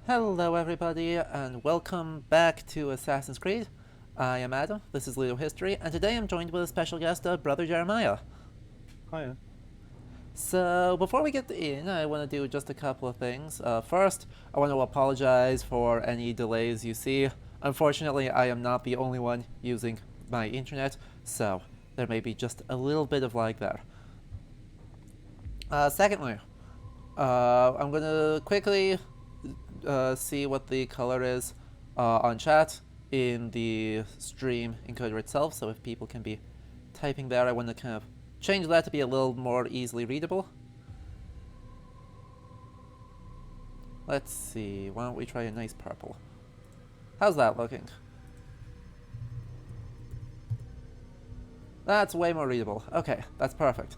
Hello everybody and welcome back to Assassin's Creed. I am Adam, this is Ludo History, and today I'm joined with a special guest, Brother Jeremiah. Hiya. So before we get in, I want to do just a couple of things. First, I want to apologize for any delays you see. Unfortunately, I am not the only one using my internet, so there may be just a little bit of lag there. Secondly, I'm going to quickly see what the color is on chat in the stream encoder itself, so if people can be typing there, I want to kind of change that to be a little more easily readable. Let's see, why don't we try a nice purple? How's that looking? That's way more readable. Okay, that's perfect.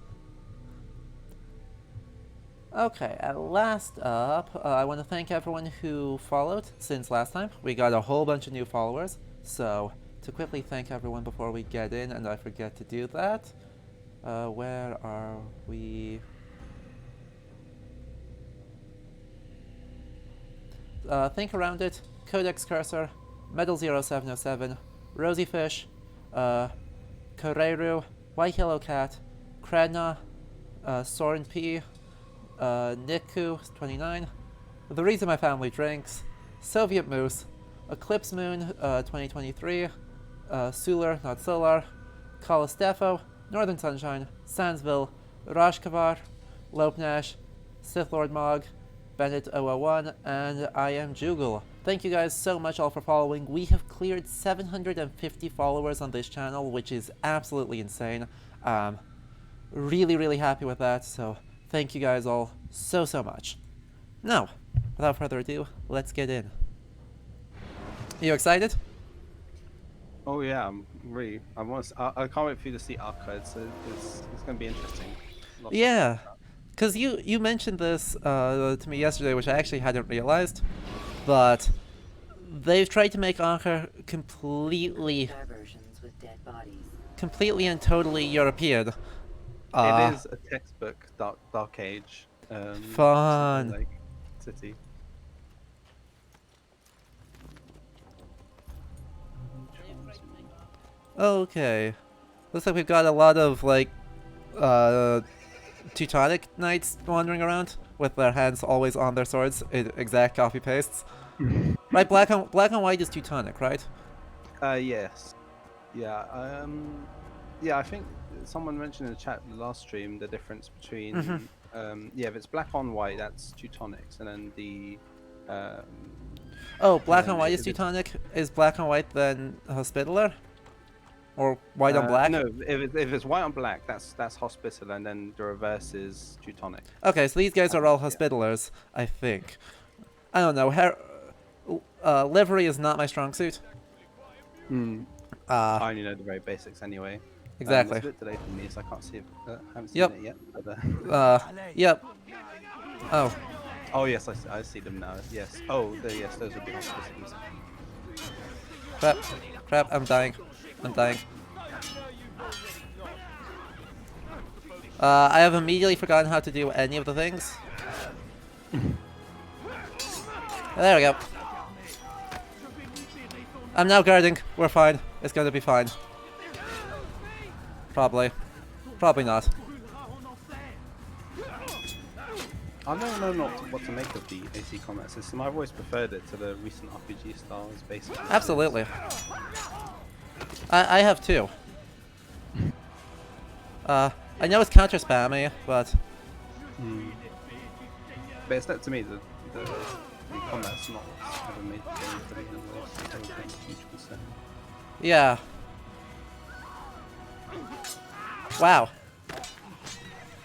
Okay, last up, I want to thank everyone who followed since last time. We got a whole bunch of new followers, so to quickly thank everyone before we get in, and I forget to do that. Where are we? Think Around It, Codex Cursor, Metal 0707, Rosy Fish, Koreru, White Yellow Cat, Kredna, Soren P, Niku 29, The Reason My Family Drinks, Soviet Moose, Eclipse Moon 2023, Sular Not Solar, Calistefo, Northern Sunshine, Sandsville, Rashkavar, Lopnash, Sith Lord Mog, Bennett 001, and I am Jugal. Thank you guys so much all for following. We have cleared 750 followers on this channel, which is absolutely insane. Really happy with that, so thank you guys all so much. Now, without further ado, let's get in. You excited? Oh yeah, I can't wait for you to see Acre. It's going to be interesting. Yeah, because you mentioned this to me yesterday, which I actually hadn't realized, but they've tried to make Acre completely and totally European. It is a textbook Dark Age. Fun. Like city. Okay, looks like we've got a lot of like Teutonic knights wandering around with their hands always on their swords, exact copy pastes. Right, black on white is Teutonic, right? Yes. Yeah. Yeah. I think someone mentioned in the chat the last stream the difference between yeah, if it's black on white, that's Teutonics, and then the oh, black on white is Teutonic. Is black on white then Hospitaller? Or white on black? No, if it's white on black, that's Hospitaller, and then the reverse is Teutonic. Okay, so these guys are all Hospitallers, I think. I don't know. Livery is not my strong suit. I only know the very basics anyway. Exactly. It's a bit delayed for me, so I can't see it. I haven't seen Yep. it yet. But, yep. Oh. Oh yes, I see them now. Yes. Oh, yes, those would be Hospitallers. Crap! I'm dying. I have immediately forgotten how to do any of the things. There we go. I'm now guarding. We're fine. It's gonna be fine. Probably not. I don't know what to make of the AC combat system. I've always preferred it to the recent RPG styles, basically. Absolutely. I have too. I know it's counter spammy, but But it's not, to me, the combat's not ever made the game for me anyway, so it's never been a huge concern. yeah. Wow.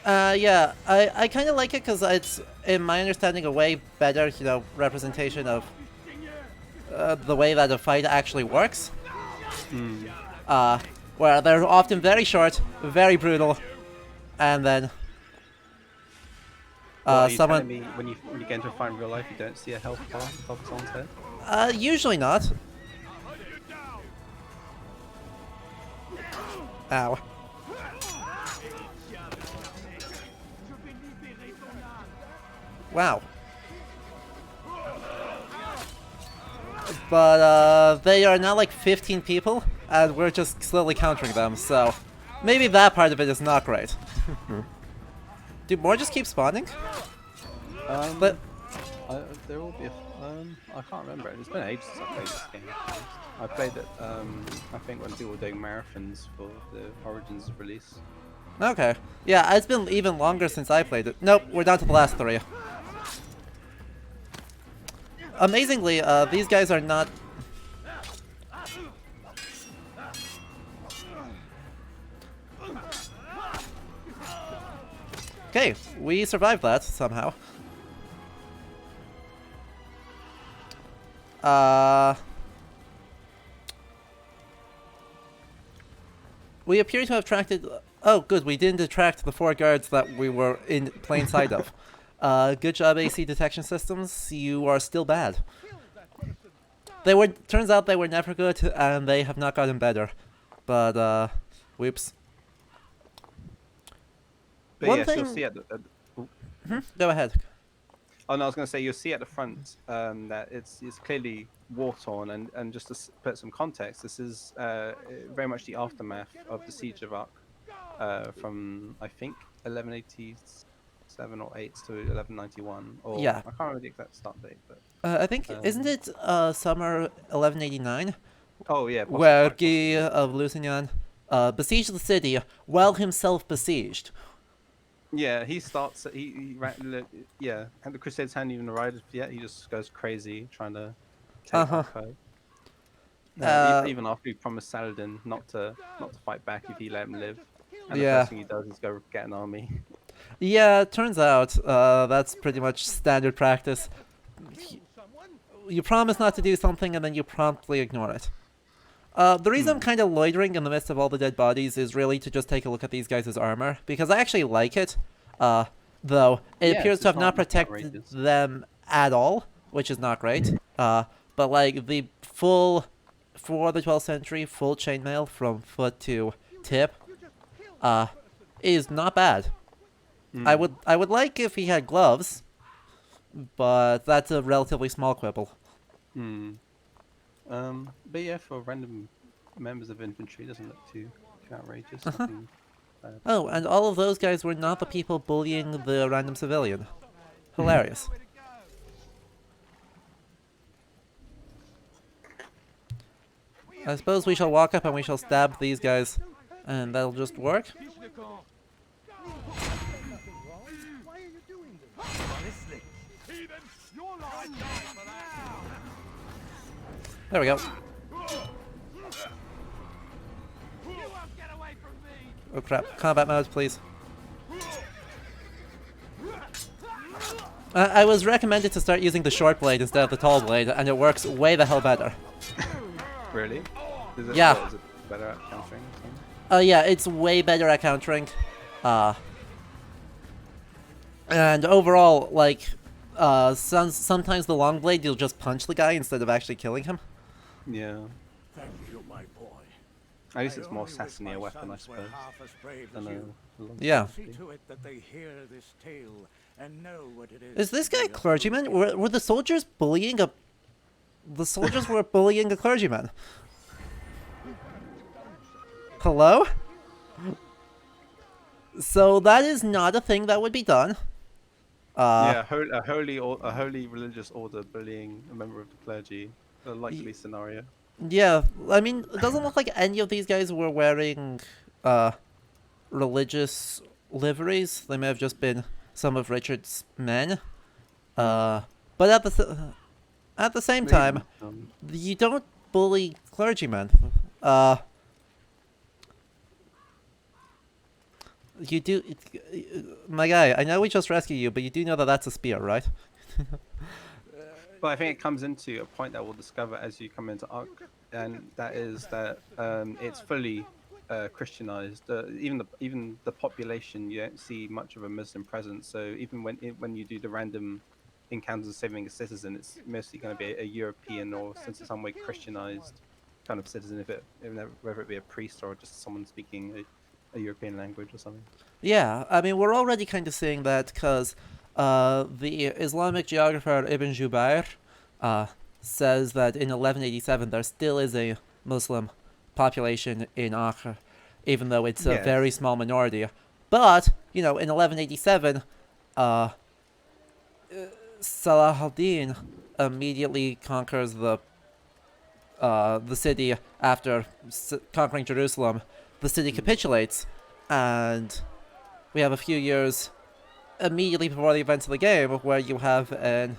Yeah, I kind of like it because it's, in my understanding, a way better, representation of the way that a fight actually works. Where they're often very short, very brutal, and then someone. Me, when you get into a fight in real life, you don't see a health bar above someone's head? Usually not. Ow. Wow. But they are now like 15 people, and we're just slowly countering them, so maybe that part of it is not great. Do more just keep spawning? But There will be I can't remember. It's been ages since I played this game. I played it, I think when people were doing marathons for the Origins release. okay. Yeah, it's been even longer since I played it. Nope, we're down to the last 3. Amazingly, these guys are not... Okay, we survived that somehow. We appear to have attracted... Oh, good, we didn't attract the 4 guards that we were in plain sight of. Good job, AC detection systems. You are still bad. Turns out they were never good, and they have not gotten better. But, whoops. But One yes, thing... you'll see at the Go ahead. Oh no, I was going to say you'll see at the front that it's clearly war torn, and just to put some context, this is very much the aftermath of the siege of Acre from I think 1187 or 8 to 1191, or Yeah. I can't remember the exact start date, but I think, isn't it summer 1189? oh yeah, possibly, Where possibly. Guy of Lusignan besieged the city while himself besieged. Yeah, he starts. Yeah, and the Crusades hadn't even arrived yet. He just goes crazy trying to take Acre. Even after he promised Saladin not to fight back if he let him live, and the first thing he does is go get an army. Yeah, it turns out that's pretty much standard practice. You promise not to do something and then you promptly ignore it. The reason I'm kind of loitering in the midst of all the dead bodies is really to just take a look at these guys' armor, because I actually like it, though it appears to have not protected them at all, which is not great. But like the full, for the 12th century, full chainmail from foot to tip is not bad. I would like if he had gloves, but that's a relatively small quibble. But yeah, for random members of infantry, it doesn't look too outrageous. Oh, and all of those guys were not the people bullying the random civilian. Hilarious. I suppose we shall walk up and we shall stab these guys, and that'll just work. There we go. Oh crap, combat mode, please. I was recommended to start using the short blade instead of the tall blade, and it works way the hell better. Really? Yeah. Is it better at countering? Yeah, it's way better at countering. And overall, like, sometimes the long blade, you'll just punch the guy instead of actually killing him. Yeah. Thank you, my boy. At least it's more assassiny a weapon, I suppose. Yeah. See to it that they hear this tale and know what it is. Is this guy a clergyman? Were the soldiers bullying a... The soldiers were bullying a clergyman. Hello? So that is not a thing that would be done. Yeah, a holy religious order bullying a member of the clergy. A likely scenario. Yeah, I mean, it doesn't look like any of these guys were wearing religious liveries. They may have just been some of Richard's men. But at the same time, you don't bully clergymen. You do, my guy. I know we just rescued you, but you do know that that's a spear, right? But I think it comes into a point that we'll discover as you come into Arc, and that is that it's fully Christianized. Even the population, you don't see much of a Muslim presence. So even when you do the random encounters of saving a citizen, it's mostly going to be a European or in some way Christianized kind of citizen, whether it be a priest or just someone speaking a European language or something. Yeah, I mean, we're already kind of seeing that because the Islamic geographer Ibn Jubayr says that in 1187 there still is a Muslim population in Acre, even though it's a Yes. very small minority. But, you know, in 1187, Salah al-Din immediately conquers the city after conquering Jerusalem. The city capitulates, and we have a few years immediately before the events of the game where you have an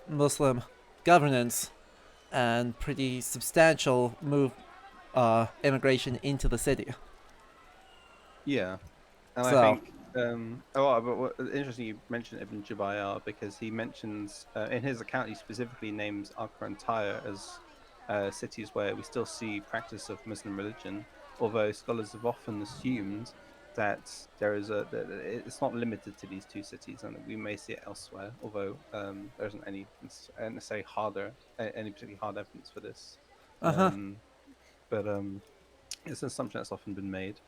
Muslim governance and pretty substantial immigration into the city. Yeah, and So- I think interesting you mentioned Ibn Jubayr because he mentions in his account he specifically names Acre and Tyre as cities where we still see practice of Muslim religion, although scholars have often assumed that it's not limited to these two cities and we may see it elsewhere, although there isn't any necessarily any particularly hard evidence for this. But it's an assumption that's often been made.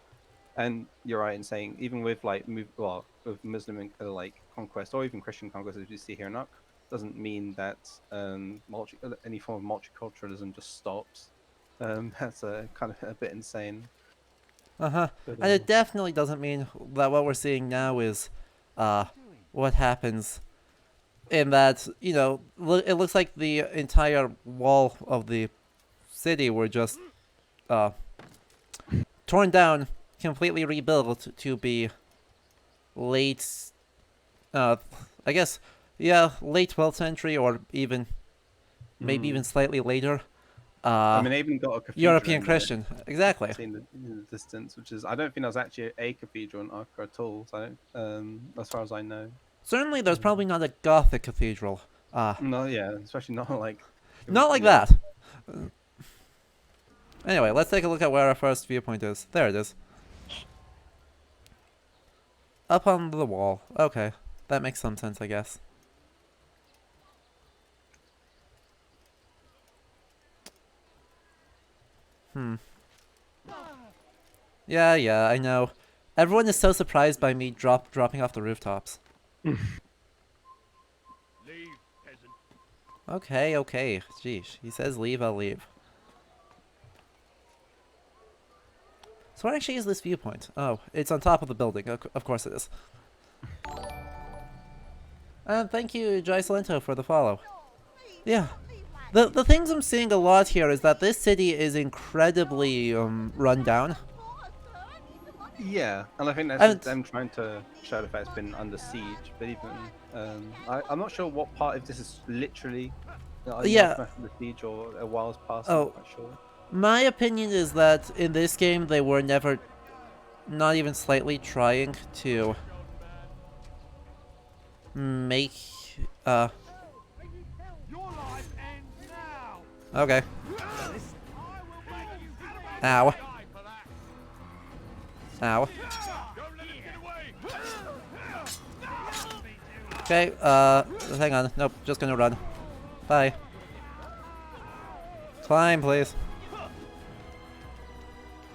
And you're right in saying even with with Muslim conquest or even Christian conquest as we see here in Acre, doesn't mean that any form of multiculturalism just stops. That's kind of a bit insane. But, And it definitely doesn't mean that what we're seeing now is what happens in that, you know, it looks like the entire wall of the city were just torn down, completely rebuilt to be late, I guess, late 12th century or even, maybe even slightly later. I mean, they even got a cathedral European in there, Christian, exactly. seen in the distance, which is I don't think there's actually a cathedral in Acre at all. So I don't, as far as I know. Certainly, there's probably not a Gothic cathedral. No, yeah, especially not like. Not like yeah. that. Anyway, let's take a look at where our first viewpoint is. There it is. Up on the wall. Okay, that makes some sense, I guess. Yeah, I know. Everyone is so surprised by me dropping off the rooftops. Leave, peasant. Okay. Jeez, he says leave, I'll leave. So what actually is this viewpoint? Oh, it's on top of the building. Of course it is. And thank you, Jai Salento, for the follow. Yeah. The things I'm seeing a lot here is that this city is incredibly run down. Yeah, and I think that's And- just them trying to show the fact it's been under siege. But even I'm not sure what part if this is literally Yeah. the siege or a while's past. Oh. I'm not quite sure. My opinion is that in this game they were never, not even slightly trying to make, Your life ends now. okay. I will make you Ow. die for that. Ow. Don't let him get away. Okay, hang on. Nope, just gonna run. Bye. Climb, please.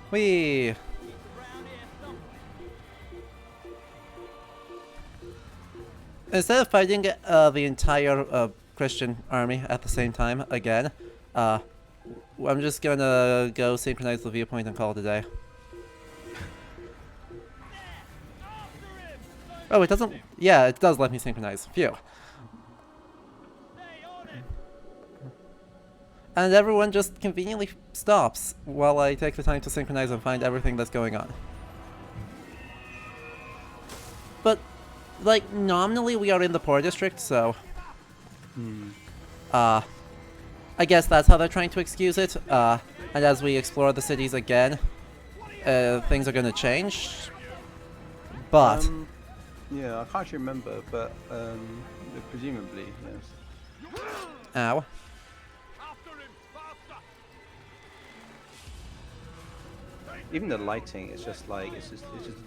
Whee! Instead of fighting the entire Christian army at the same time again, I'm just gonna go synchronize the viewpoint and call it a day. Oh, it doesn't. Yeah, it does let me synchronize. Phew. And everyone just conveniently stops while I take the time to synchronize and find everything that's going on. But, like, nominally we are in the poor district, so... I guess that's how they're trying to excuse it. And as we explore the cities again, things are gonna change. But... Yeah, I can't actually remember, but presumably, yes. Ow. After him, faster. Even the lighting, it's just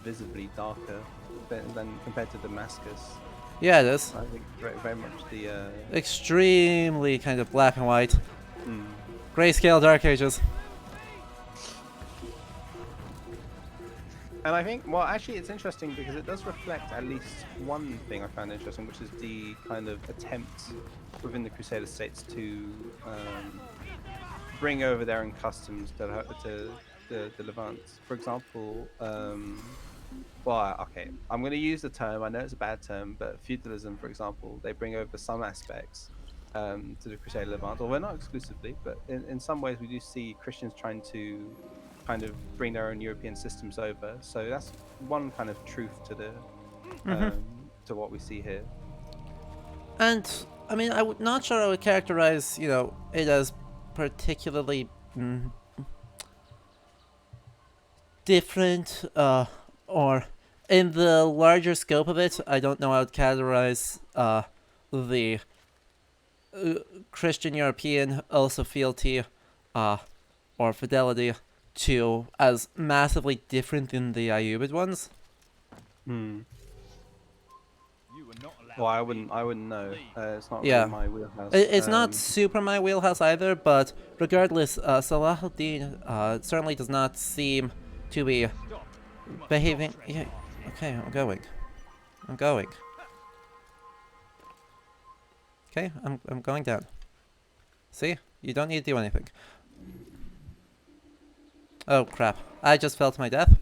visibly darker than compared to Damascus. Yeah, it is. I think very much the. Extremely kind of black and white. Grayscale Dark Ages. And I think, well, actually, it's interesting because it does reflect at least one thing I found interesting, which is the kind of attempt within the Crusader states to bring over their own customs to the Levant. For example, well, okay, I'm going to use the term. I know it's a bad term, but feudalism, for example, they bring over some aspects to the Crusader Levant, although not exclusively, but in some ways we do see Christians trying to kind of bring their own European systems over. So that's one kind of truth to the to what we see here. And I mean, I'm not sure I would characterize, you know, it as particularly different, or in the larger scope of it, I don't know how I would categorize the Christian European also fealty or fidelity to as massively different than the Ayyubid ones. Well, I wouldn't know. It's not Yeah. really my wheelhouse. It's not super my wheelhouse either, but regardless, Salahuddin certainly does not seem to be behaving. Yeah, okay, I'm going. Okay, I'm going down. See? You don't need to do anything. Oh crap. I just fell to my death.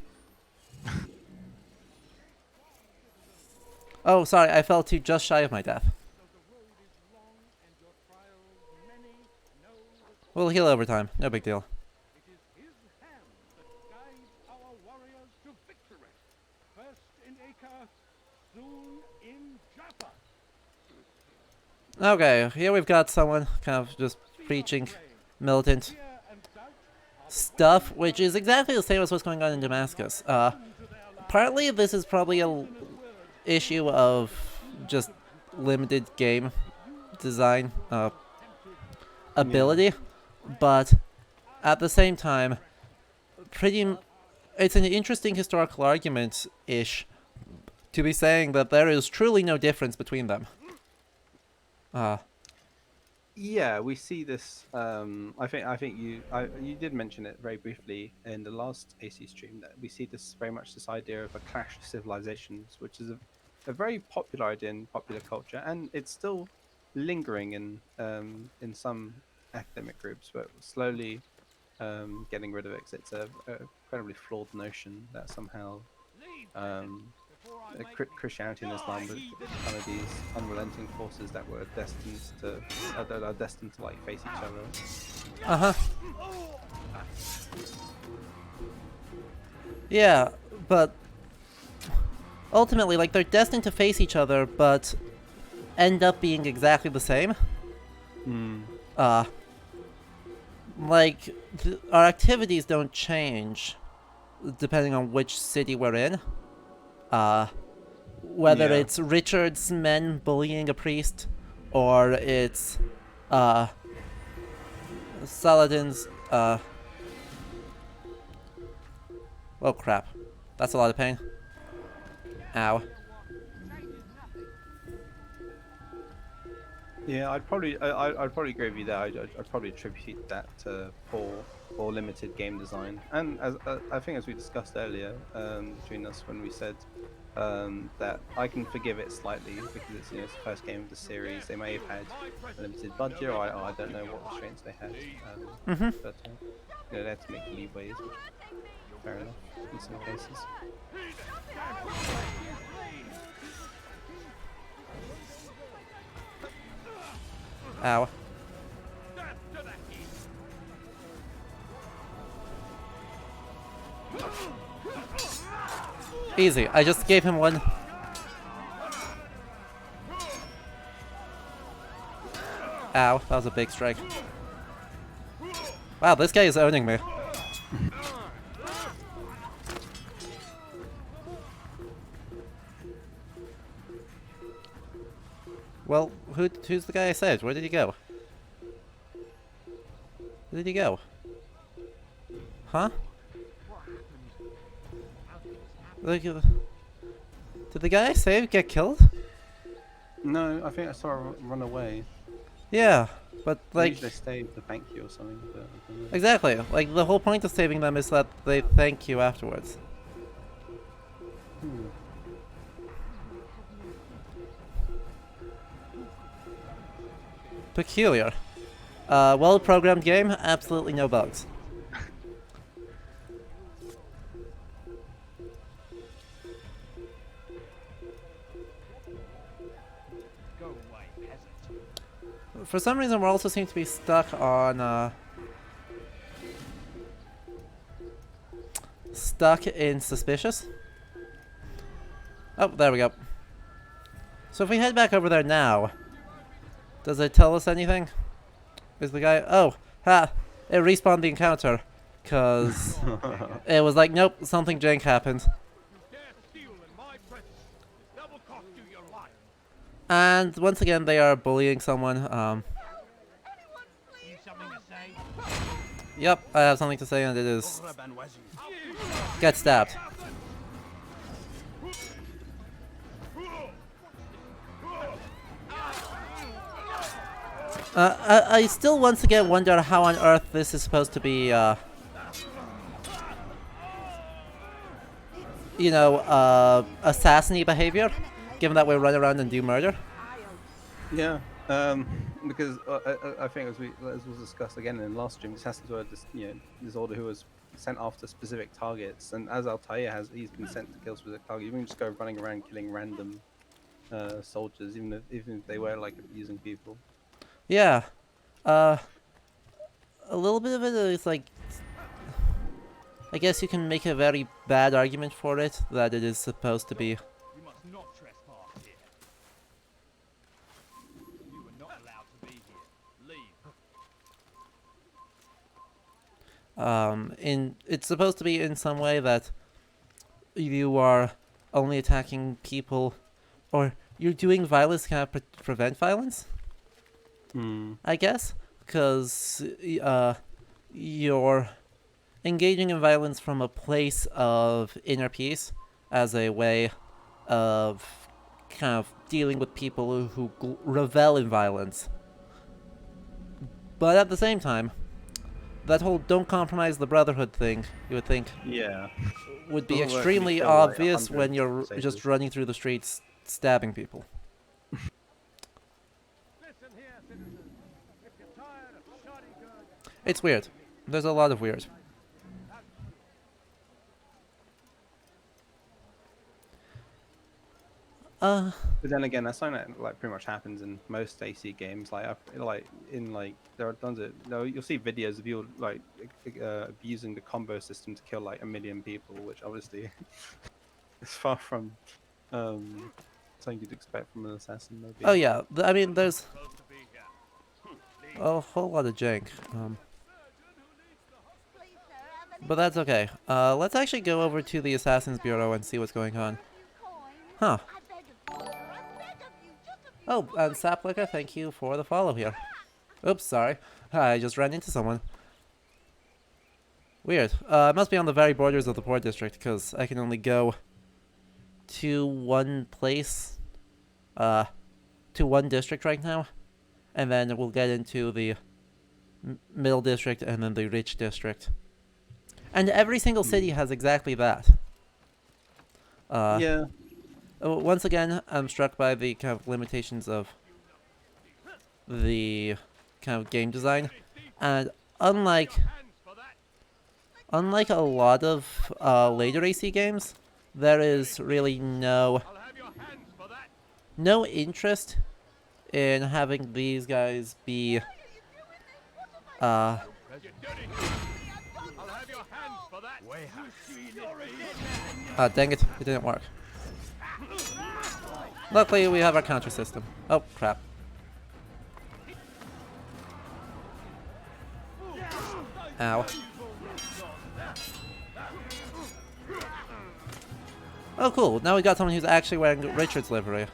Oh, sorry, I fell to just shy of my death. We'll heal over time, no big deal. It is his hand that guides our warriors to victory. First in Acre, soon in Jaffa. Okay, here we've got someone kind of just preaching militant stuff, which is exactly the same as what's going on in Damascus. Partly this is probably a issue of just limited game design ability, but at the same time, it's an interesting historical argument-ish to be saying that there is truly no difference between them. Yeah, we see this. I think you did mention it very briefly in the last AC stream that we see this very much this idea of a clash of civilizations, which is a very popular idea in popular culture, and it's still lingering in some academic groups, but slowly getting rid of it. 'Cause it's a incredibly flawed notion that somehow Christianity and Islam were kind of these unrelenting forces that were destined to that are destined to like face each other. Yeah, but ultimately, like, they're destined to face each other, but end up being exactly the same. Like, our activities don't change depending on which city we're in. Whether it's Richard's men bullying a priest, or it's Saladin's oh crap, that's a lot of pain. Ow. Yeah, I'd probably agree with you there. I'd probably attribute that to poor or limited game design, and as I think as we discussed earlier between us when we said that I can forgive it slightly because it's it's the first game of the series. They may have had a limited budget, or I don't know what restraints they had, but they had to make leeways, which is fair enough in some cases. Ow. Easy, I just gave him one. Ow, that was a big strike. Wow, this guy is owning me. Well, who's the guy I saved? Where did he go? Where did he go? Huh? Like, did the guy I saved get killed? No, I think I saw him run away. Yeah, but like... Maybe they stayed to thank you or something. But exactly. Like, the whole point of saving them is that they thank you afterwards. Peculiar. Well-programmed game, absolutely no bugs. Go away, peasant. For some reason, we also seem to be stuck on, stuck in suspicious. Oh, there we go. So if we head back over there now, does it tell us anything? Is the guy... Oh, ha! It respawned the encounter. Because it was like, nope, something jank happened. You dare steal in my presence. That will cost you your life. And once again, they are bullying someone. You something to say? Yep, I have something to say, and it is... Get stabbed. I still once again wonder how on earth this is supposed to be, you know, assassin-y behavior, given that we run around and do murder. Yeah, because I think as was discussed again in the last stream, assassins were just, you know, this order who was sent after specific targets, and as Altair he's been sent to kill specific targets. You can just go running around killing random soldiers, even if they were like abusing people. Yeah, a little bit of it is like, I guess you can make a very bad argument for it, that it is supposed to be... You must not trespass here. You were not allowed to be here. Leave. It's supposed to be in some way that you are only attacking people, or you're doing violence to kind of prevent violence, I guess, because you're engaging in violence from a place of inner peace as a way of kind of dealing with people who revel in violence. But at the same time, that whole don't compromise the brotherhood thing, you would think, Yeah. would be Doesn't work if you extremely kill, like, obvious 100 when you're sailors. just running through the streets stabbing people. Listen here, citizens. If you're tired of shoddy goods, It's weird. There's a lot of weird. But then again, that's something that like pretty much happens in most AC games. Like there are tons of you'll see videos of people like abusing the combo system to kill like 1 million people, which obviously is far from something you'd expect from an assassin. Maybe. Oh yeah, I mean, there's supposed to be here. a whole lot of jank. But that's okay. Let's actually go over to the Assassin's Bureau and see what's going on. Huh. Oh, and Saplica, thank you for the follow here. Oops, sorry. I just ran into someone. Weird. It must be on the very borders of the Port District, because I can only go to one place, to one district right now. And then we'll get into the Middle District and then the Rich District. And every single city has exactly that. Yeah. Once again, I'm struck by the kind of limitations of the kind of game design, and unlike a lot of later AC games, there is really no interest in having these guys be dang it, it didn't work. Luckily, we have our counter system. Oh, crap. Ow. Oh, cool. Now we got someone who's actually wearing Richard's livery.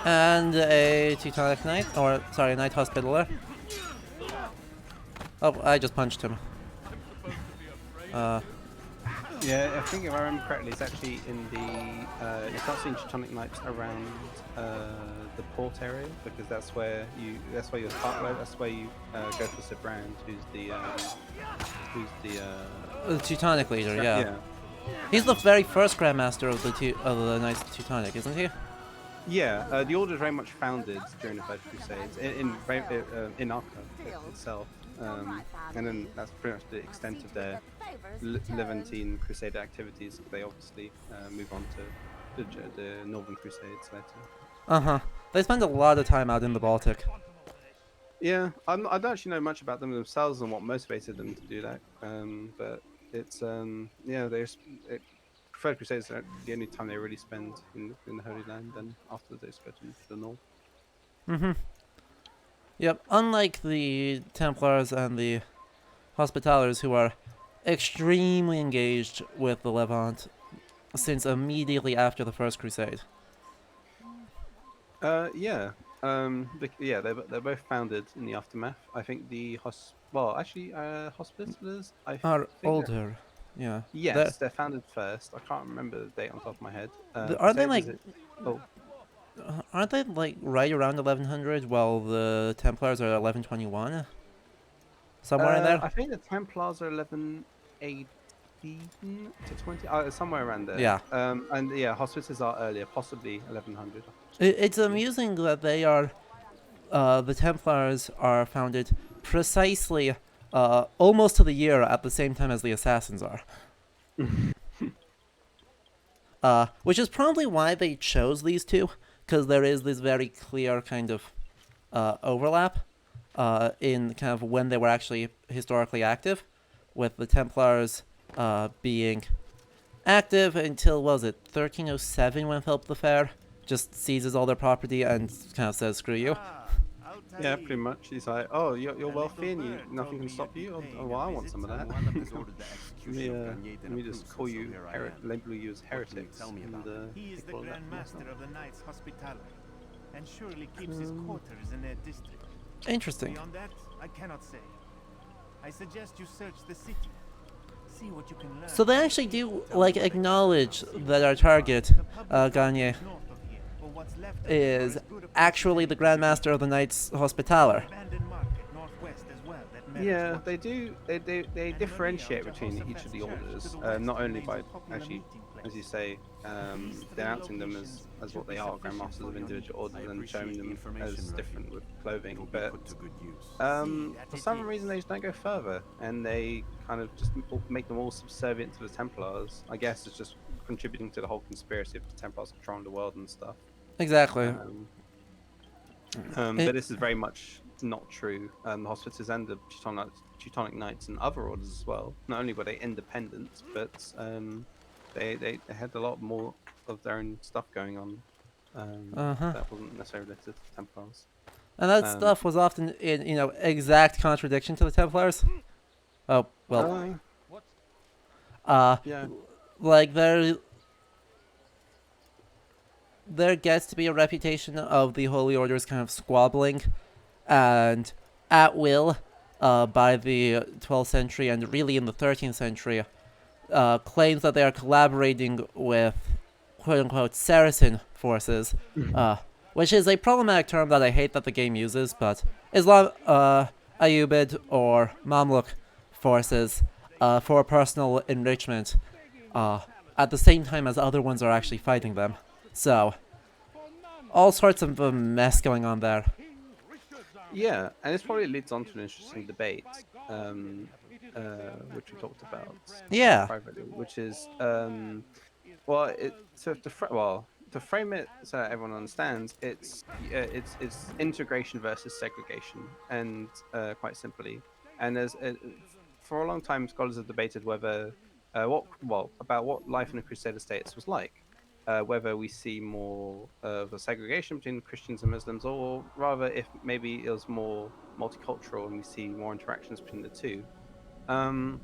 And a Teutonic Knight, or, sorry, Knight Hospitaller. Oh, I just punched him. Yeah, I think if I remember correctly, it's actually in the you start seeing Teutonic Knights around the port area because that's where you start. That's where you go for Sibrand, who's The Teutonic leader, yeah. yeah. He's the very first Grandmaster of the Knights of Teutonic, isn't he? Yeah, the order is very much founded during the First Crusades in Acre itself, and then that's pretty much the extent of their Levantine Crusade activities. They obviously move on to the Northern Crusades later. Uh-huh. They spend a lot of time out in the Baltic. Yeah, I don't actually know much about them themselves and what motivated them to do that. But it's yeah, First Crusades are the only time they really spend in the Holy Land. Then after they just go to the north. Mm-hmm. Yep, unlike the Templars and the Hospitallers, who are extremely engaged with the Levant since immediately after the First Crusade. Yeah. Yeah, they're both founded in the aftermath. I think Hospitallers. I Are think older, yeah. yes, they're founded first. I can't remember the date on top of my head. Aren't they Crusaders. like? Oh, Aren't they like right around 1100? While the Templars are 1121, somewhere in there. I think the Templars are 1118 to 20, somewhere around there. Yeah. And yeah, Hospices are earlier, possibly 1100. It's amusing that they are. The Templars are founded precisely, almost to the year at the same time as the Assassins are. Which is probably why they chose these two, because there is this very clear kind of overlap in kind of when they were actually historically active, with the Templars being active until, what was it, 1307 when Philip the Fair just seizes all their property and kind of says, screw you. Yeah, pretty much. He's like, oh, you're wealthy and nothing can stop you. Oh, well, I want some of that. Let me just call you, label you as heretics. He is the Grand Master of the Knights Hospitaller, and surely keeps his quarters in their district. Interesting. Beyond that, I cannot say. I suggest you search the city. See what you can learn. So they actually do, like, acknowledge that our target, Gagne, is actually the Grandmaster of the Knights Hospitaller. Yeah, they do. They differentiate between each of the orders, not only by actually, as you say, denouncing them as what they are, Grandmasters of individual orders, and showing them as different with clothing. But for some reason, they just don't go further, and they kind of just make them all subservient to the Templars. I guess it's just contributing to the whole conspiracy of the Templars controlling the world and stuff. Exactly. But this is very much not true. The Hospices and the Teutonic Knights and other orders as well. Not only were they independent, but they had a lot more of their own stuff going on that wasn't necessarily related to the Templars. And that stuff was often in, exact contradiction to the Templars. Oh, well. Yeah. Like, there gets to be a reputation of the Holy Orders kind of squabbling and at will by the 12th century and really in the 13th century claims that they are collaborating with quote-unquote Saracen forces, which is a problematic term that I hate that the game uses, but Islam, Ayyubid or Mamluk forces for personal enrichment at the same time as other ones are actually fighting them. So, all sorts of a mess going on there. Yeah, and this probably leads on to an interesting debate, which we talked about privately, which is, to frame it so that everyone understands, it's integration versus segregation, and quite simply, and for a long time, scholars have debated whether about what life in a Crusader states was like. Whether we see more of a segregation between Christians and Muslims, or rather if maybe it was more multicultural and we see more interactions between the two. And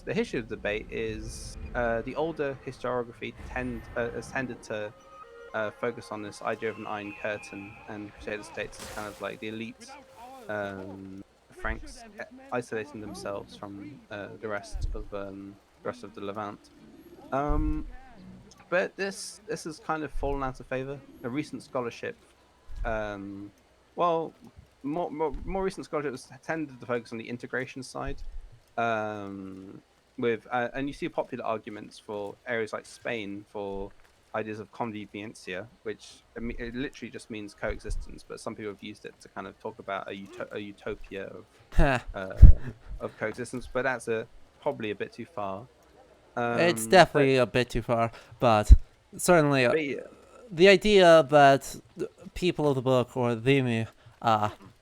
the history of the debate is the older historiography has tended to focus on this idea of an Iron Curtain, and Crusader states as kind of like the elite Franks isolating themselves from the rest of rest of the Levant. Um, but this has kind of fallen out of favor. A recent scholarship, um, well, more recent scholarships tended to focus on the integration side, um, with and you see popular arguments for areas like Spain for ideas of conviviencia, which it literally just means coexistence, but some people have used it to kind of talk about a utopia uh, of coexistence, but that's probably a bit too far. It's But definitely a bit too far, but certainly yeah, the idea that people of the book or Dhimmi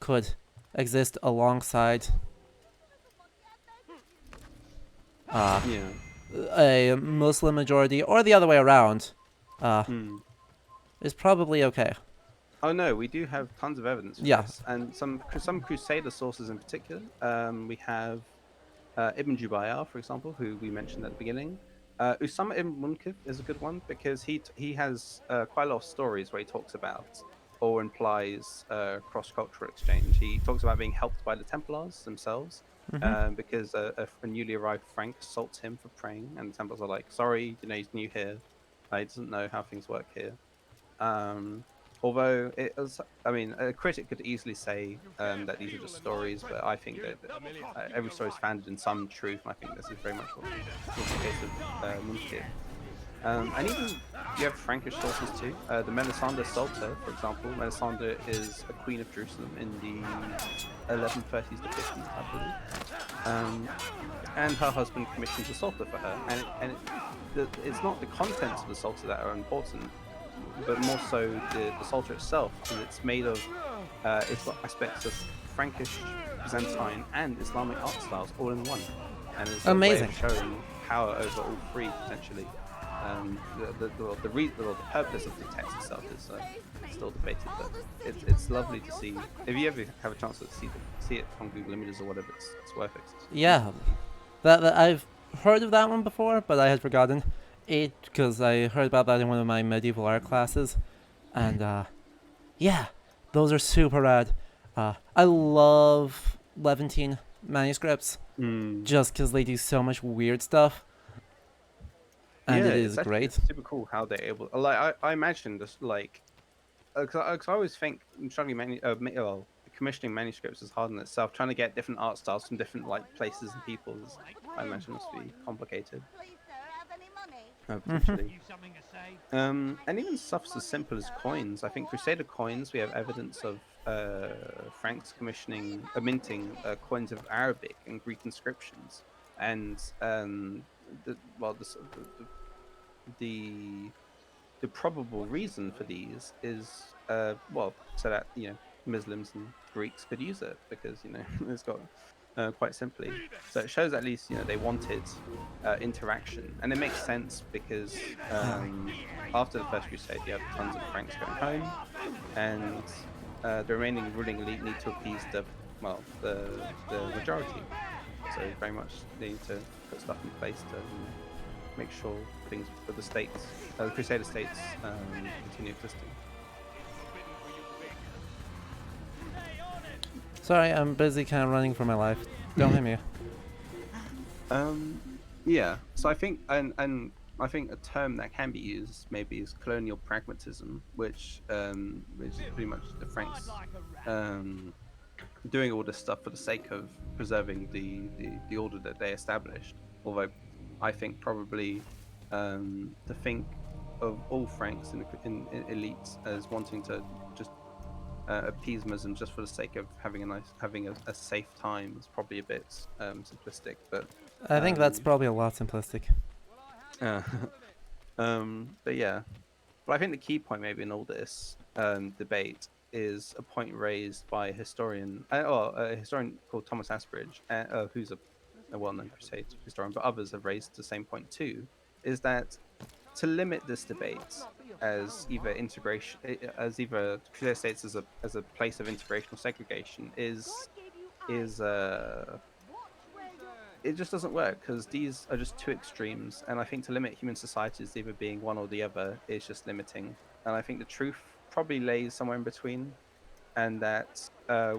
could exist alongside uh, yeah. a Muslim majority or the other way around uh, Hmm. is probably okay. Oh no, we do have tons of evidence for Yeah. this, and some Crusader sources in particular. We have Ibn Jubayr, for example, who we mentioned at the beginning. Usama ibn Munkif is a good one because he has quite a lot of stories where he talks about or implies cross cultural exchange. He talks about being helped by the Templars themselves because a newly arrived Frank assaults him for praying, and the Templars are like, "Sorry, he's new here. He doesn't know how things work here." Um, Although it was, I mean, a critic could easily say that these are just stories, but I think that every story is founded in some truth, and I think this is very much what was the case of Munkir. And even you have Frankish sources too. The Melisande Sulta, for example. Melisande is a queen of Jerusalem in the 1130s to 50s, I believe. And her husband commissions a Psalter for her. It's not the contents of the Psalter that are important, but more so the Psalter itself, because it's made of it's got aspects of Frankish, Byzantine, and Islamic art styles all in one, and it's a way Amazing. of showing power over all three potentially. The purpose of the text itself is still debated, but it's lovely to see. If you ever have a chance to see it on Google Images or whatever, it's worth it. Yeah, that I've heard of that one before, but I had forgotten it because I heard about that in one of my medieval art classes, and yeah, those are super rad. I love Levantine manuscripts Mm. just because they do so much weird stuff, and Yeah, it is it's great. super cool how they're able. Like I imagine this like because I always think commissioning manuscripts is hard in itself. Trying to get different art styles from different like places and peoples, I imagine must be complicated. Potentially. And even stuff as simple as coins. I think Crusader coins. We have evidence of Franks minting coins of Arabic and Greek inscriptions, and the well the the probable reason for these is so that Muslims and Greeks could use it because it's got quite simply. So it shows at least they wanted interaction, and it makes sense because after the First Crusade, you have tons of Franks going home, and the remaining ruling elite need to appease the majority. So very much they need to put stuff in place to make sure things for the states, the Crusader states, continue existing. Sorry, I'm busy kind of running for my life. Don't hit me. Um, yeah. So I think, and I think a term that can be used maybe is colonial pragmatism, which is pretty much the Franks um, doing all this stuff for the sake of preserving the order that they established. Although I think probably to think of all Franks in elites as wanting to just appease Muslims just for the sake of having a safe time is probably a bit simplistic. But I think that's um, probably a lot simplistic. uh, but yeah, but I think the key point maybe in all this debate is a point raised by a historian called Thomas Asbridge, who's a well-known Crusade historian, but others have raised the same point too, is that to limit this debate as either Crusade states as a place of integration or segregation is it just doesn't work because these are just two extremes, and I think to limit human societies either being one or the other is just limiting. And I think the truth probably lays somewhere in between, and that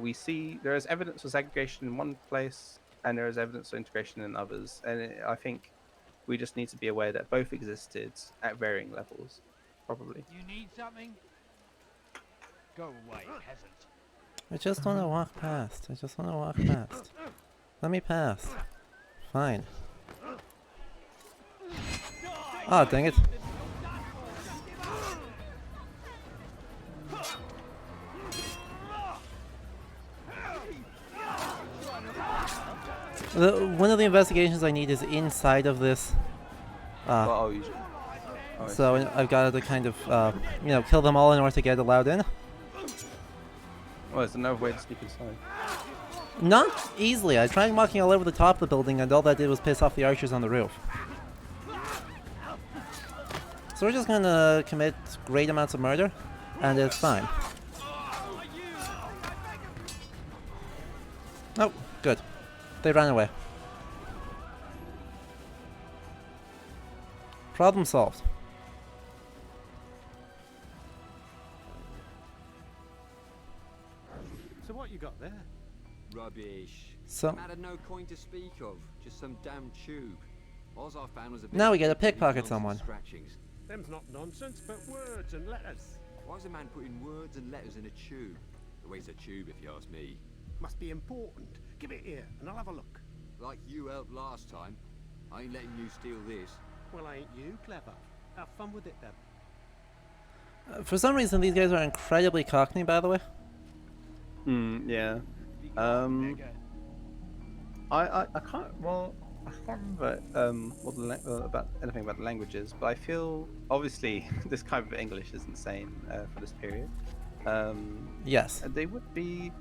we see there is evidence for segregation in one place and there is evidence for integration in others. And I think We just need to be aware that both existed at varying levels, probably. You need something? Go away, peasant. I just want to walk past. I just want to walk past. Let me pass. Fine. Oh, dang it. One of the investigations I need is inside of this. Oh, you should. Oh, I So I've got to kind of, you know, kill them all in order to get allowed in. Oh, there's another way to sneak inside. Not easily. I tried walking all over the top of the building, and all that did was piss off the archers on the roof. So we're just gonna commit great amounts of murder, and it's fine. Oh, good. They ran away. Problem solved. So what you got there? Rubbish. So Man had no coin to speak of, just some damn tube. All I found was a bit now of we gotta paper with pickpocket nonsense someone. Scratchings. Them's not nonsense, but words and letters. Why is a man putting words and letters in a tube? The way's a tube, if you ask me. Must be important. Give it here, and I'll have a look. Like you helped last time. I ain't letting you steal this. Well, ain't you clever? Have fun with it then. For some reason, these guys are incredibly cockney, by the way. Yeah. I can't. Well, I can't remember about anything about the languages, but I feel obviously this kind of English is insane for this period. Yes. They would be.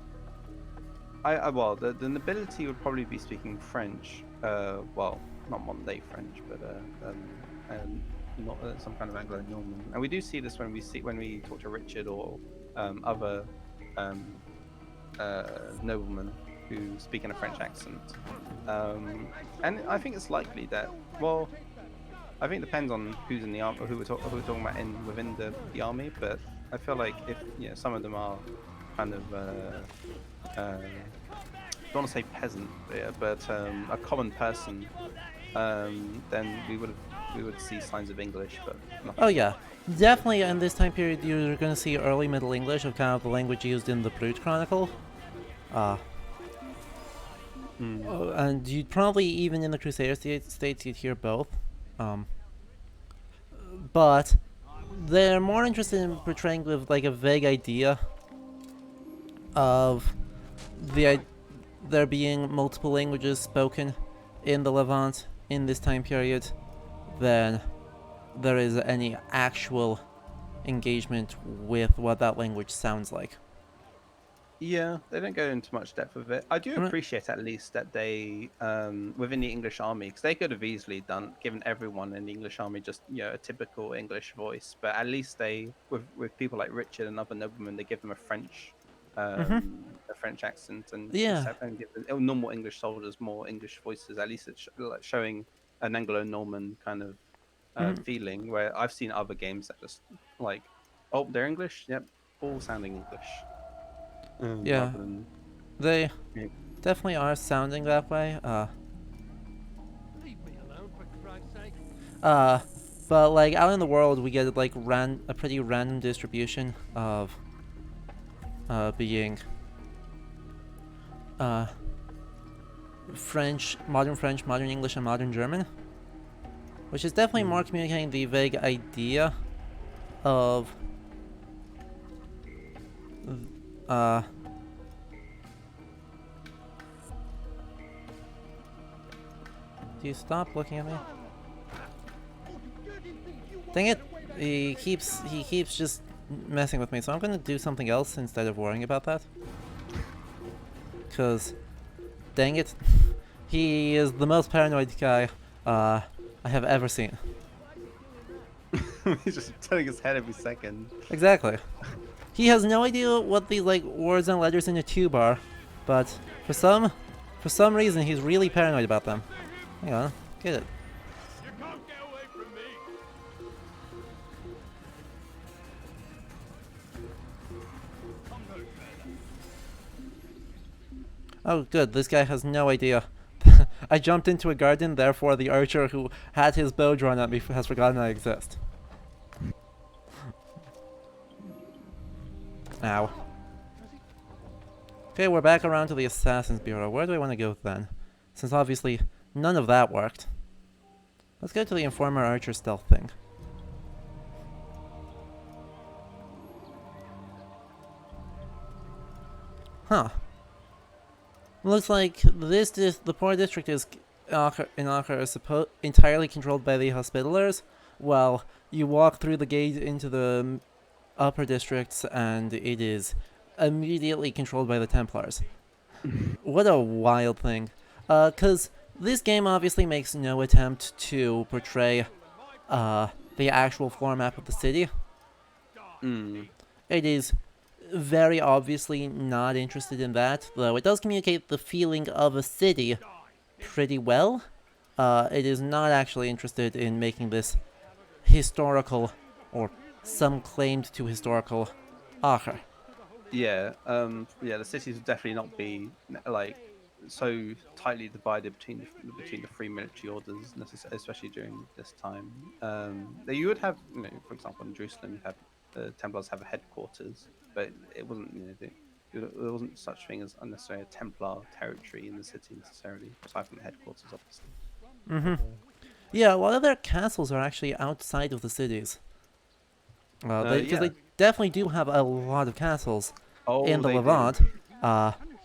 Well, the nobility would probably be speaking French. Well, not modern day French, but not some kind of Anglo-Norman. And we do see this when we talk to Richard or other noblemen who speak in a French accent. And I think it's likely that, well, I think it depends on who's in the army, or who we're talking about within the army. But I feel like if some of them are kind of I don't want to say peasant, but a common person, then we would see signs of English, but nothing. Oh yeah, definitely in this time period you're going to see early Middle English of kind of the language used in the Brute Chronicle. And you'd probably, even in the Crusader states, you'd hear both. But they're more interested in portraying with like a vague idea of there being multiple languages spoken in the Levant in this time period than there is any actual engagement with what that language sounds like. Yeah, they don't go into much depth of it. I do appreciate at least that they, within the English army, because they could have easily given everyone in the English army just a typical English voice, but at least they, with people like Richard and other noblemen, they give them a French accent, and and give the normal English soldiers more English voices. At least it's showing an Anglo-Norman kind of feeling. Where I've seen other games that just like, oh, they're English, yep, all sounding English. Yeah, they definitely are sounding that way. Leave me alone, for Christ's sake. But like out in the world, we get like a pretty random distribution of being French, modern English, and modern German, which is definitely more communicating the vague idea of do you stop looking at me? Dang it! He keeps just messing with me, so I'm gonna do something else instead of worrying about that. Cause, dang it, he is the most paranoid guy I have ever seen. He's just turning his head every second. Exactly. He has no idea what these like words and letters in a tube are, but for some reason he's really paranoid about them. Hang on, get it. You can't get away from me. Oh, good. This guy has no idea I jumped into a garden, therefore the archer who had his bow drawn at me has forgotten I exist. Ow. Okay, we're back around to the Assassin's Bureau. Where do I want to go then? Since obviously none of that worked. Let's go to the Informer Archer stealth thing. Huh. Looks like the poor district is in Acre is entirely controlled by the Hospitallers, while you walk through the gate into the upper districts and it is immediately controlled by the Templars. What a wild thing. 'Cause this game obviously makes no attempt to portray the actual floor map of the city. It is very obviously not interested in that, though it does communicate the feeling of a city pretty well. It is not actually interested in making this historical, or some claimed to historical, Acre. Yeah, the cities would definitely not be like so tightly divided between the three military orders, especially during this time. You would have, for example, in Jerusalem, you have the Templars have a headquarters, but it wasn't, there wasn't such thing as unnecessarily a Templar territory in the city necessarily, aside from the headquarters, obviously. Yeah, a lot of their castles are actually outside of the cities. Because they definitely do have a lot of castles in the Levant,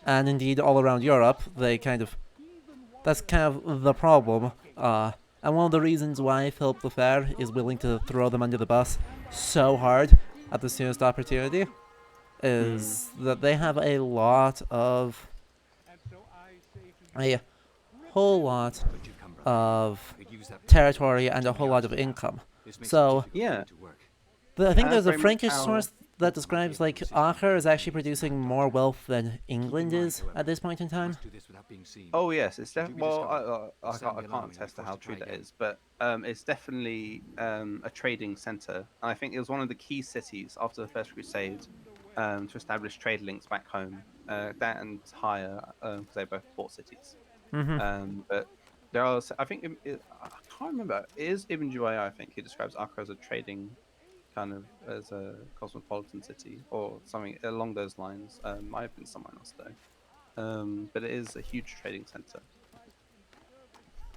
and indeed all around Europe. That's kind of the problem. And one of the reasons why Philip the Fair is willing to throw them under the bus so hard at the soonest opportunity is that they have a whole lot of territory and a whole lot of income. So Yeah. I think there's a Frankish source that describes like Acre is actually producing more wealth than England is at this point in time. Oh yes, it's definitely. Well, I can't attest to how true that is, but it's definitely a trading center. And I think it was one of the key cities after the First Crusade to establish trade links back home. That and Tyre, because they both port cities. But there are, I think, I can't remember. It is Ibn Juwayr, I think, who describes Acre as a trading as a cosmopolitan city or something along those lines. Might have been someone else though. But it is a huge trading center.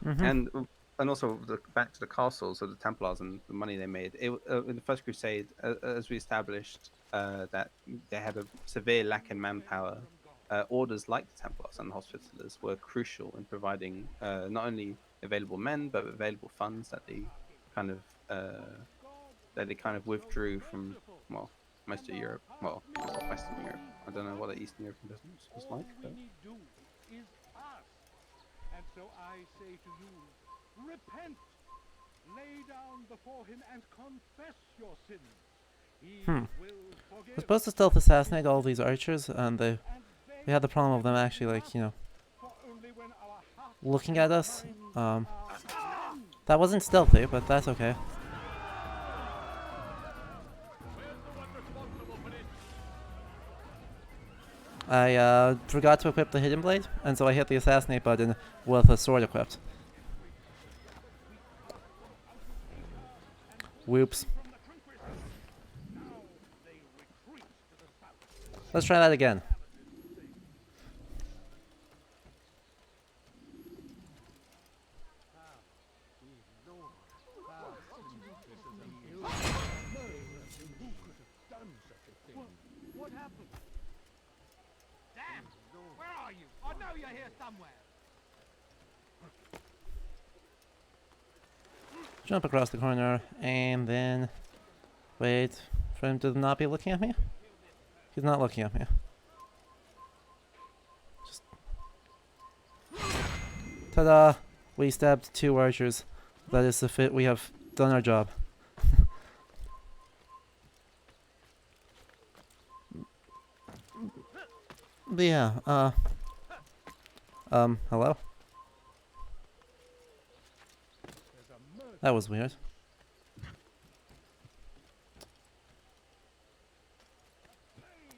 And also back to the castles of the Templars and the money they made. In the First Crusade, as we established, that they had a severe lack in manpower. Orders like the Templars and the Hospitallers were crucial in providing not only available men but available funds that they kind of withdrew from, well, most of Europe. Well, Western Europe. I don't know what the Eastern European business was like. But... And so I say to you, repent, lay down before him and confess your sins. He will forgive. We're supposed to stealth assassinate all these archers, and we had the problem of them actually, like, looking at us. That wasn't stealthy, but that's okay. I forgot to equip the hidden blade, and so I hit the assassinate button with a sword equipped. Whoops. Let's try that again. What happened? Damn! Where are you? I know you're here somewhere. Jump across the corner, and then wait for him to not be looking at me. He's not looking at me. Just ta-da! We stabbed 2 archers. That is sufficient. We have done our job. But yeah, hello? That was weird.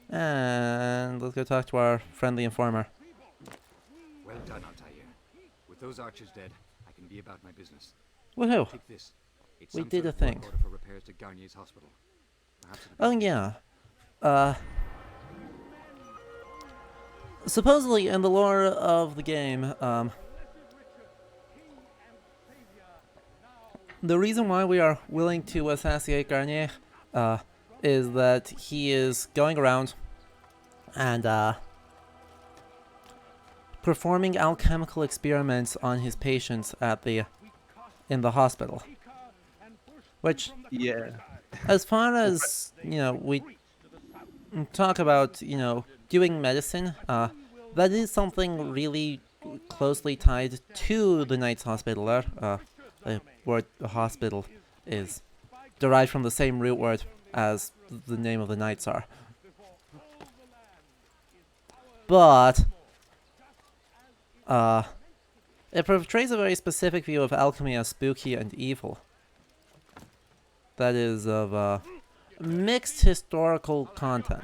And let's go talk to our friendly informer. Well done, Altair. With With those archers dead, I can be about my business. Woohoo! Take this. It's We some did sort a of thing. work order for repairs to Garnier's hospital. Perhaps it'll be Oh yeah. Supposedly in the lore of the game, the reason why we are willing to assassinate Garnier, is that he is going around and, performing alchemical experiments on his patients in the hospital. Which, Yeah. as far as, we talk about, doing medicine, that is something really closely tied to the Knights Hospitaller. The word hospital is derived from the same root word as the name of the Knights are. But, it portrays a very specific view of alchemy as spooky and evil. That is of, mixed historical content.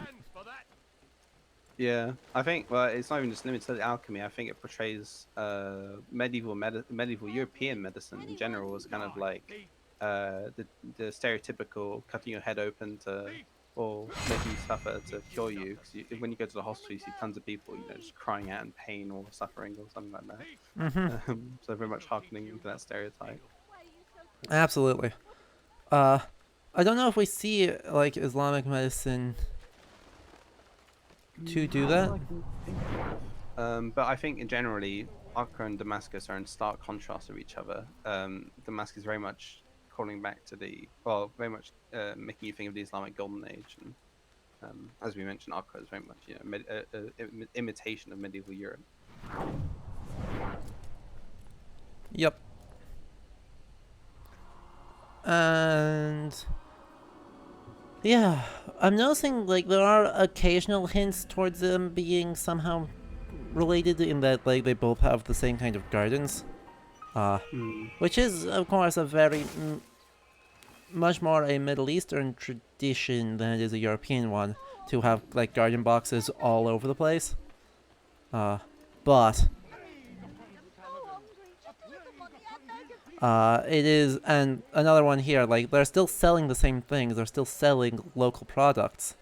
Yeah, I think, well, it's not even just limited to alchemy. I think it portrays medieval European medicine in general as kind of like the stereotypical cutting your head open or making you suffer to cure you. Because when you go to the hospital, you see tons of people, just crying out in pain or suffering or something like that. So very much harkening to that stereotype. Absolutely. I don't know if we see like Islamic medicine to do that. But I think generally, Acre and Damascus are in stark contrast of each other. Damascus is very much calling back to very much making you think of the Islamic Golden Age, and as we mentioned, Acre is very much imitation of medieval Europe. Yep. And yeah, I'm noticing like there are occasional hints towards them being somehow related in that like they both have the same kind of gardens, which is of course a very much more a Middle Eastern tradition than it is a European one to have like garden boxes all over the place. But it is, and another one here, like, they're still selling the same things, they're still selling local products.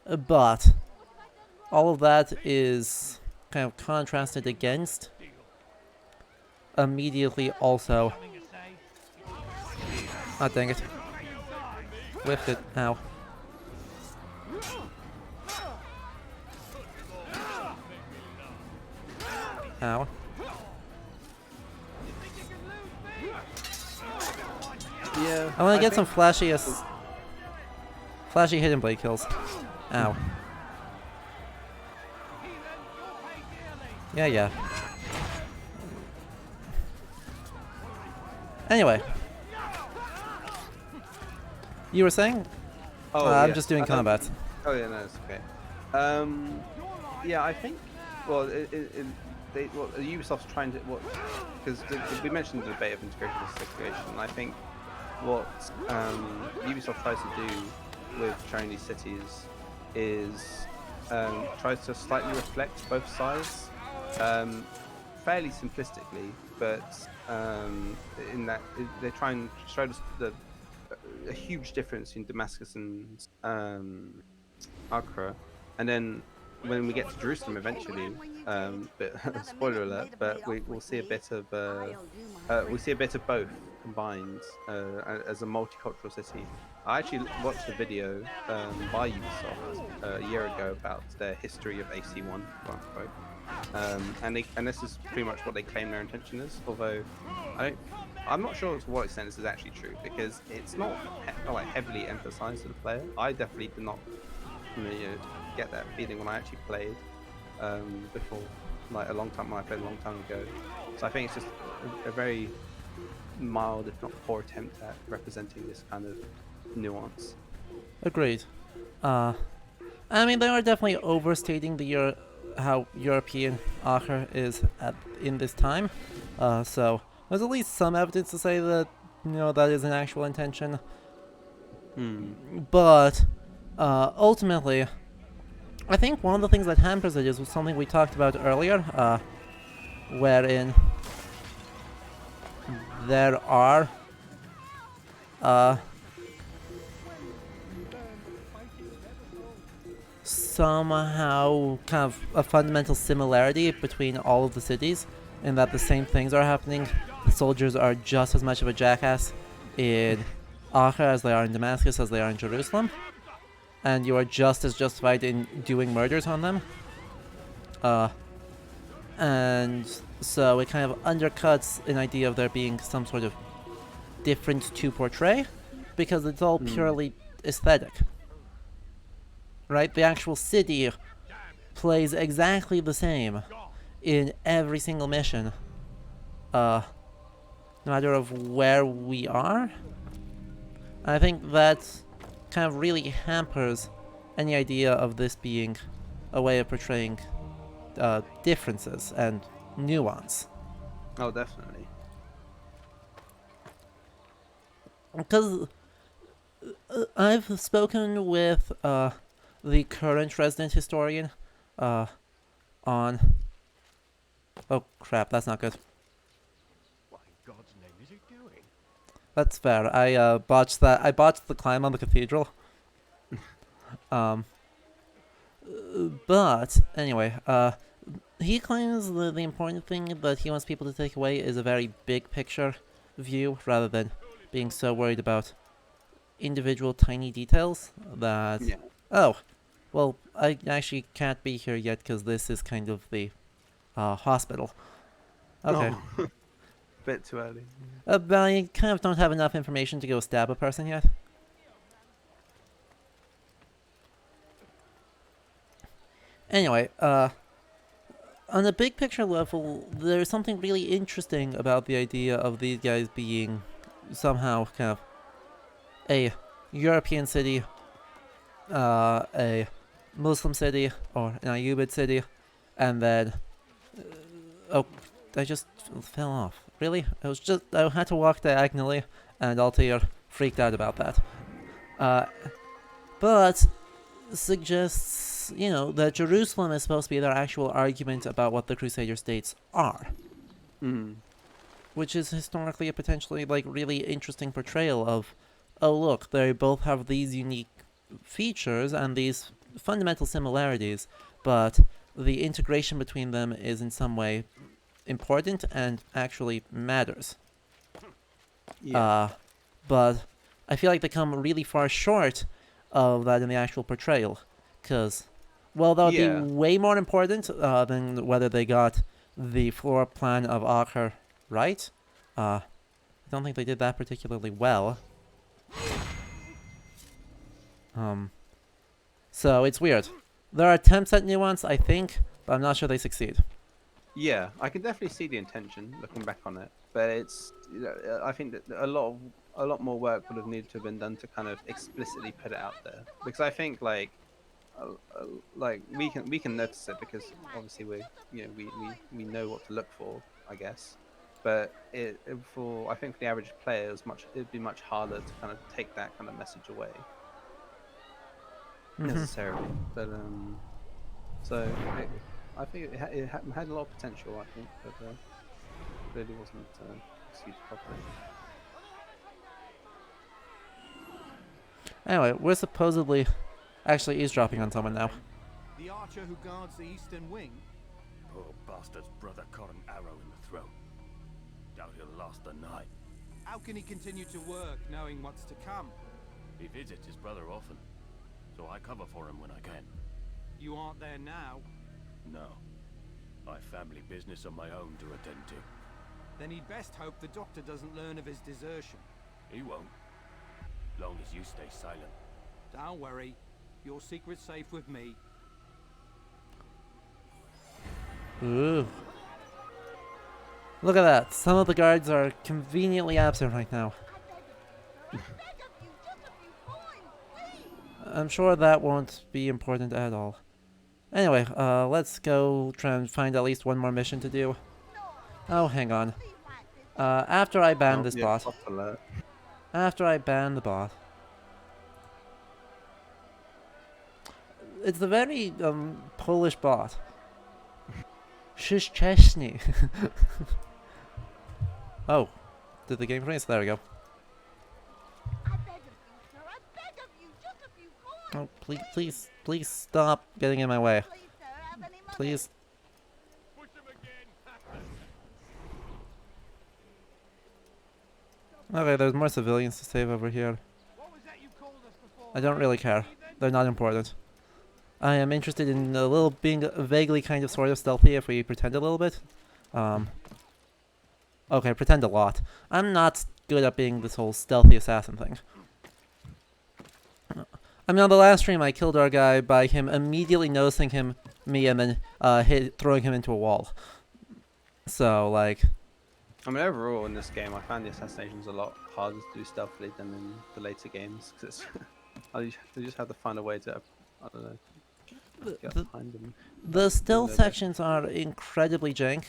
But all of that is kind of contrasted against immediately also... Ah, dang it. Whiffed it. Ow. Ow. Yeah. I want to get some flashy hidden blade kills. Ow. Yeah. Anyway. You were saying? I'm just doing combat. Oh yeah, no, it's okay. Yeah, I think. Well, Ubisoft's trying to because we mentioned the debate of integration and segregation. I think what Ubisoft tries to do with showing these cities is tries to slightly reflect both sides, fairly simplistically, but in that they try and show us a huge difference in Damascus and Acre, and then when we get to Jerusalem eventually, but spoiler alert, but we'll see a bit of both combined as a multicultural city. I actually watched a video by Ubisoft a year ago about their history of AC1, quote unquote. And this is pretty much what they claim their intention is. Although I'm not sure to what extent this is actually true, because it's not like heavily emphasized to the player. I definitely did not get that feeling when I actually played before, like when I played a long time ago. So I think it's just a very mild, if not poor, attempt at representing this kind of nuance. Agreed. I mean, they are definitely overstating how European Acre is in this time. So there's at least some evidence to say that that is an actual intention. But ultimately, I think one of the things that hampers it is something we talked about earlier, wherein there are somehow kind of a fundamental similarity between all of the cities, in that the same things are happening. The soldiers are just as much of a jackass in Acre as they are in Damascus as they are in Jerusalem, and you are just as justified in doing murders on them. And so it kind of undercuts an idea of there being some sort of different to portray, because it's all purely aesthetic. Right? The actual city plays exactly the same in every single mission. No matter of where we are. I think that kind of really hampers any idea of this being a way of portraying differences and nuance. Oh, definitely. Because I've spoken with the current resident historian on... Oh crap, that's not good. What in God's name is he doing? That's fair. I botched that. I botched the climb on the cathedral. But anyway, he claims the important thing that he wants people to take away is a very big picture view, rather than being so worried about individual tiny details that... Yeah. Oh, well, I actually can't be here yet because this is kind of the hospital. Okay. Oh. Bit too early. But I kind of don't have enough information to go stab a person yet. Anyway, on a big picture level, there's something really interesting about the idea of these guys being somehow kind of a European city, a Muslim city, or an Ayyubid city, and then... oh, I just fell off. Really? I had to walk diagonally, and Altair freaked out about that. But suggests, you know, that Jerusalem is supposed to be their actual argument about what the Crusader states are. Which is historically a potentially, like, really interesting portrayal of, oh look, they both have these unique features and these fundamental similarities, but the integration between them is in some way important and actually matters. Yeah. But I feel like they come really far short of that in the actual portrayal, because, well, that would be way more important than whether they got the floor plan of Acre right. I don't think they did that particularly well. So it's weird. There are attempts at nuance, I think, but I'm not sure they succeed. Yeah, I can definitely see the intention looking back on it, but it's, you know, I think that a lot more work would have needed to have been done to kind of explicitly put it out there, because I think like we can notice it because obviously we know what to look for, I guess, but I think for the average player it'd be much harder to kind of take that kind of message away necessarily, but so I think it had a lot of potential, I think, but really wasn't used properly. Anyway, we're supposedly actually eavesdropping on someone now. The archer who guards the eastern wing? Poor bastard's brother caught an arrow in the throat. Doubt he'll last the night. How can he continue to work knowing what's to come? He visits his brother often, so I cover for him when I can. You aren't there now? No. I've family business of my own to attend to. Then he'd best hope the doctor doesn't learn of his desertion. He won't. Long as you stay silent. Don't worry. Your secret's safe with me. Ooh. Look at that. Some of the guards are conveniently absent right now. I'm sure that won't be important at all. Anyway, let's go try and find at least one more mission to do. Oh, hang on. After I ban this bot. After I ban the bot. It's the very, Polish bot. Shiszczesny. Oh. did the game freeze? There we go. I beg of you, sir. I beg of you. Just a few coins. Oh, please stop getting in my way. Please, sir. Have any money? Please. Push him again. Okay, there's more civilians to save over here. What was that you called us before? I don't really care. They're not important. I am interested in a little being vaguely kind of sort of stealthy if we pretend a little bit. Okay, pretend a lot. I'm not good at being this whole stealthy assassin thing. I mean, on the last stream, I killed our guy by him immediately noticing me, and then throwing him into a wall. So, like... I mean, overall in this game, I found the assassinations a lot harder to do stealthily than in the later games. Cause you just have to find a way to, I don't know, get behind them. The stealth sections are incredibly jank,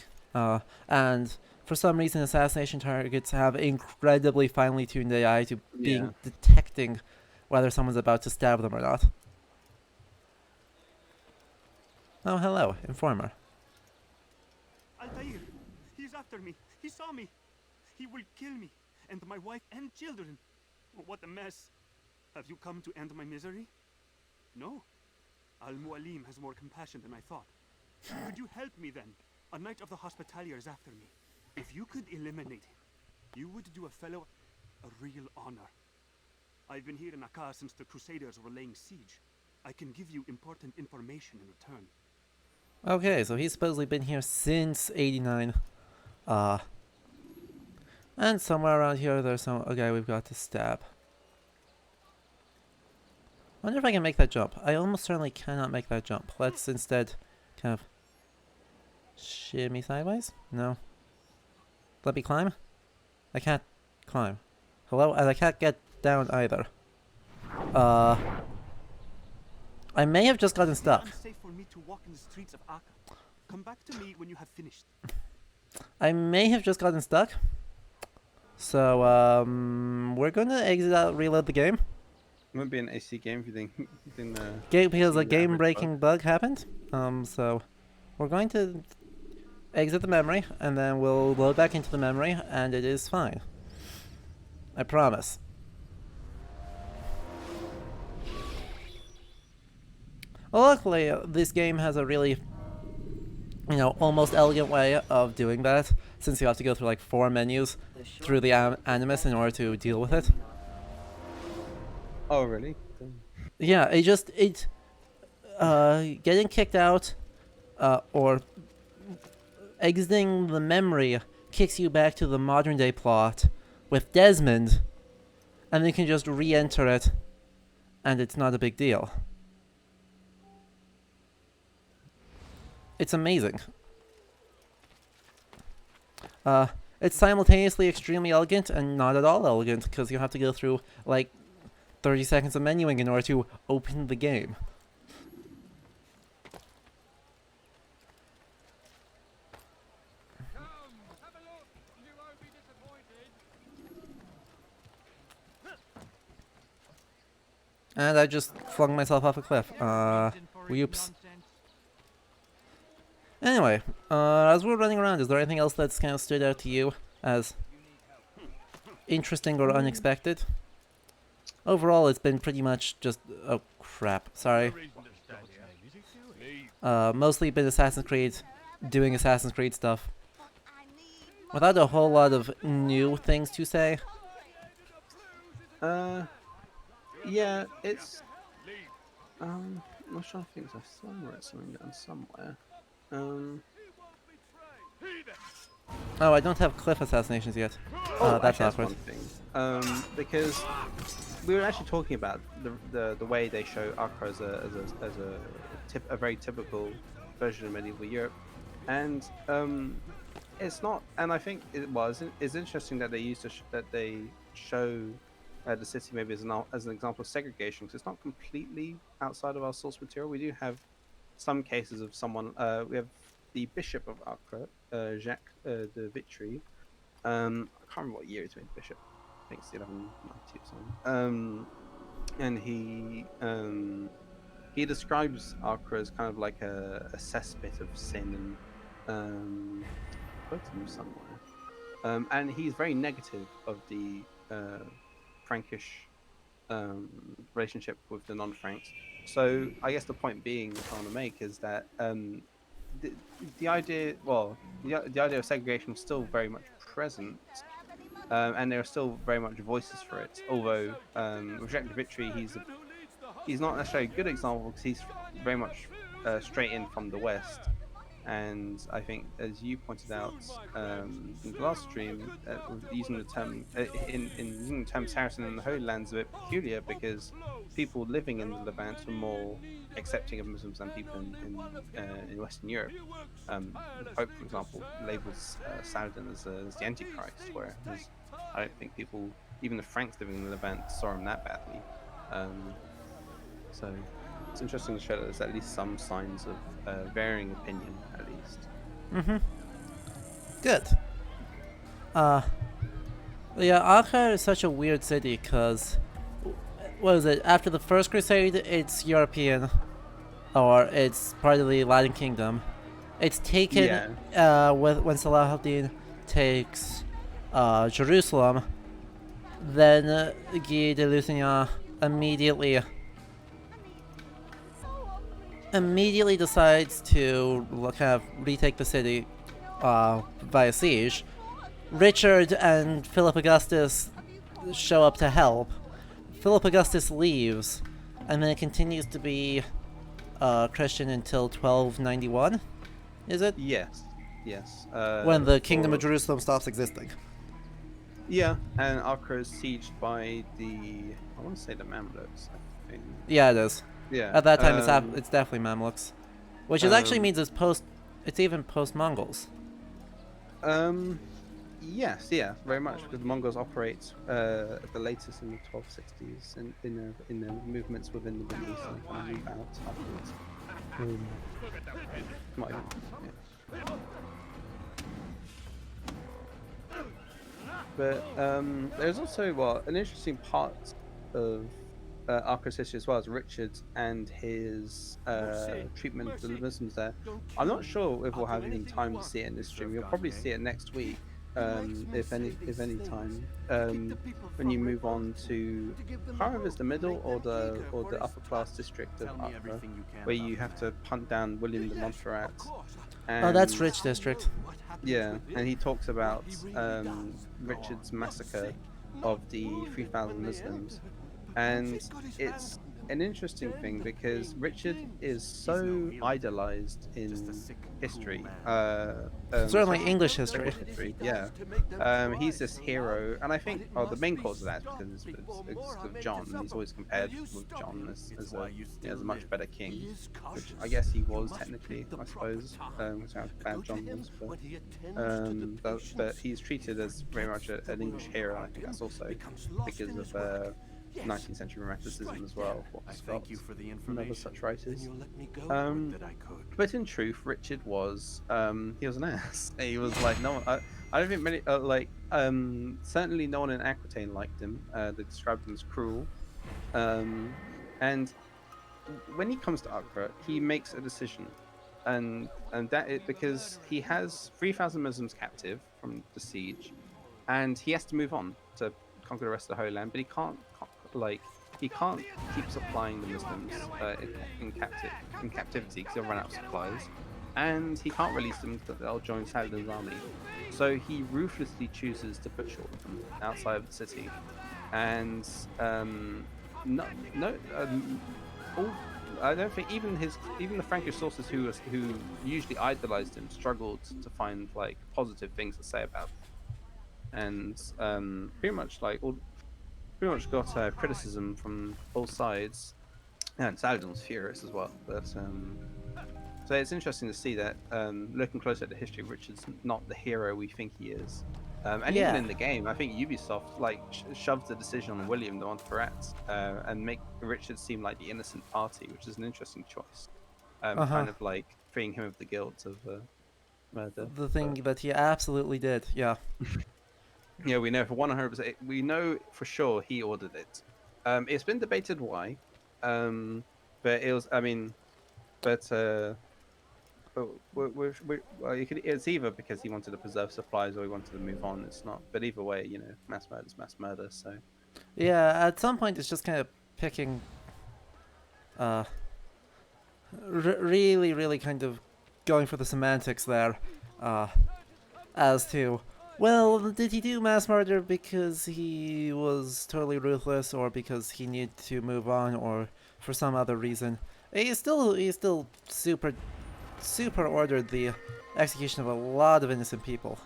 and for some reason assassination targets have incredibly finely tuned AI to being detecting whether someone's about to stab them or not. Oh, hello, Informer. Altair, he's after me. He saw me. He will kill me, and my wife and children. What a mess. Have you come to end my misery? No. Al-Mualim has more compassion than I thought. Could you help me then? A knight of the Hospitalier is after me. If you could eliminate him, you would do a fellow a real honor. I've been here in Acre since the Crusaders were laying siege. I can give you important information in return. Okay, so he's supposedly been here since 89. And somewhere around here there's a guy we've got to stab. Wonder if I can make that jump. I almost certainly cannot make that jump. Let's instead kind of shimmy sideways. No. Let me climb? I can't climb. Hello? And I can't get down either. I may have just gotten stuck. It's unsafe for me to walk in the streets of Acre. Come back to me when you have finished. I may have just gotten stuck. So, we're gonna exit out, reload the game. It won't be an AC game if you think. Because a game-breaking bug happened. So we're going to exit the memory, and then we'll load back into the memory, and it is fine. I promise. Well, luckily, this game has a really, almost elegant way of doing that, since you have to go through like 4 menus through the Animus in order to deal with it. Oh, really? Yeah, getting kicked out, or exiting the memory kicks you back to the modern day plot with Desmond, and then you can just re-enter it, and it's not a big deal. It's amazing. It's simultaneously extremely elegant and not at all elegant, because you have to go through, like, 30 seconds of menuing in order to open the game. Come, have a look. You won't be disappointed. And I just flung myself off a cliff. Whoops. Anyway, as we're running around, is there anything else that's kind of stood out to you as interesting or unexpected? Overall, it's been pretty much just... Oh, crap. Sorry. Mostly been Assassin's Creed, doing Assassin's Creed stuff. Without a whole lot of new things to say. Yeah, it's... I'm not sure I think I saw something down somewhere. Oh, I don't have cliff assassinations yet. That's actually, awkward. one thing. Because we were actually talking about the way they show Acre as a very typical version of medieval Europe, and it's not. And I think it's interesting that they used they show the city maybe as an example of segregation, because it's not completely outside of our source material. We do have some cases of someone. We have the Bishop of Acre, Jacques de Vitry. I can't remember what year he's made bishop. I think it's 1190 or something. And he describes Acre as kind of like a cesspit of sin, and quoted him somewhere. and he's very negative of the Frankish relationship with the non-Franks. So I guess the point being I want to make is that the, the idea, well, the idea of segregation is still very much present, and there are still very much voices for it. Although Rejected Victory, he's not necessarily a good example because he's very much straight in from the West. And I think, as you pointed out in the last stream, using the term in using the term Saracen in the Holy Land's a bit peculiar because people living in the Levant were more accepting of Muslims than people in Western Europe. The Pope, for example, labels Saladin as the Antichrist, whereas I don't think people, even the Franks living in the Levant, saw him that badly. So it's interesting to show that there's at least some signs of varying opinion, at least. Good. Yeah, Acre is such a weird city because, what is it? After the First Crusade, it's European, or it's part of the Latin Kingdom. It's taken when Salahuddin takes Jerusalem. Then Guy de Lusignan immediately decides to kind of retake the city via siege. Richard and Philip Augustus show up to help. Philip Augustus leaves, and then it continues to be Christian until 1291. Is it? Yes. When the Kingdom of Jerusalem stops existing. Yeah, and Acre is sieged by I want to say the Mamluks, I think. Yeah, it is. Yeah. At that time, it's definitely Mamluks, which actually means it's even post-Mongols. Yes, yeah, very much, because the Mongols operate at the latest in the 1260s in the movements within the Middle East and kind of move out afterwards. Not even, yeah. But there's also an interesting part of Acre's history as well as Richard and his treatment of the Muslims there. I'm not sure if we'll have any time to see it in this stream. You'll probably see it next week, if any time. When you move on to, I can't remember if it's the middle or the upper class district of Acre, where you have to hunt down William de Montferrat. Oh, that's Rich District. Yeah, and he talks about Richard's massacre of the 3,000 Muslims. And it's an interesting thing because Richard is so idolized in history. Certainly English history. Yeah. He's this hero, and I think the main cause of that is because it's with John. He's always compared with John as a much better king, which I guess he was technically, I suppose, which how bad John was. But he's treated as very much an English hero, and I think that's also because of 19th century romanticism as well. Thank you for the information. And other such writers. But in truth, Richard was he was an ass. He was like I don't think many certainly no one in Aquitaine liked him. They described him as cruel. And when he comes to Acre, he makes a decision, and that is because he has 3,000 Muslims captive from the siege, and he has to move on to conquer the rest of the Holy Land, but he can't keep supplying the Muslims in captivity because he'll run out of supplies, and he can't release them because they'll join Saladin's army. So he ruthlessly chooses to butcher them outside of the city, and I don't think even the Frankish sources who usually idolized him struggled to find positive things to say about him. And pretty much got criticism from both sides, and Saladin was furious as well. But so it's interesting to see that looking closer at the history, Richard's not the hero we think he is. And even in the game, I think Ubisoft shoved the decision on William de Montferrat and make Richard seem like the innocent party, which is an interesting choice. Kind of freeing him of the guilt of murder. The thing that he absolutely did, yeah. Yeah, we know for 100%. We know for sure he ordered it. It's been debated why, but it was. but well, it's either because he wanted to preserve supplies or he wanted to move on. It's not, but either way, you know, mass murder is mass murder. So Yeah, at some point it's just kind of picking, uh, really, really kind of going for the semantics there, as to, well, did he do mass murder because he was totally ruthless, or because he needed to move on, or for some other reason? He still super ordered the execution of a lot of innocent people.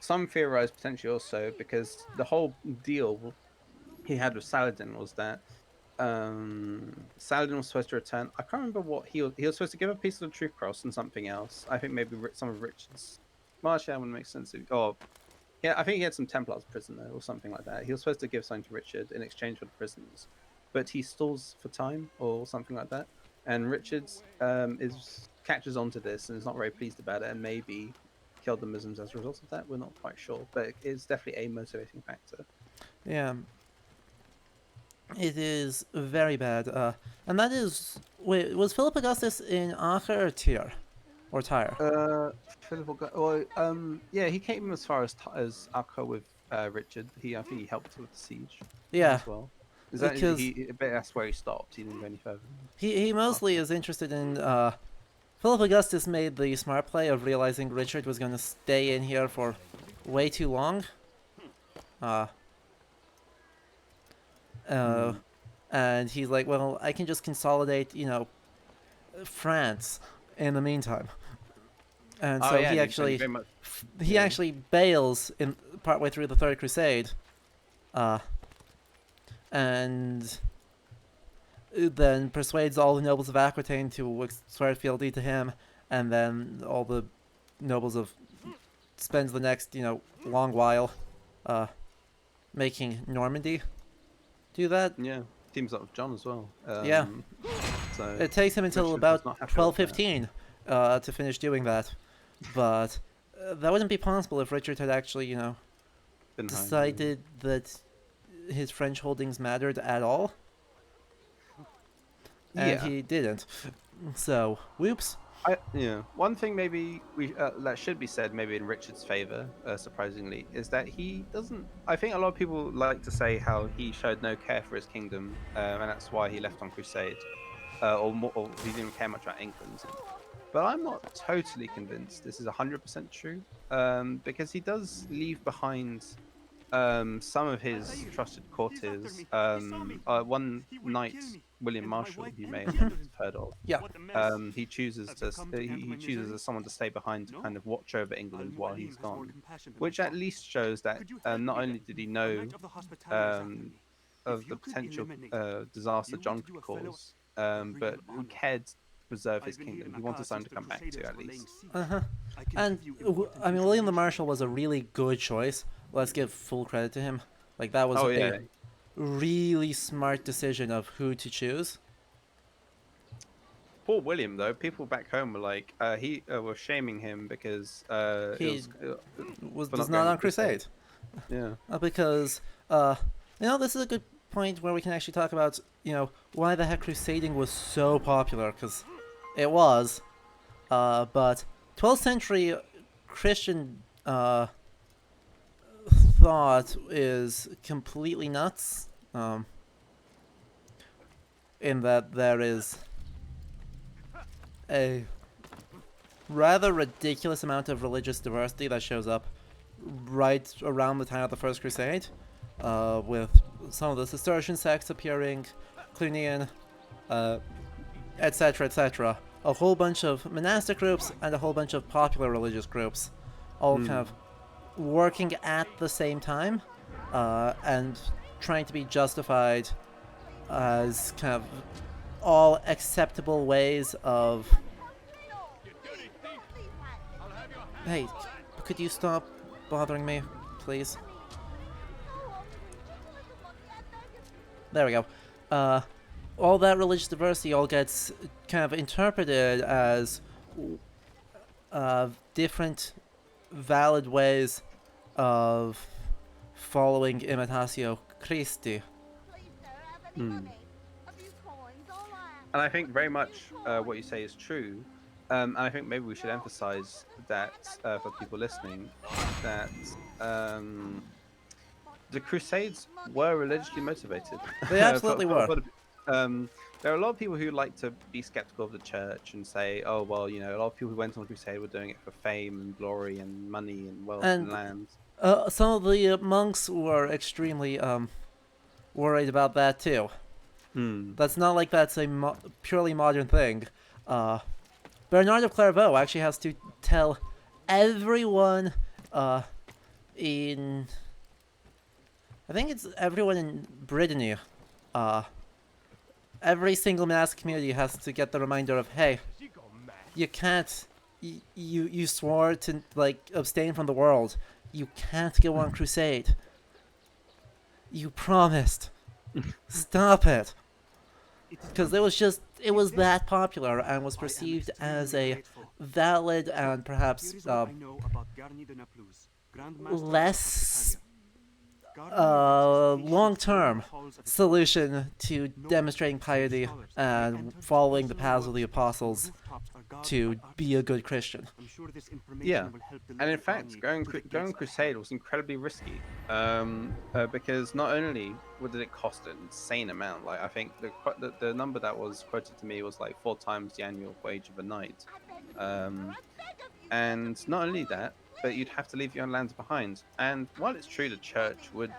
some theorize potentially also because the whole deal he had with Saladin was that Saladin was supposed to return. I can't remember what he was supposed to give a piece of the Truth Cross and something else. I think maybe some of Richard's. Well, actually, that wouldn't make sense. Oh, yeah, I think he had some Templars prisoner or something like that. He was supposed to give something to Richard in exchange for the prisoners, but he stalls for time or something like that. And Richard is catches on to this and is not very pleased about it, and maybe killed the Muslims as a result of that. We're not quite sure, but it's definitely a motivating factor. Yeah, it is very bad. And that is, wait, was Philip Augustus in Acre or Tyre? Or Tyre? Yeah, he came as far as Acre with Richard. I think he helped with the siege Yeah, as well. Is that because but that's where he stopped. He didn't go any further. he mostly is interested in, Philip Augustus made the smart play of realizing Richard was going to stay in here for way too long. And he's like, well, I can just consolidate, France in the meantime. And so yeah, he and actually very much, he actually bails in partway through the Third Crusade, and then persuades all the nobles of Aquitaine to swear fealty to him, and then all the nobles of spends the next long while making Normandy do that. yeah, teams up with John as well. Yeah. So It takes him until Richard about was not happy with that. 1215 to finish doing that, but that wouldn't be possible if Richard had actually, Been behind, decided that his French holdings mattered at all, and Yeah. he didn't. So, whoops. One thing maybe that should be said, maybe in Richard's favor, surprisingly, is that he doesn't. I think a lot of people like to say how he showed no care for his kingdom, and that's why he left on crusade, or he didn't care much about England. But I'm not totally convinced this is 100% true, because he does leave behind some of his trusted courtiers. One knight, William Marshall, you may have heard of. Yeah. He chooses as someone to stay behind to kind of watch over England while he's gone, which at least shows that not only did he know of the potential disaster John could cause, but he cared to preserve his kingdom. He wanted someone to come back to at least. And I mean, William the Marshal was a really good choice. Let's give full credit to him. Like, that was a really smart decision of who to choose. Poor William, though. People back home were like, he were shaming him because He was not not going on to crusade. crusade. Yeah. Because, this is a good point where we can actually talk about, why the heck crusading was so popular, because it was. But 12th century Christian thought is completely nuts, in that there is a rather ridiculous amount of religious diversity that shows up right around the time of the First Crusade, with some of the Cistercian sects appearing, Clunian, etc., etc. A whole bunch of monastic groups and a whole bunch of popular religious groups, all kind of working at the same time, and trying to be justified as kind of all acceptable ways of... Hey, could you stop bothering me, please? There we go. All that religious diversity all gets kind of interpreted as different valid ways of following Imitatio Christi. And I think very much what you say is true, and I think maybe we should emphasize that for people listening, that the Crusades were religiously motivated. They absolutely were. There are a lot of people who like to be skeptical of the church and say, "Oh, well, you know, a lot of people who went on the crusade were doing it for fame and glory and money and wealth and And land." some of the monks were extremely worried about that too. Hmm. That's not like that's a purely modern thing. Bernard of Clairvaux actually has to tell everyone in... I think it's everyone in Brittany. Every single monastic community has to get the reminder of, hey, you can't... You swore to, like, abstain from the world. You can't go on crusade. You promised. Stop it. Because it was that popular and was perceived as a valid and perhaps less long-term solution to demonstrating piety and following the paths of the apostles to be a good Christian. Yeah, and in fact, going crusade was incredibly risky, because not only did it cost an insane amount, like I think the number that was quoted to me was like 4 times the annual wage of a knight, and not only that, but you'd have to leave your lands behind. And while it's true the church would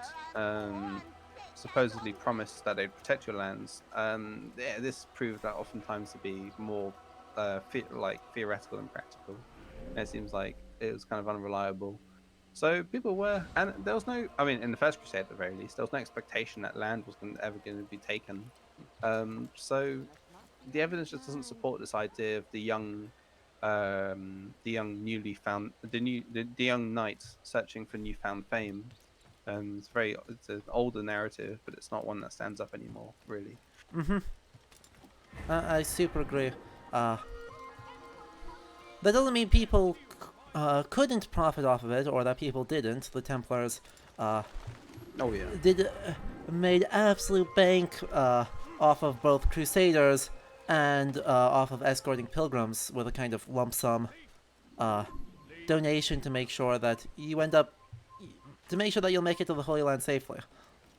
supposedly promise that they'd protect your lands, this proved that oftentimes to be more theoretical than practical. And it seems like it was kind of unreliable. So people were, and there was no, I mean, in the First Crusade at the very least, there was no expectation that land was ever going to be taken. So the evidence just doesn't support this idea of the young young knights searching for newfound fame. It's an older narrative, but it's not one that stands up anymore, really. I super agree. That doesn't mean people couldn't profit off of it, or that people didn't. The Templars made absolute bank off of both Crusaders and off of escorting pilgrims with a kind of lump sum donation to make sure that you you'll make it to the Holy Land safely.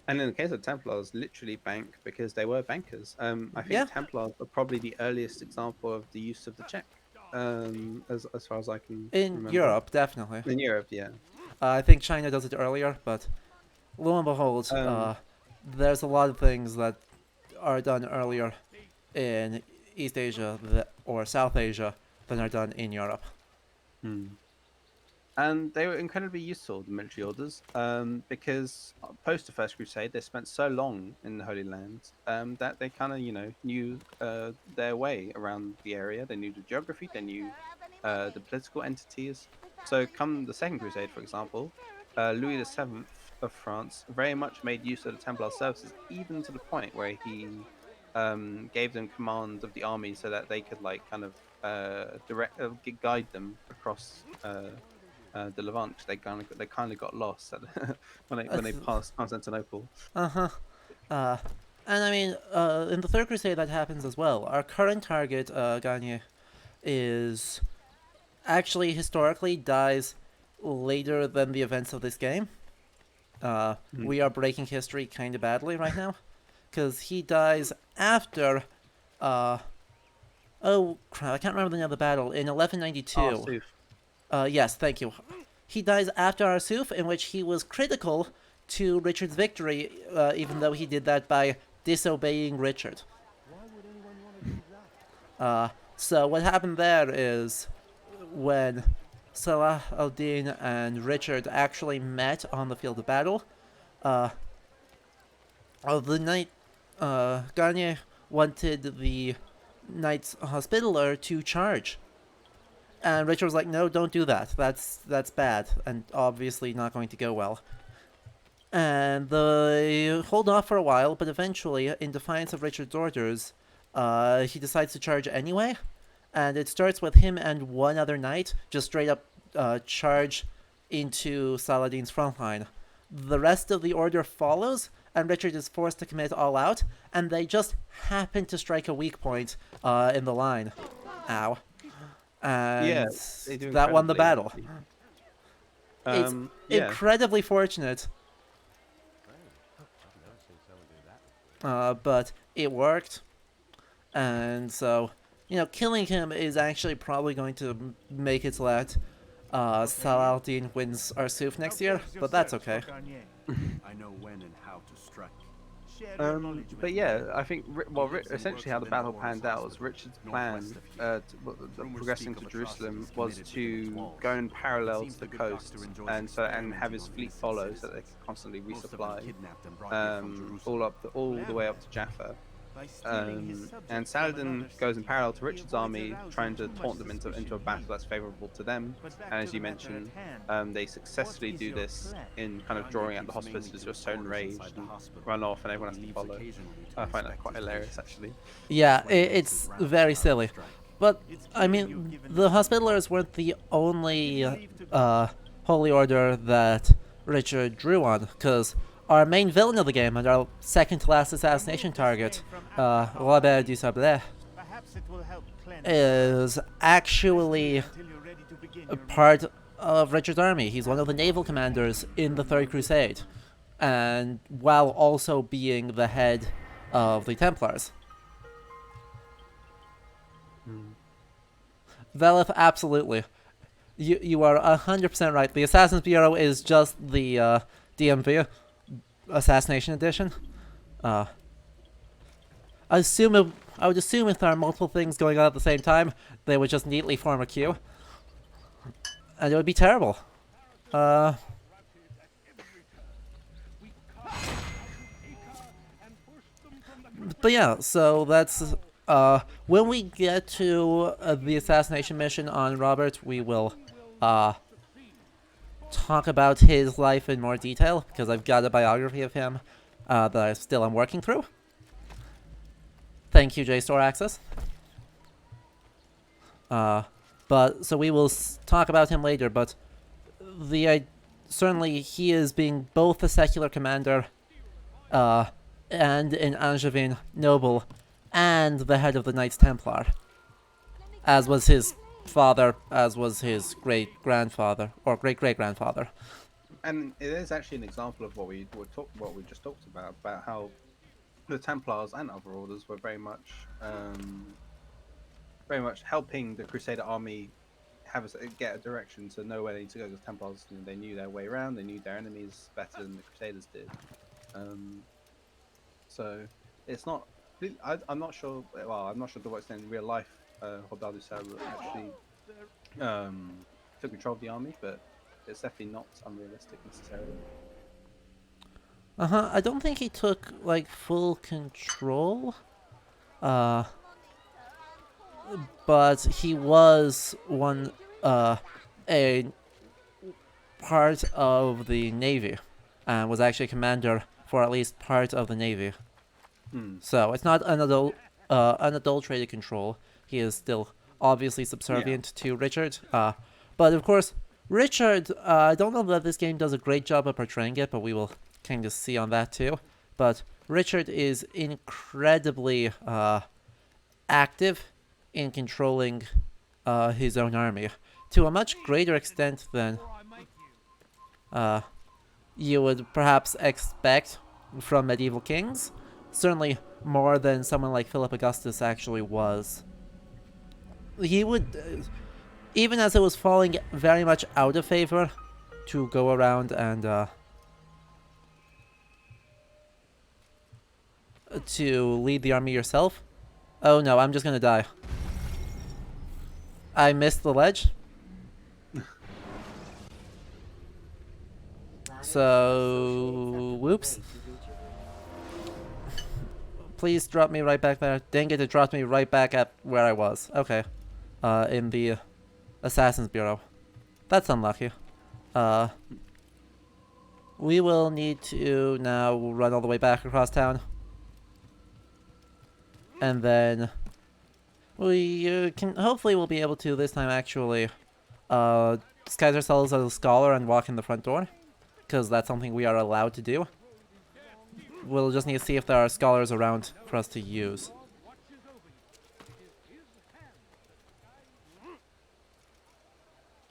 And in the case of Templars, literally bank, because they were bankers. I think Templars are probably the earliest example of the use of the check, as far as I can remember. Europe, definitely. In Europe, yeah. I think China does it earlier, but lo and behold, there's a lot of things that are done earlier in East Asia or South Asia than are done in Europe. And they were incredibly useful, the military orders, because post the First Crusade, they spent so long in the Holy Land that they kind of, knew their way around the area. They knew the geography, they knew the political entities. So come the Second Crusade, for example, Louis VII of France very much made use of the Templar services, even to the point where he gave them command of the army so that they could guide them across the Levant. They kind of got lost when they passed Constantinople. And I mean, in the Third Crusade that happens as well. Our current target, Gagne, is actually historically dies later than the events of this game. We are breaking history kind of badly right now, because he dies after. Oh crap! I can't remember the name of the battle in 1192. Yes, thank you. He dies after Arsuf, in which he was critical to Richard's victory, even though he did that by disobeying Richard. So what happened there is when Salah al-Din and Richard actually met on the field of battle, the knight Gagne wanted the Knights Hospitaller to charge. And Richard was like, no, don't do that. That's bad, and obviously not going to go well. And they hold off for a while, but eventually, in defiance of Richard's orders, he decides to charge anyway. And it starts with him and one other knight just straight up charge into Saladin's front line. The rest of the order follows, and Richard is forced to commit all out, and they just happen to strike a weak point in the line. Ow. and they do that won the incredibly, battle. actually. It's Yeah. incredibly fortunate, but it worked, and so, you know, killing him is actually probably going to make it so that Saladin wins Arsuf next year, but that's okay. I know when and how to strike. But yeah, I think essentially how the battle panned out was Richard's plan, progressing to Jerusalem, was to go in parallel to the coast, and have his fleet follow, so that they could constantly resupply, all the way up to Jaffa. And Saladin goes in parallel to Richard's army, trying to taunt them into a battle that's favourable to them. And as you mentioned, they successfully do this in kind of drawing out the hospices who are so enraged and run off, and everyone has to follow. I find that quite hilarious, actually. Yeah, it's very silly. But, I mean, the Hospitallers weren't the only holy order that Richard drew on, because our main villain of the game and our second to last assassination target, Robert du Sablé, is actually a part of Richard's army. He's one of the naval commanders in the Third Crusade, and while also being the head of the Templars. Velith, absolutely. You are 100% right. The Assassin's Bureau is just the DMV Assassination Edition. I would assume if there are multiple things going on at the same time, they would just neatly form a queue, and it would be terrible. But yeah, so that's when we get to the assassination mission on Robert, we will talk about his life in more detail, because I've got a biography of him that I still am working through. Thank you, JSTOR Access. But so we will talk about him later. But certainly he is being both a secular commander, and an Angevin noble, and the head of the Knights Templar, as was his father, as was his great-grandfather, or great-great-grandfather. And it is actually an example of what we just talked about how the Templars and other orders were very much helping the Crusader army get a direction to know where they need to go. Because Templars, they knew their way around, they knew their enemies better than the Crusaders did. So it's not. I'm not sure. Well, I'm not sure to what extent in real life Robert du Sablé actually took control of the army, but it's definitely not unrealistic necessarily. I don't think he took like full control. But he was a part of the Navy, and was actually commander for at least part of the Navy. So it's not unadulterated control. He is still obviously subservient to Richard. But of course, Richard, I don't know that this game does a great job of portraying it, but we will kind of see on that too. But Richard is incredibly active in controlling his own army, to a much greater extent than you would perhaps expect from medieval kings. Certainly more than someone like Philip Augustus actually was. He would, even as it was falling very much out of favor to go around and to lead the army yourself. Oh no, I'm just gonna die. I missed the ledge. So, whoops. Please drop me right back there. Dang it, it dropped me right back at where I was. Okay. In the Assassin's Bureau. That's unlucky. We will need to now run all the way back across town. And then we hopefully we'll be able to this time actually disguise ourselves as a scholar and walk in the front door, because that's something we are allowed to do. We'll just need to see if there are scholars around for us to use.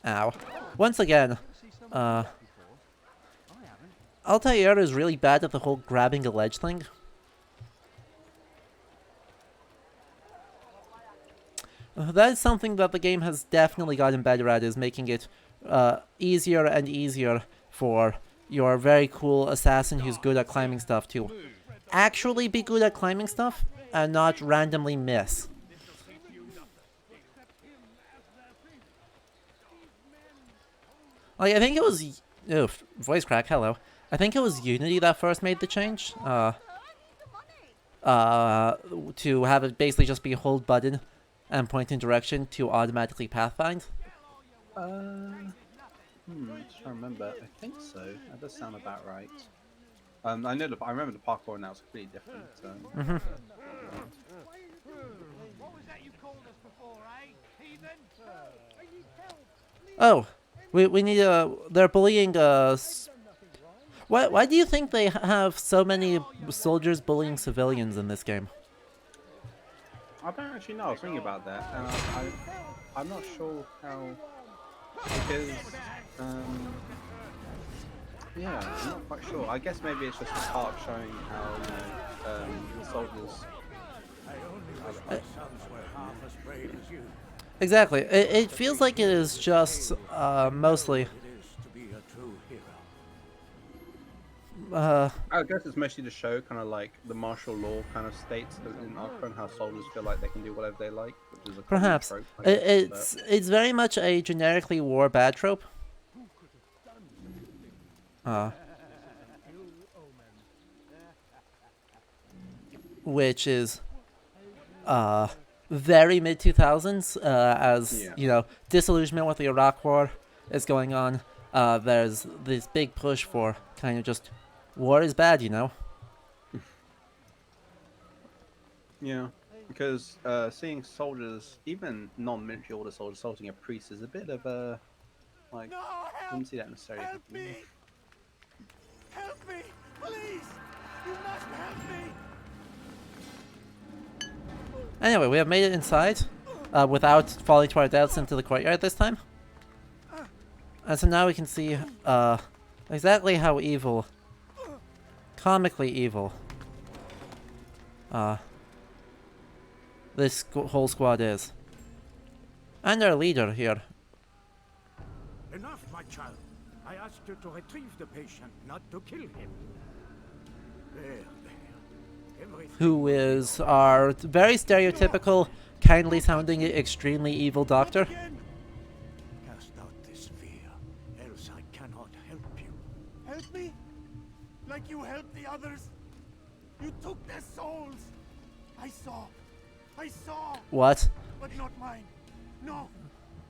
Ow. Once again, Altair is really bad at the whole grabbing a ledge thing. That is something that the game has definitely gotten better at, is making it easier and easier for your very cool assassin who's good at climbing stuff to actually be good at climbing stuff and not randomly miss. Like, I think it was... Oof, voice crack, hello. I think it was Unity that first made the change. To have it basically just be hold button and point in direction to automatically pathfind. I'm trying to remember. I think so. That does sound about right. I remember the parkour, and that was completely different. What was that you called us before, eh? Heathen? I need help. Oh, we need they're bullying us. Why do you think they have so many soldiers bullying civilians in this game? I don't actually know. I was thinking about that. I'm not sure how, because yeah, I'm not quite sure. I guess maybe it's just a part showing how the soldiers. Exactly. It feels like it is just mostly. I guess it's mostly to show kind of like the martial law kind of states in Acre and how soldiers feel like they can do whatever they like, which is a common Perhaps trope, I guess, it's very much a generically war bad trope. Which is very mid 2000s, as you know, disillusionment with the Iraq War is going on. There's this big push for kind of just war is bad, you know. Yeah, because seeing soldiers, even non-military order soldiers, assaulting a priest is a bit of a like. No, I didn't see that necessarily. Help me! Help me! Please! You must help me! Anyway, we have made it inside without falling to our deaths into the courtyard this time. And so now we can see exactly how evil, comically evil, this whole squad is. And our leader here. Enough, my child. I asked you to retrieve the patient, not to kill him. There. Everything. Who is our very stereotypical, kindly sounding, extremely evil doctor. Cast out this fear, else I cannot help you. Help me? Like you helped the others? You took their souls! I saw! What? But not mine! No!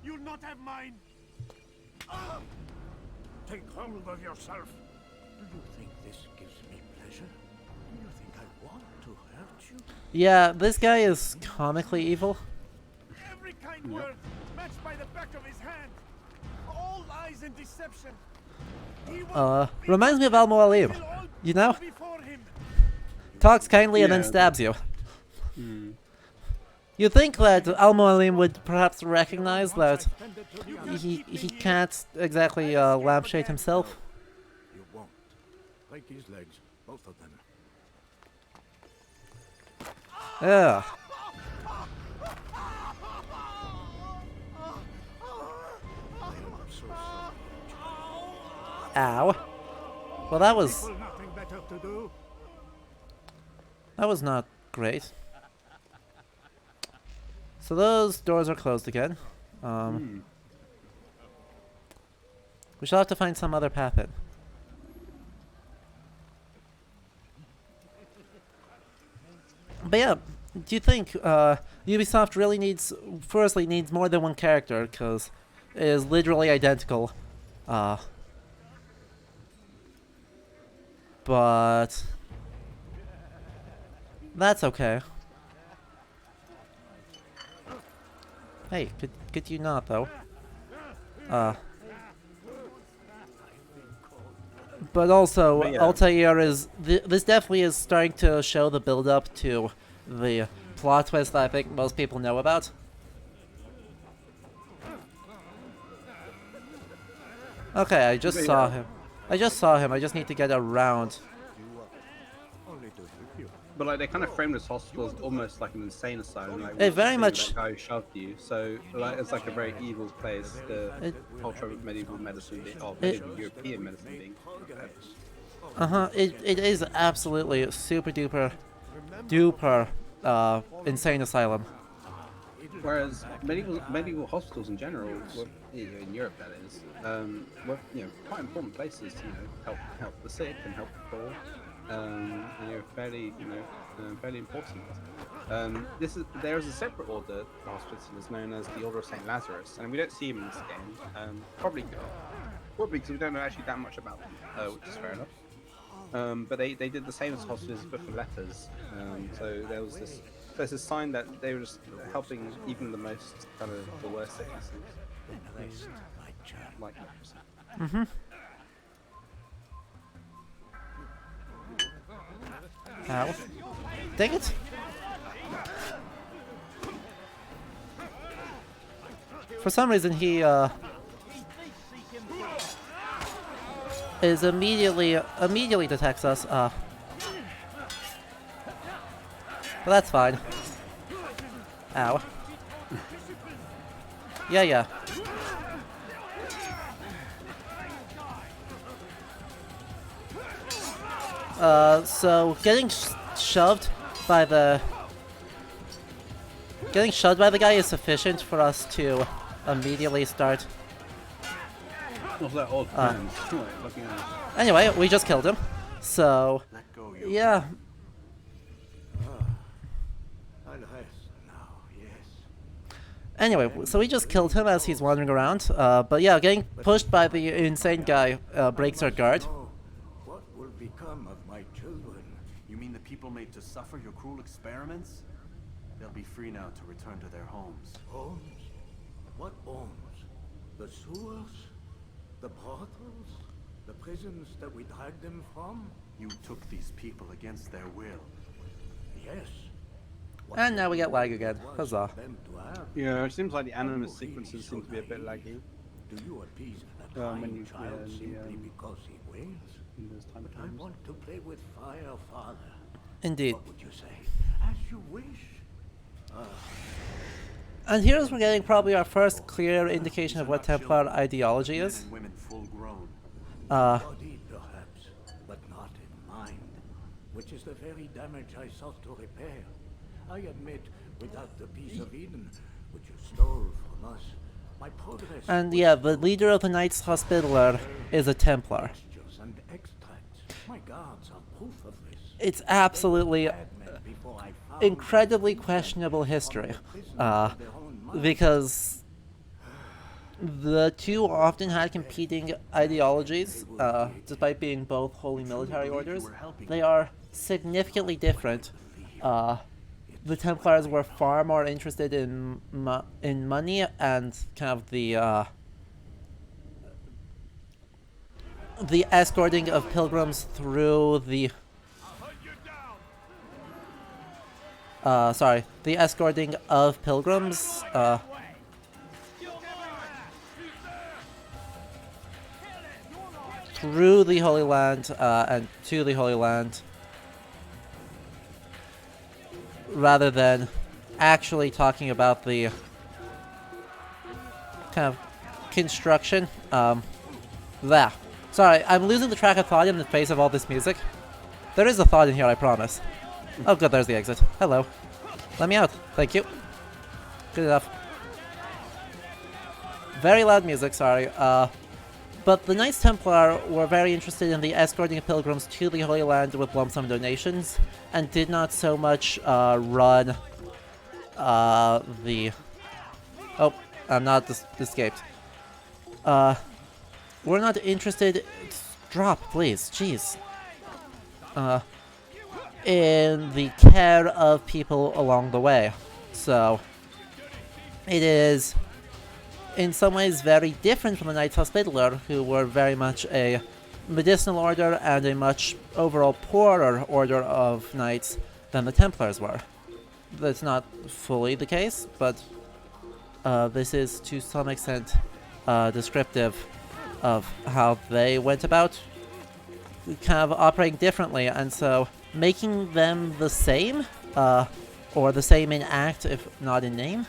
You'll not have mine! Take hold of yourself. Do you think this gives me pleasure? Do you think I want to hurt you? Yeah, this guy is comically evil. Every kind word matched by the back of his hand! All lies and deception! Reminds me of Al-Mualim. You know? Talks kindly and then stabs you. You'd think that Al-Mualim would perhaps recognize that he can't exactly lampshade himself. You won't. Break his legs, both of them. Yeah. I'm so sorry. Ow. Well, that was Nothing better to do. not great. So those doors are closed again. We shall have to find some other path in. But yeah, do you think Ubisoft really needs more than one character, because it is literally identical. But that's okay. Hey, could you not though? But also, Altair is this definitely is starting to show the build up to the plot twist that I think most people know about. Okay, I just saw him. I just saw him. I just need to get around. But like they kind of frame this hospital as almost like an insane asylum. Like It very seeing much- that guy who shoved you. So like it's like a very evil place. The culture of medieval medicine, medieval European medicine being. It is absolutely super duper insane asylum. Whereas medieval hospitals in general, were, in Europe that is, were quite important places to help the sick and help the poor, and they're fairly fairly important. There is a separate order for hospitals known as the Order of Saint Lazarus, and we don't see him in this game. Probably because we don't know actually that much about them, which is fair enough. But they did the same as hospitals but for lepers. So there's a sign that they were just helping even the most kind of the worst sicknesses. Like leprosy. Ow. Dang it! For some reason he is immediately detects us. But that's fine. Ow. Yeah. So getting shoved by the guy is sufficient for us to immediately start. What's that old man? Looking at us. Anyway, we just killed him. So yeah. Anyway, so we just killed him as he's wandering around. But yeah, getting pushed by the insane guy breaks our guard. What will become of my children? You mean the people made to suffer your cruel experiments? They'll be free now to return to their homes. Homes? What homes? The sewers? The brothels? The prisons that we dragged them from? You took these people against their will. Yes. And now we get lag again. Huzzah. Yeah, it seems like the animus sequences seem to be a bit laggy. Do you appease that when crying you child simply because he wins? in those time But I frames. want to play with fire, Father. Indeed. What would you say? As you wish. And here's we're getting probably our first clear indication of what Templar ideology Men is. and women full grown. Body, perhaps, but not in mind, which is the very damage I sought to repair. I admit, without the piece of Eden, which you stole from us, my progress. And yeah, the leader of the Knights Hospitaller is a Templar. Mixtures and extracts. My guards are proof of this. It's absolutely Madmen before I found incredibly questionable history. Because the two often had competing ideologies, despite being both holy military orders. They are significantly different. The Templars were far more interested in money and kind of the escorting of pilgrims through the the escorting of pilgrims through the Holy Land and to the Holy Land, rather than actually talking about the kind of construction. There. Sorry, I'm losing the track of thought in the face of all this music. There is a thought in here, I promise. Oh good, there's the exit. Hello. Let me out. Thank you. Good enough. Very loud music, sorry. But the Knights Templar were very interested in the escorting of pilgrims to the Holy Land with lump sum donations, and did not so much run the... Oh, I'm not escaped. We're not interested... Drop, please. Jeez. In the care of people along the way. So, it is in some ways very different from the Knights Hospitaller, who were very much a medicinal order and a much overall poorer order of knights than the Templars were. That's not fully the case, but this is to some extent descriptive of how they went about kind of operating differently, and so making them the same, or the same in act if not in name,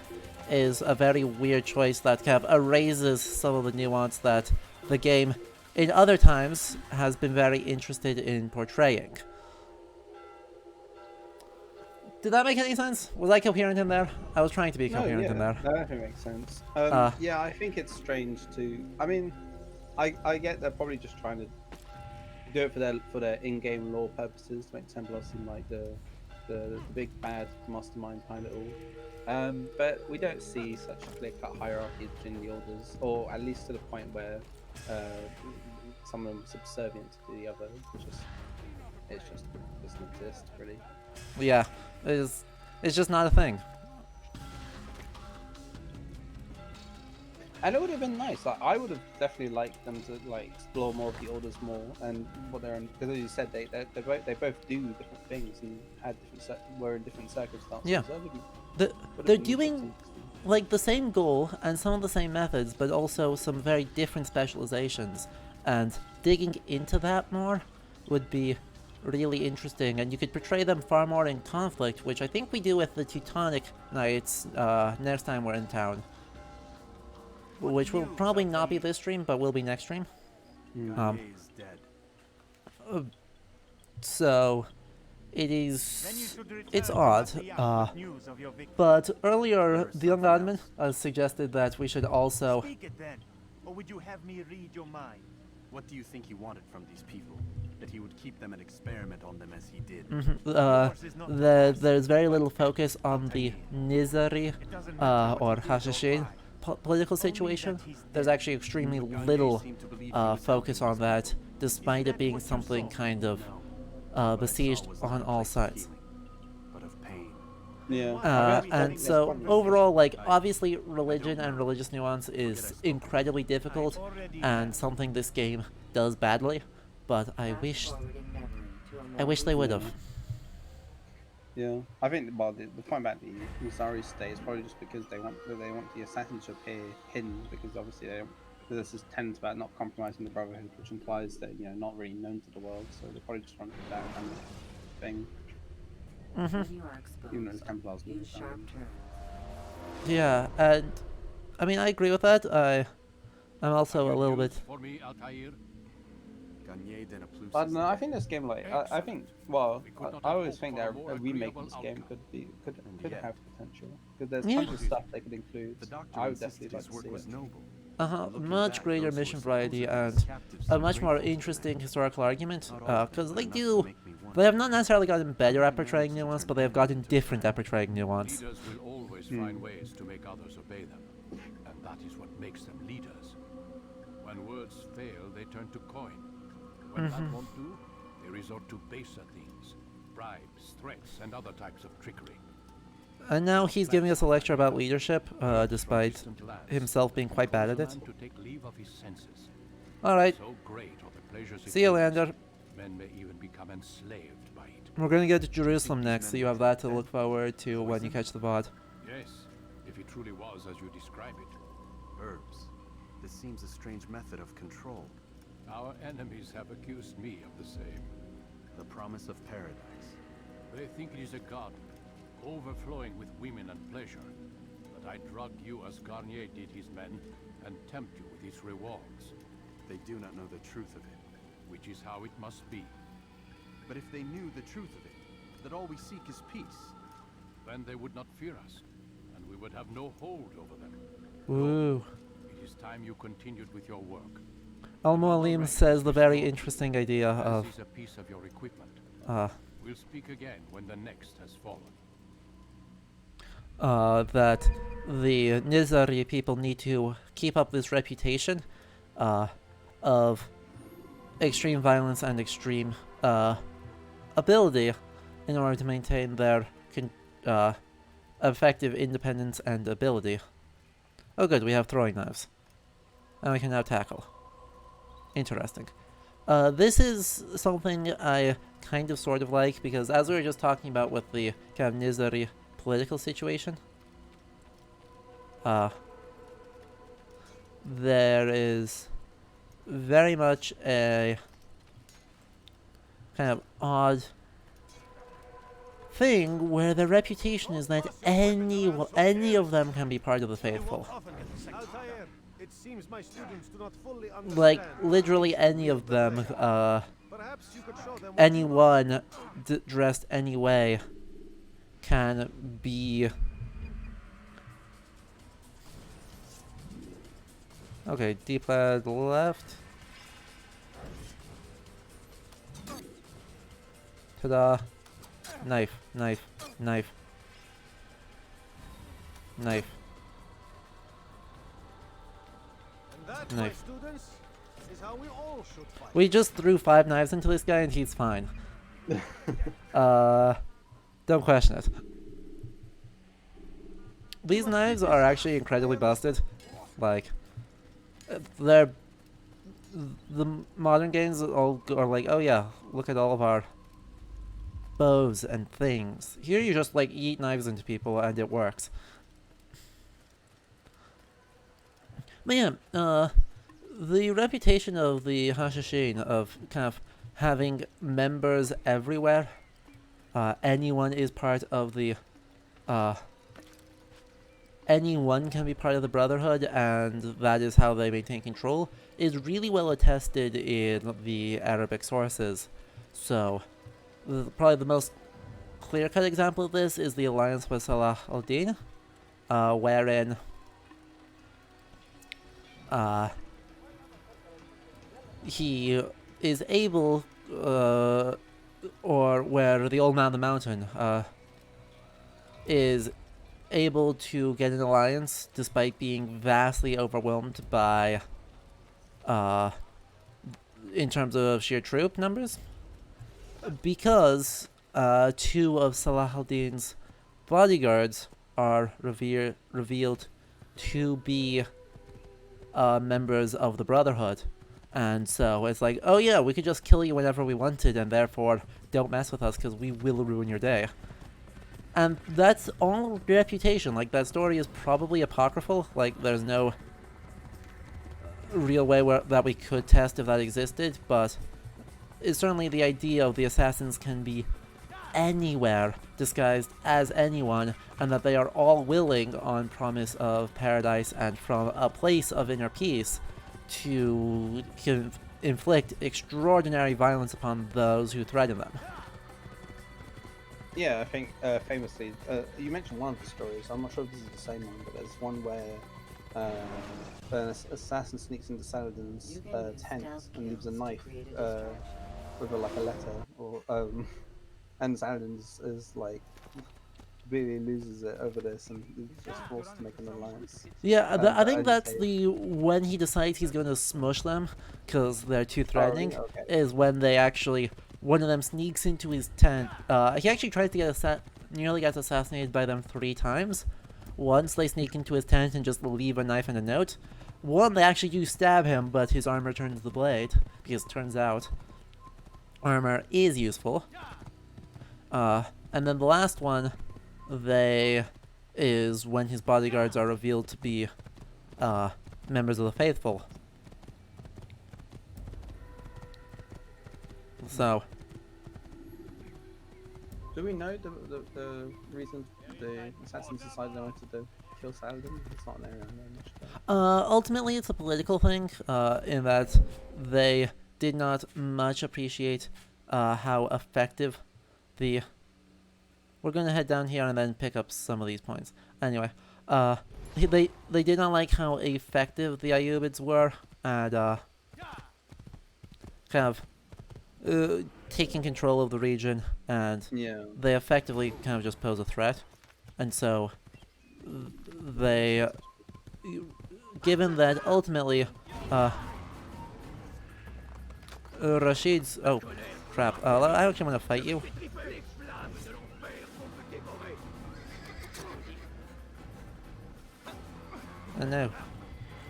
is a very weird choice that kind of erases some of the nuance that the game in other times has been very interested in portraying. Did that make any sense? Was I coherent in there? I was trying to be coherent in there. That definitely makes sense. Yeah, I think it's strange to. I mean, I get they're probably just trying to do it for their in-game lore purposes to make Templar seem like the big bad mastermind behind it all. But we don't see such a clear-cut hierarchy between the orders, or at least to the point where some of them are subservient to the other. It just doesn't exist really. Yeah, it's just not a thing. And it would have been nice. Like, I would have definitely liked them to like explore more of the orders more and what they're in. Because as you said, they both do different things and had were in different circumstances. Yeah, So they're doing like the same goal and some of the same methods, but also some very different specializations. And digging into that more would be really interesting, and you could portray them far more in conflict, which I think we do with the Teutonic Knights next time we're in town. Which will probably not be this stream, but will be next stream. So, it's odd. But earlier, the young admin suggested that we should also... Speak it then, or would you have me read your mind? What do you think he wanted from these people? That he would keep them and experiment on them as he did? There's very little focus on the Nizari or Hashashin political situation. There's actually extremely little focus on that, despite it being something kind of besieged on all sides. Yeah. And so overall, like, obviously religion and religious nuance is incredibly difficult and something this game does badly, but I wish they would have. Yeah, I think the point about the Missouri state is probably just because they want the assassins to appear hidden, because obviously this is tends about not compromising the Brotherhood, which implies that not really known to the world. So they probably just want that kind of thing. Even though it's Templars. Yeah, and I mean I agree with that. I'm also a little bit. I don't know. I think this game, like, I think, well, I always think that a remake of this game could have potential, because there's tons of stuff they could include. I would definitely like to see it. Much greater mission variety and a much more interesting historical argument, because they have not necessarily gotten better at portraying nuance, but they have gotten different at portraying nuance. Leaders will always find ways to make others obey them, and that is what makes them leaders. When words fail, they turn to coin. When that won't do, they resort to baser things, bribes, threats, and other types of trickery. And now he's giving us a lecture about leadership, despite himself being quite bad at it. Alright. See you, Lander. Men may even become enslaved by it. We're gonna go to Jerusalem next, so you have that to look forward to when you catch the VOD. Yes, if it truly was as you describe it. Herbs. This seems a strange method of control. Our enemies have accused me of the same. The promise of paradise. They think it is a garden, overflowing with women and pleasure. But I drug you as Garnier did his men, and tempt you with its rewards. They do not know the truth of it. Which is how it must be. But if they knew the truth of it, that all we seek is peace, then they would not fear us, and we would have no hold over them. Ooh. It is time you continued with your work. Al-Mualim says the very interesting idea of... This is a piece of your equipment. We'll speak again when the next has fallen. That the Nizari people need to keep up this reputation of extreme violence and extreme ability in order to maintain their effective independence and ability. Oh good, we have throwing knives. And we can now tackle. Interesting. This is something I kind of sort of like, because as we were just talking about with the kind of Nizari political situation, there is very much a kind of odd thing where the reputation is that any of them can be part of the faithful. It seems my students do not fully Like, understand. literally any of them, Perhaps you could show them what anyone dressed any way can be... Okay, D-pad left. Ta-da. Knife, knife, knife. Knife. And that, my Knife. students, is how we all should fight. We just threw 5 knives into this guy and he's fine. Don't question it. These knives are actually incredibly busted. Like, they're... The modern games all are like, oh yeah, look at all of our bows and things. Here you just like eat knives into people and it works. But yeah, the reputation of the Hashishin of kind of having members everywhere, anyone is part of the, anyone can be part of the Brotherhood, and that is how they maintain control, is really well attested in the Arabic sources. So, probably the most clear-cut example of this is the alliance with Salah al-Din, wherein he is able, or where the old man on the mountain is able to get an alliance despite being vastly overwhelmed by, in terms of sheer troop numbers, because 2 of Salah al-Din's bodyguards are revealed to be members of the Brotherhood. And so it's like, oh yeah, we could just kill you whenever we wanted, and therefore don't mess with us because we will ruin your day. And that's all reputation. Like, that story is probably apocryphal. Like, there's no real way that we could test if that existed, but it's certainly the idea of the assassins can be anywhere disguised as anyone, and that they are all willing on promise of paradise and from a place of inner peace to inflict extraordinary violence upon those who threaten them. Yeah, I think famously, you mentioned one of the stories. I'm not sure if this is the same one, but there's one where an assassin sneaks into Saladin's tent and leaves a knife with like a letter, or and Saladin is like really loses it over this and is just forced to make an alliance. Yeah, I think that's when he decides he's going to smush them because they're too threatening. Oh, okay. Is when they actually, one of them sneaks into his tent. He actually tries to get nearly gets assassinated by them 3 times. Once they sneak into his tent and just leave a knife and a note. One, they actually do stab him, but his armor turns the blade, because it turns out armor is useful. And then the last one, is when his bodyguards are revealed to be members of the faithful. So, do we know the reason the assassins decided they wanted to kill Saladin? It's not there much. Ultimately, it's a political thing, in that they did not much appreciate how effective the... We're going to head down here and then pick up some of these points. Anyway, they did not like how effective the Ayyubids were at kind of taking control of the region, and they effectively kind of just pose a threat. And so they, given that ultimately Rashid's... Oh, crap. I actually want to fight you. Oh no.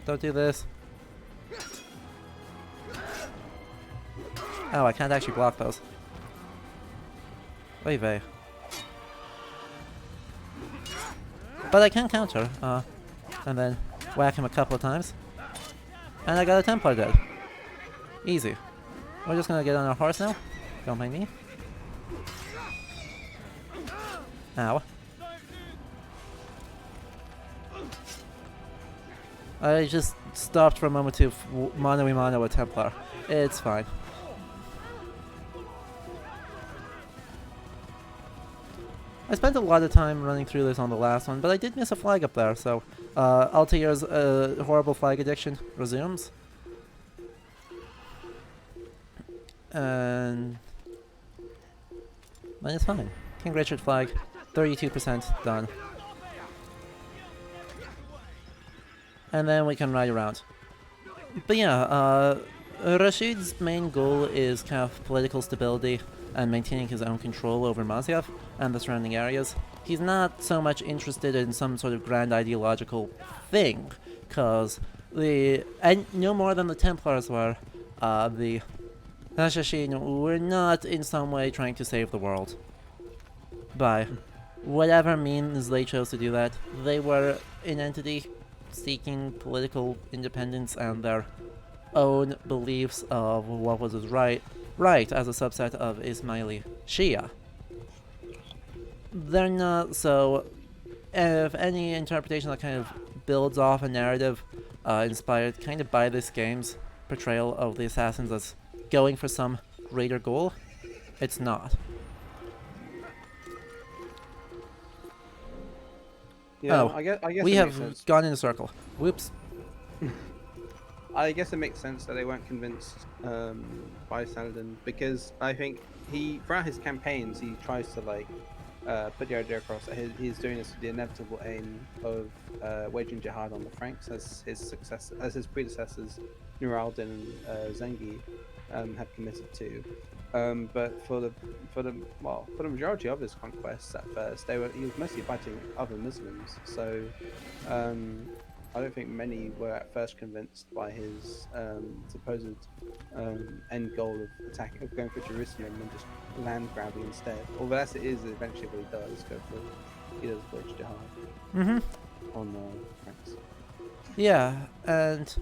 Don't do this. Oh, I can't actually block those. Oy vey. But I can counter, and then whack him a couple of times. And I got a Templar dead. Easy. We're just gonna get on our horse now. Don't mind me. Ow. I just stopped for a moment to mano-a-mano a Templar. It's fine. I spent a lot of time running through this on the last one, but I did miss a flag up there, so Altair's horrible flag addiction resumes. And then it's fine. King Richard flag, 32% done. And then we can ride around. But yeah, Rashid's main goal is kind of political stability and maintaining his own control over Masyaf and the surrounding areas. He's not so much interested in some sort of grand ideological thing, because no more than the Templars were, the Nashashin were not in some way trying to save the world. By whatever means they chose to do that, they were an entity seeking political independence and their own beliefs of what was right as a subset of Ismaili Shia. They're not, so if any interpretation that kind of builds off a narrative inspired kind of by this game's portrayal of the assassins as going for some greater goal, it's not. Yeah, oh, I guess we it makes have sense. gone in a circle. Whoops. I guess it makes sense that they weren't convinced by Saladin, because I think throughout his campaigns, he tries to like put the idea across that he's doing this with the inevitable aim of waging jihad on the Franks, as his predecessors Nur al-Din and Zengi had committed to. But for the majority of his conquests at first, he was mostly fighting other Muslims. So I don't think many were at first convinced by his supposed end goal of going for Jerusalem and just land grabbing instead. Although it is eventually what he does he does wage jihad on Franks. Yeah, and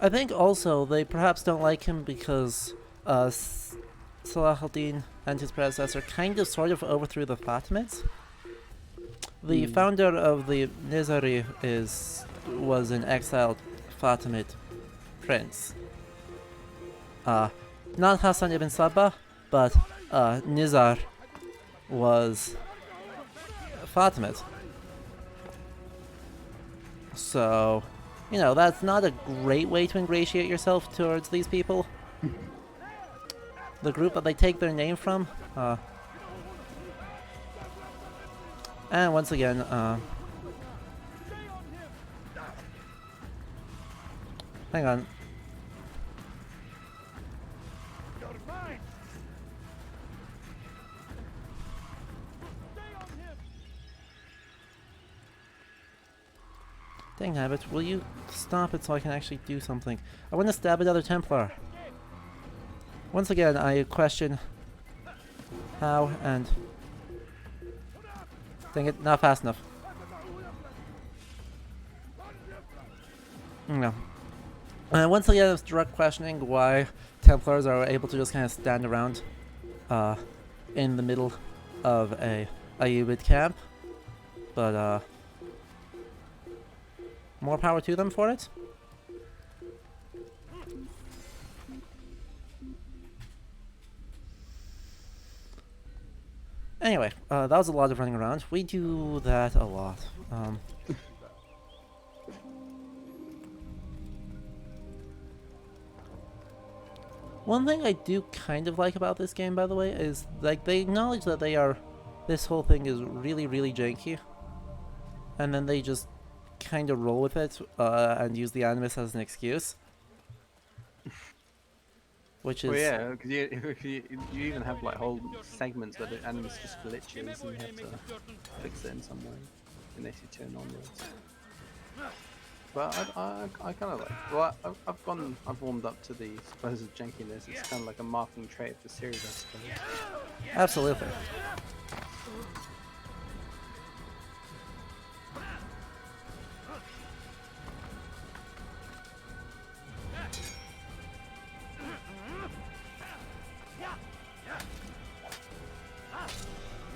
I think also they perhaps don't like him because Salah al-Din and his predecessor kind of sort of overthrew the Fatimids. The founder of the Nizari was an exiled Fatimid prince. Not Hassan ibn Sabah, but Nizar was Fatimid. So, that's not a great way to ingratiate yourself towards these people. The group that they take their name from. And once again, hang on. Dang habit, will you stop it so I can actually do something? I want to stab another Templar. Once again, I question how and... Dang it, not fast enough. No. Once again, it's direct questioning why Templars are able to just kind of stand around in the middle of a Ayyubid camp. But, more power to them for it. Anyway, that was a lot of running around. We do that a lot. One thing I do kind of like about this game, by the way, is like they acknowledge that this whole thing is really, really janky, and then they just kind of roll with it and use the Animus as an excuse. Which is... Well, yeah, because you even have like whole segments where the Animus just glitches and you have to fix it in some way in 82 and onwards. But I kind of like... Well, I've warmed up to the supposed jankiness. It's kind of like a marking trait of the series, I suppose. Absolutely.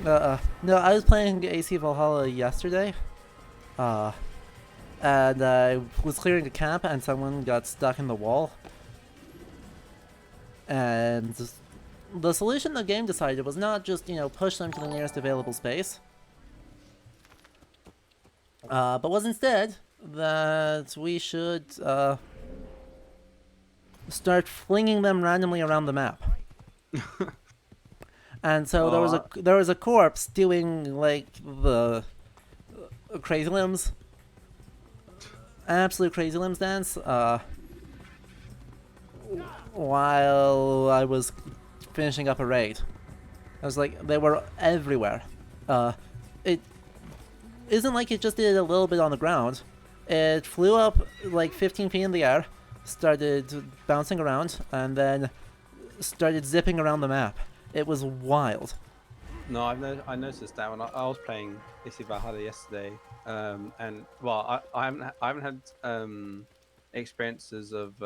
No, I was playing AC Valhalla yesterday. And I was clearing a camp and someone got stuck in the wall. And the solution the game decided was not just, push them to the nearest available space. But was instead that we should, start flinging them randomly around the map. And so there was a corpse doing like the crazy limbs, absolute crazy limbs dance, while I was finishing up a raid. I was like, they were everywhere. It isn't like it just did a little bit on the ground. It flew up like 15 feet in the air, started bouncing around, and then started zipping around the map. It was wild. No, I noticed that when I was playing AC Valhalla yesterday, and well, I haven't had experiences of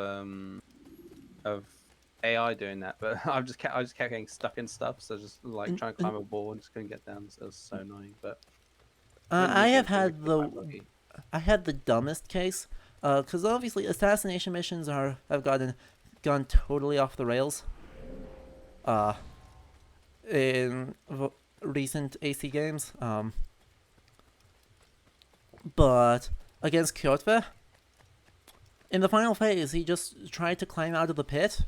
AI doing that, but I just kept getting stuck in stuff, so just like trying to climb a wall and just couldn't get down. So it was so annoying. But I had the dumbest case, because obviously assassination missions have gone totally off the rails. In recent AC games, but against Kjotve, in the final phase, he just tried to climb out of the pit,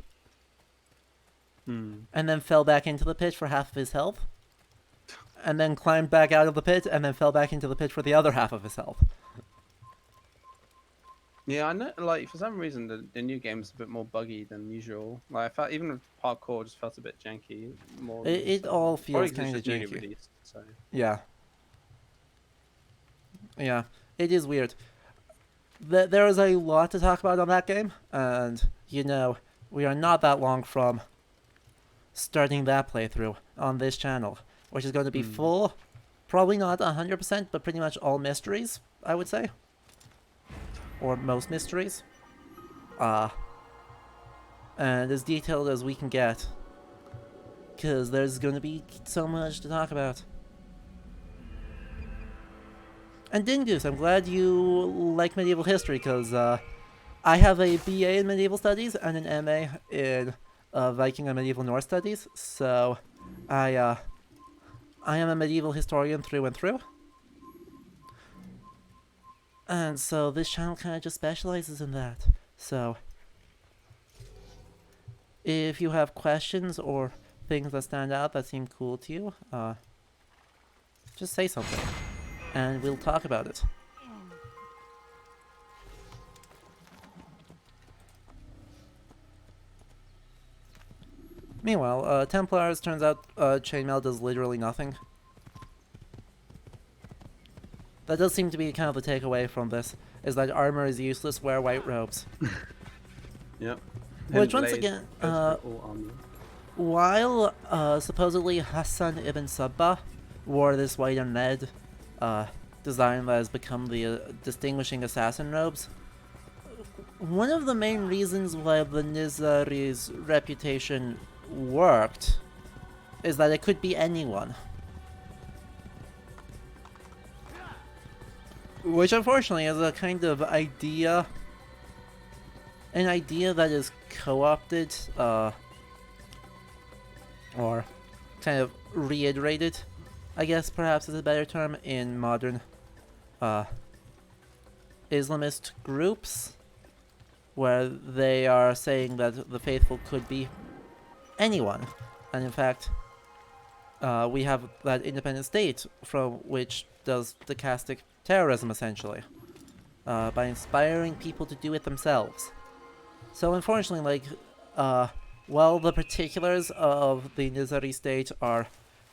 and then fell back into the pit for half of his health, and then climbed back out of the pit, and then fell back into the pit for the other half of his health. Yeah, I know. Like for some reason, the new game is a bit more buggy than usual. Like I felt even parkour just felt a bit janky. More. It all feels kind of janky. janky. Released, so. Yeah. Yeah, it is weird. There is a lot to talk about on that game, and we are not that long from starting that playthrough on this channel, which is going to be full, probably not 100%, but pretty much all mysteries, I would say. Or most mysteries. And as detailed as we can get. Because there's going to be so much to talk about. And Dingoose, I'm glad you like medieval history, because I have a BA in medieval studies and an MA in Viking and medieval Norse studies, so I am a medieval historian through and through. And so this channel kind of just specializes in that. So if you have questions or things that stand out that seem cool to you, just say something and we'll talk about it. Meanwhile, Templars, turns out chainmail does literally nothing. That does seem to be kind of the takeaway from this, is that armor is useless, wear white robes. Yep. Which once again, while supposedly Hassan ibn Sabbah wore this white and red design that has become the distinguishing assassin robes, one of the main reasons why the Nizari's reputation worked is that it could be anyone. Which unfortunately is a kind of idea, an idea that is co-opted, or kind of reiterated, I guess perhaps is a better term, in modern Islamist groups, where they are saying that the faithful could be anyone. And in fact, we have that independent state from which does stochastic terrorism, essentially, by inspiring people to do it themselves. So unfortunately, while the particulars of the Nizari state are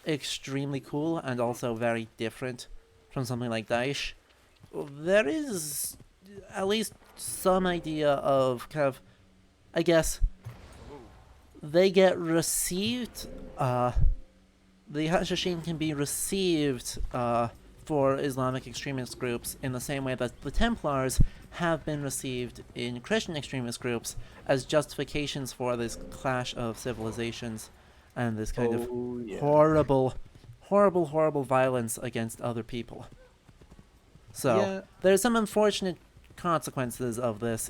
extremely cool and also very different from something like Daesh, there is at least some idea of kind of, I guess, they get received, the Hashashin can be received for Islamic extremist groups in the same way that the Templars have been received in Christian extremist groups as justifications for this clash of civilizations and this kind of horrible, horrible, horrible violence against other people. So, Yeah. there's some unfortunate consequences of this.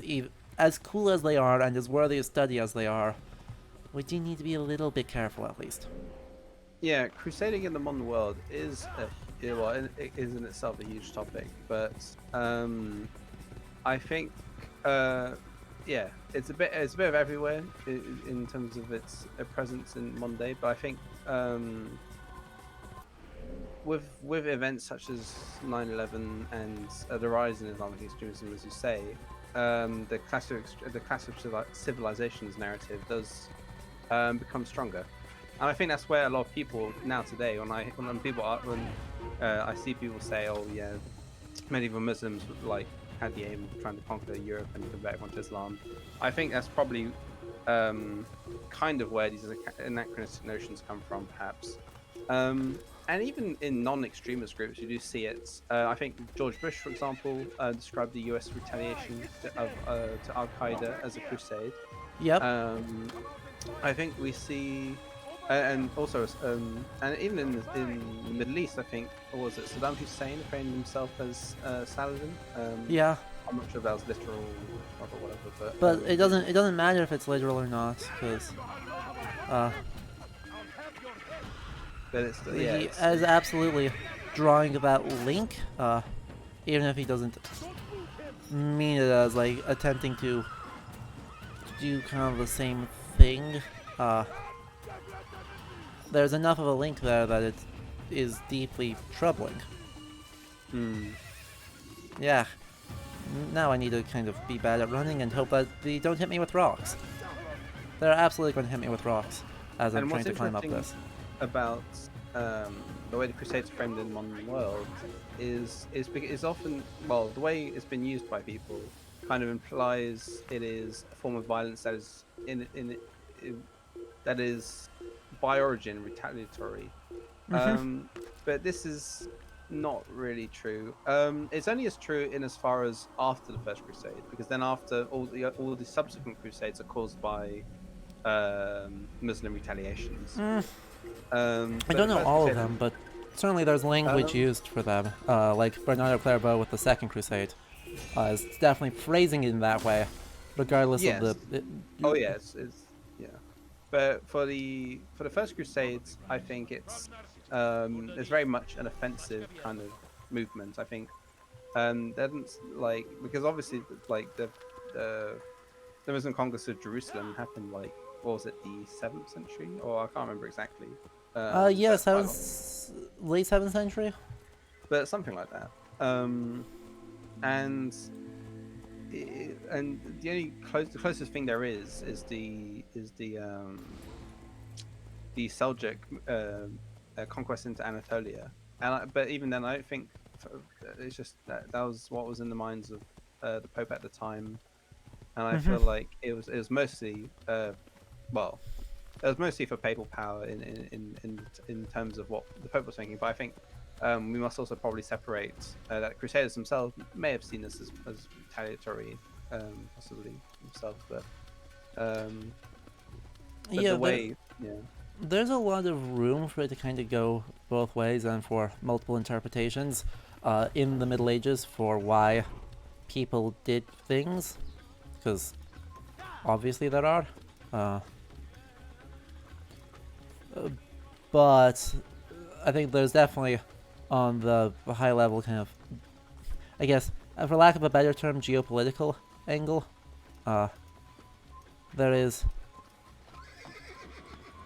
As cool as they are, and as worthy of study as they are, we do need to be a little bit careful, at least. Yeah, crusading in the modern world is it is in itself a huge topic, but I think yeah, it's a bit of everywhere in terms of its presence in modern day. But I think with events such as 9/11 and the rise in Islamic extremism, as you say, the clash of civilizations narrative does become stronger. And I think that's where a lot of people now today, when I see people say, "Oh yeah, medieval Muslims like had the aim of trying to conquer Europe and convert everyone to Islam," I think that's probably kind of where these anachronistic notions come from, perhaps. And even in non-extremist groups, you do see it. I think George Bush, for example, described the U.S. retaliation to Al Qaeda as a crusade. Yep. I think we see. And also, and even in the Middle East, I think, or was it Saddam Hussein framed himself as Saladin? Yeah. I'm not sure if that was literal or whatever, but it doesn't matter if it's literal or not, because but it's he is absolutely drawing that link, even if he doesn't mean it as like attempting to do kind of the same thing. There's enough of a link there that it is deeply troubling. Yeah. Now I need to kind of be bad at running and hope that they don't hit me with rocks. They're absolutely going to hit me with rocks as I'm trying to climb up this. About the way the Crusades are framed in the modern world is often, well, the way it's been used by people kind of implies it is a form of violence that is that is by origin retaliatory. But this is not really true. It's only as true in as far as after the First Crusade, because then after all the subsequent crusades are caused by Muslim retaliations. I don't know all of them, but certainly there's language used for them. Like Bernardo Clairvaux with the Second Crusade is definitely phrasing it in that way, regardless of the. But for the First Crusades, I think it's very much an offensive kind of movement. I think because obviously like the Muslim conquest of Jerusalem happened like, what was it, the 7th century, or I can't remember exactly. Late 7th century, but something like that. And the closest thing there is the Seljuk conquest into Anatolia, but even then I don't think it's just that was what was in the minds of the Pope at the time, and I feel like it was mostly it was mostly for papal power in terms of what the Pope was thinking. But I think we must also probably separate that Crusaders themselves may have seen this as retaliatory, possibly themselves, but there's a lot of room for it to kind of go both ways and for multiple interpretations in the Middle Ages for why people did things, because obviously there are. But I think there's definitely, on the high level kind of, I guess, for lack of a better term, geopolitical angle, there is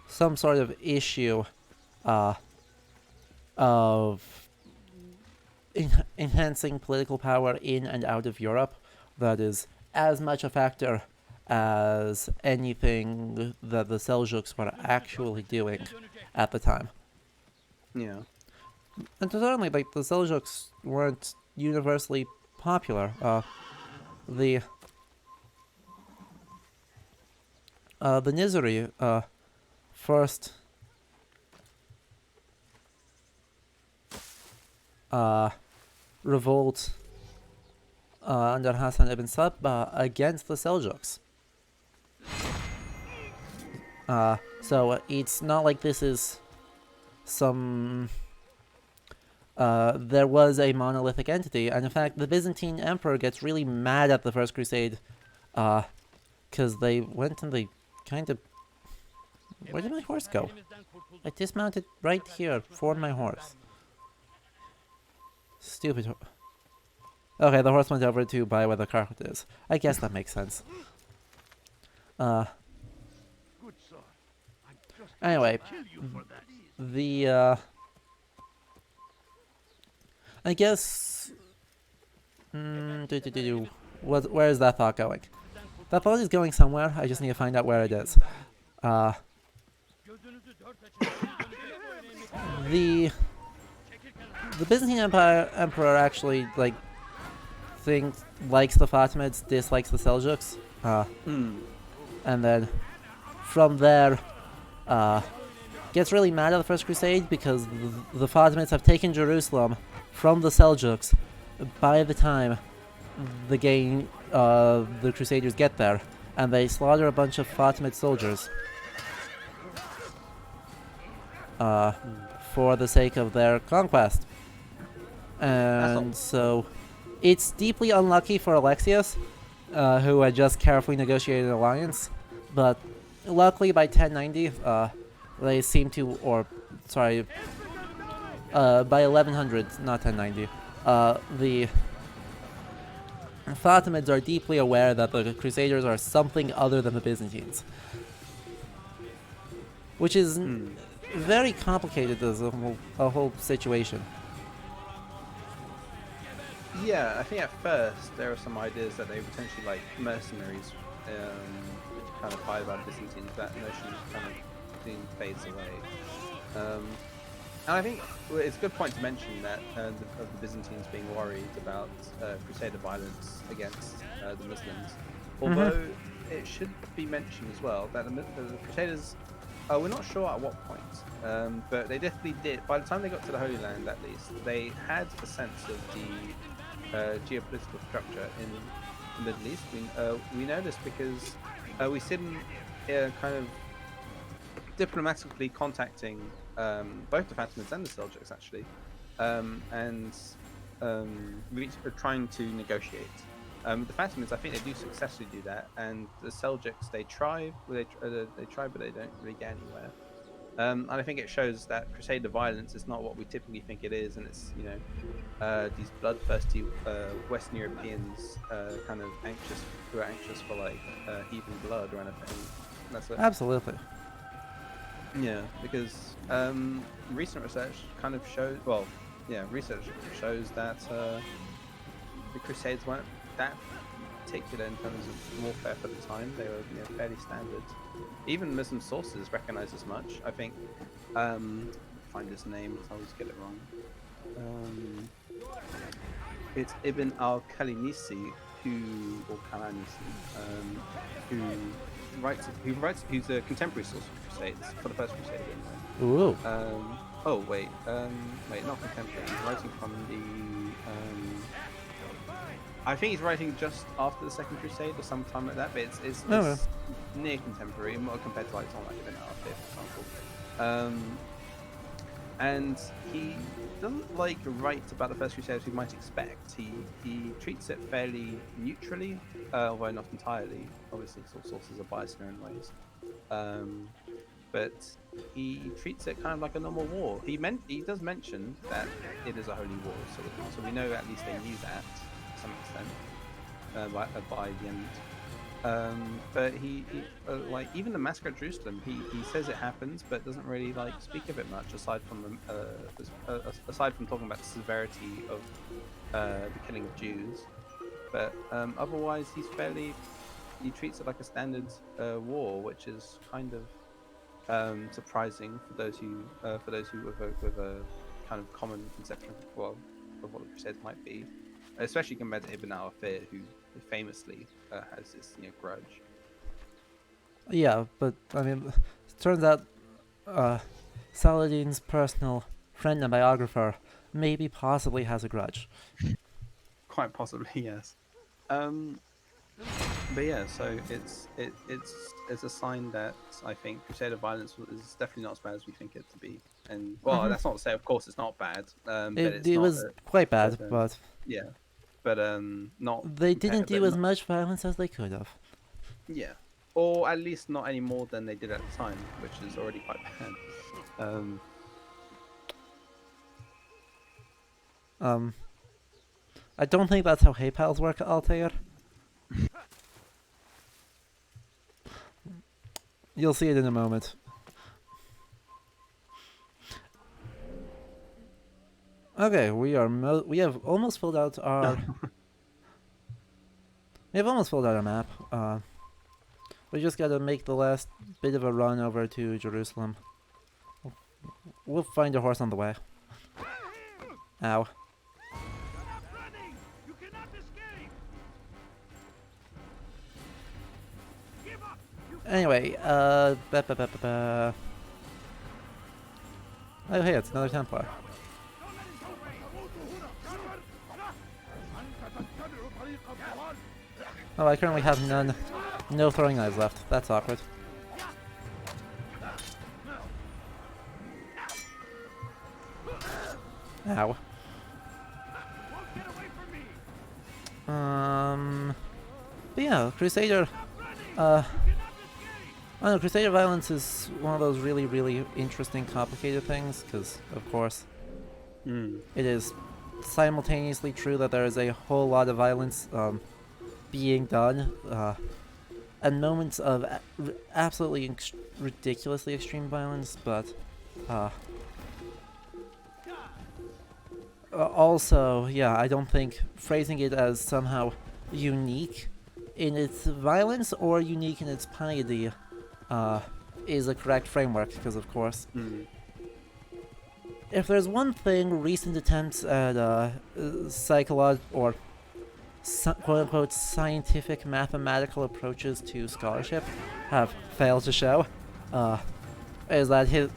some sort of issue of enhancing political power in and out of Europe that is as much a factor as anything that the Seljuks were actually doing at the time. Yeah. And certainly, like, the Seljuks weren't universally popular. The Nizari first revolt under Hassan ibn Sabah against the Seljuks. So it's not like this is some there was a monolithic entity, and in fact, the Byzantine emperor gets really mad at the First Crusade, because they went and they kind of... Where did my horse go? I dismounted right here for my horse. Stupid Okay, the horse went over to by where the carpet is. I guess that makes sense. Anyway, the, I guess... where is that thought going? That thought is going somewhere, I just need to find out where it is. The Byzantine Emperor actually, like, likes the Fatimids, dislikes the Seljuks. And then, from there, gets really mad at the First Crusade because the Fatimids have taken Jerusalem from the Seljuks by the time the Crusaders get there, and they slaughter a bunch of Fatimid soldiers for the sake of their conquest. And so it's deeply unlucky for Alexius, who had just carefully negotiated an alliance, but luckily by 1090 they seem to, by 1100, not 1090, the Fatimids are deeply aware that the Crusaders are something other than the Byzantines, which is very complicated as a whole situation. Yeah, I think at first there are some ideas that they were potentially like mercenaries, kind of fired by the Byzantines. That notion kind of fades away. And I think it's a good point to mention that of the Byzantines being worried about Crusader violence against the Muslims. Although it should be mentioned as well that the Crusaders, we're not sure at what point, but they definitely did. By the time they got to the Holy Land, at least, they had a sense of the geopolitical structure in the Middle East. We know this because we see them kind of diplomatically contacting both the Fatimids and the Seljuks, actually, and trying to negotiate. The Fatimids, I think they do successfully do that, and the Seljuks, they try, but they don't really get anywhere. And I think it shows that Crusader violence is not what we typically think it is, and it's, these bloodthirsty Western Europeans kind of who are anxious for like heathen blood or anything. That's it. Absolutely. Yeah, because recent research kind of shows, research shows that the Crusades weren't that particular in terms of warfare for the time. They were fairly standard. Even Muslim sources recognize as much. I think, find his name because I always get it wrong. It's Ibn al-Kalinisi, who's a contemporary source of Crusades, for the First Crusade anyway. Ooh. Not contemporary. He's writing from the I think he's writing just after the Second Crusade or sometime like that, but it's near contemporary compared to like someone like Ibn al-Fir, for example. And he doesn't write about the First Crusade as we might expect. He treats it fairly neutrally, although not entirely. Obviously, sources are biased in their own ways. But he treats it kind of like a normal war. He does mention that it is a holy war, so we know at least they knew that to some extent by the end. But he even the Massacre at Jerusalem, he says it happens, but doesn't really speak of it much aside from talking about the severity of the killing of Jews. But otherwise, he treats it like a standard war, which is kind of surprising for those who with a kind of common conception of what the Crusades might be, especially compared to Ibn al-Fir, who famously has this grudge. Yeah, but I mean, it turns out Saladin's personal friend and biographer maybe possibly has a grudge. Quite possibly, yes. But yeah, so it's a sign that I think Crusader violence is definitely not as bad as we think it to be. And well, that's not to say, of course, it's not bad. But it's It not. was quite bad, But, but yeah, but not. they didn't do but as much violence as they could have. Yeah, or at least not any more than they did at the time, which is already quite bad. I don't think that's how hate pals work, Altair. You'll see it in a moment. Okay, we have almost filled out our map. We just gotta make the last bit of a run over to Jerusalem. We'll find a horse on the way. Ow. Anyway, Oh hey, it's another Templar. Oh, I currently have no throwing knives left. That's awkward. Ow. But yeah, Crusader. I don't know, Crusader violence is one of those really, really interesting, complicated things, because, of course, it is simultaneously true that there is a whole lot of violence being done, and moments of absolutely ridiculously extreme violence, but also, yeah, I don't think phrasing it as somehow unique in its violence or unique in its piety is a correct framework, because of course, if there's one thing recent attempts at psychological or quote-unquote scientific mathematical approaches to scholarship have failed to show, is that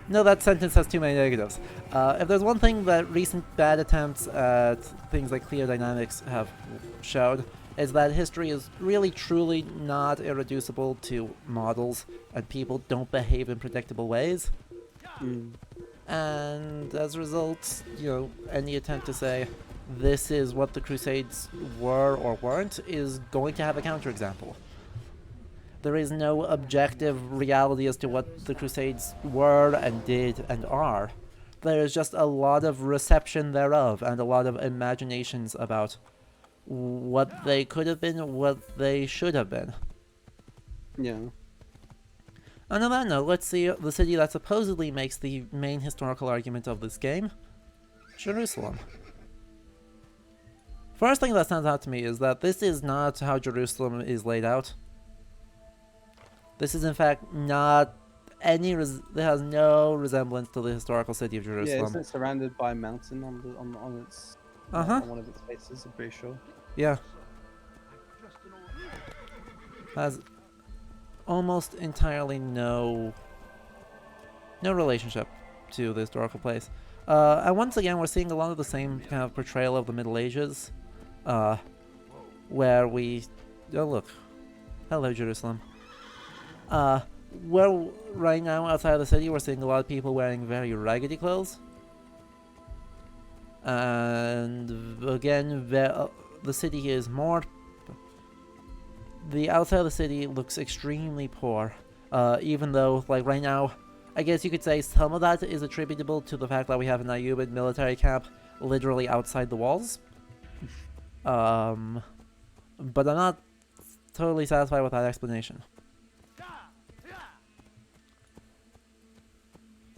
no, that sentence has too many negatives. If there's one thing that recent bad attempts at things like clear dynamics have showed, is that history is really truly not irreducible to models, and people don't behave in predictable ways. And as a result, you know, any attempt to say this is what the Crusades were or weren't is going to have a counterexample. There is no objective reality as to what the Crusades were and did and are. There is just a lot of reception thereof and a lot of imaginations about what they could have been, what they should have been. Yeah. And on that note, let's see the city that supposedly makes the main historical argument of this game, Jerusalem. First thing that stands out to me is that this is not how Jerusalem is laid out. This is in fact not any, it has no resemblance to the historical city of Jerusalem. Yeah, isn't it surrounded by a mountain on its on one of its faces, I'm pretty sure. Yeah. Has almost entirely no relationship to the historical place. And once again, we're seeing a lot of the same kind of portrayal of the Middle Ages, where we... Oh, look. Hello, Jerusalem. Where right now, outside of the city, we're seeing a lot of people wearing very raggedy clothes. And again, the city is more... The outside of the city looks extremely poor, even though, like, right now, I guess you could say some of that is attributable to the fact that we have an Ayyubid military camp literally outside the walls. But I'm not totally satisfied with that explanation.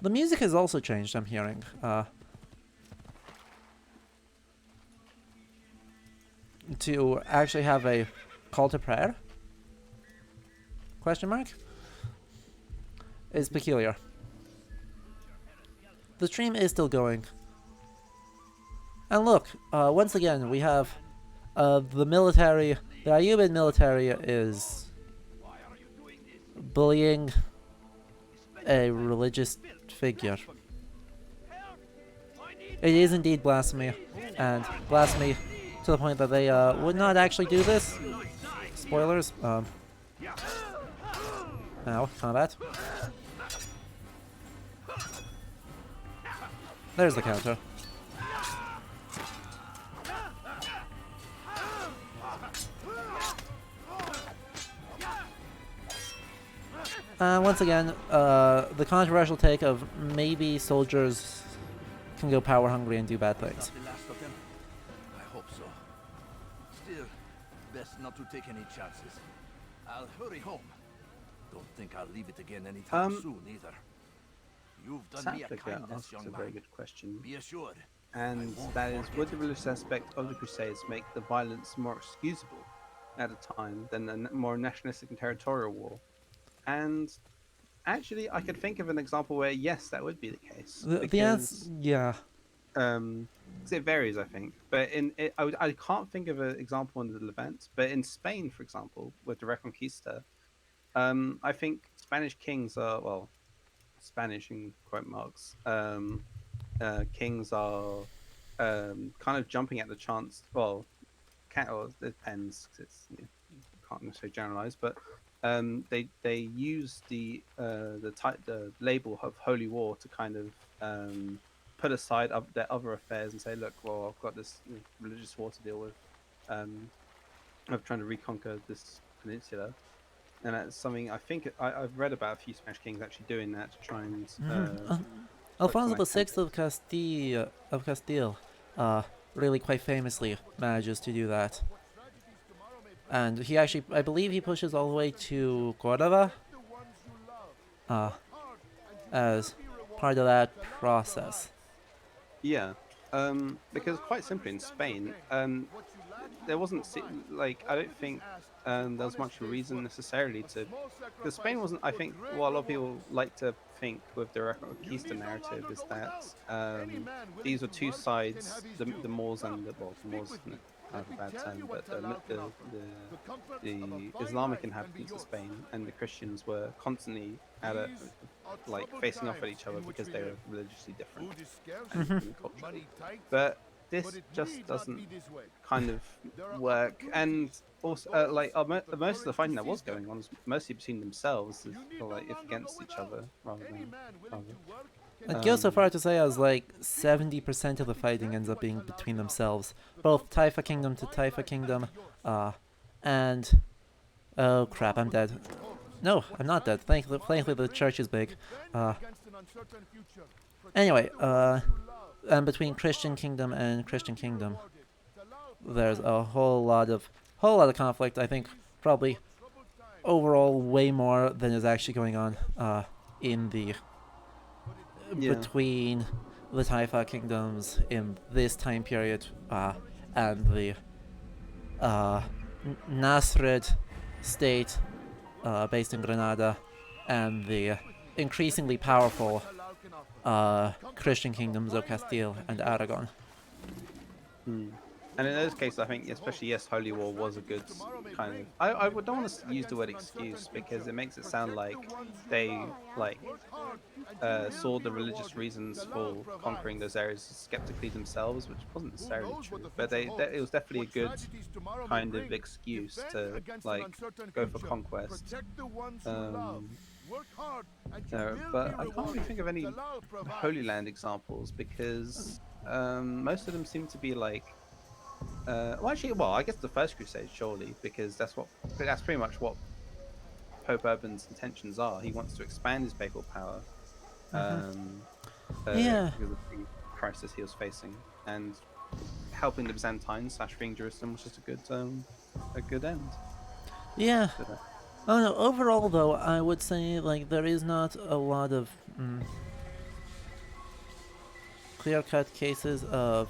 The music has also changed, I'm hearing. To actually have a call to prayer? Question mark? Is peculiar. The stream is still going. And look, once again, we have the military, the Ayyubid military is bullying a religious figure. It is indeed blasphemy, and blasphemy to the point that they would not actually do this. Spoilers. Now, combat. There's the counter. Once again, the controversial take of maybe soldiers can go power hungry and do bad things. The last of them? I hope so. Still, best not to take any chances. I'll hurry home. Don't think I'll leave it again anytime soon either. You've done me a Saplica kindness, asks young a very man. good question, Be assured. and that is, would the religious aspect of the Crusades make the violence more excusable at a time than a more nationalistic and territorial war? And actually, I could think of an example where yes, that would be the case. The answer, yeah. 'Cause it varies, I think. But I can't think of an example in the Levant. But in Spain, for example, with the Reconquista, I think Spanish kings are, well, Spanish in quote marks, kings are kind of jumping at the chance. Well, or it depends, 'cause it's, you can't necessarily generalize, but they use the label of holy war to kind of put aside their other affairs and say, look, well, I've got this religious war to deal with. I'm trying to reconquer this peninsula, and that's something I think I've read about a few Spanish kings actually doing that to try and. Alfonso VI of Castile, really quite famously manages to do that. And he actually, I believe he pushes all the way to Cordova as part of that process. Yeah, because quite simply in Spain, there wasn't I don't think there was much reason necessarily to, because Spain wasn't. I think what a lot of people like to think with the Reconquista narrative is that these were two sides, the Moors and the Moors. Kind of a bad term, but the Islamic inhabitants of Spain and the Christians were constantly facing off at each other because they were religiously different and culturally. But this just doesn't kind of work, and also most of the fighting that was going on was mostly between themselves, if against each other rather than. I'd go so far to say as 70% of the fighting ends up being between themselves, both Taifa Kingdom to Taifa Kingdom, and oh crap, I'm dead. No, I'm not dead. Thankfully the church is big. Anyway, and between Christian Kingdom and Christian Kingdom, there's a whole lot of conflict. I think probably overall way more than is actually going on in the. Yeah. Between the Taifa kingdoms in this time period and the Nasrid state based in Granada and the increasingly powerful Christian kingdoms of Castile and Aragon. And in those cases, I think, especially, yes, Holy War was a good kind of. I don't want to use the word excuse because it makes it sound like they saw the religious reasons for conquering those areas skeptically themselves, which wasn't necessarily true. But it was definitely a good kind of excuse to go for conquest. But I can't really think of any Holy Land examples because most of them seem to be I guess the First Crusade, surely, because that's pretty much what Pope Urban's intentions are. He wants to expand his papal power because of the crisis he was facing, and helping the Byzantines / freeing Jerusalem was just a good end. Yeah. Oh no, overall though, I would say there is not a lot of clear-cut cases of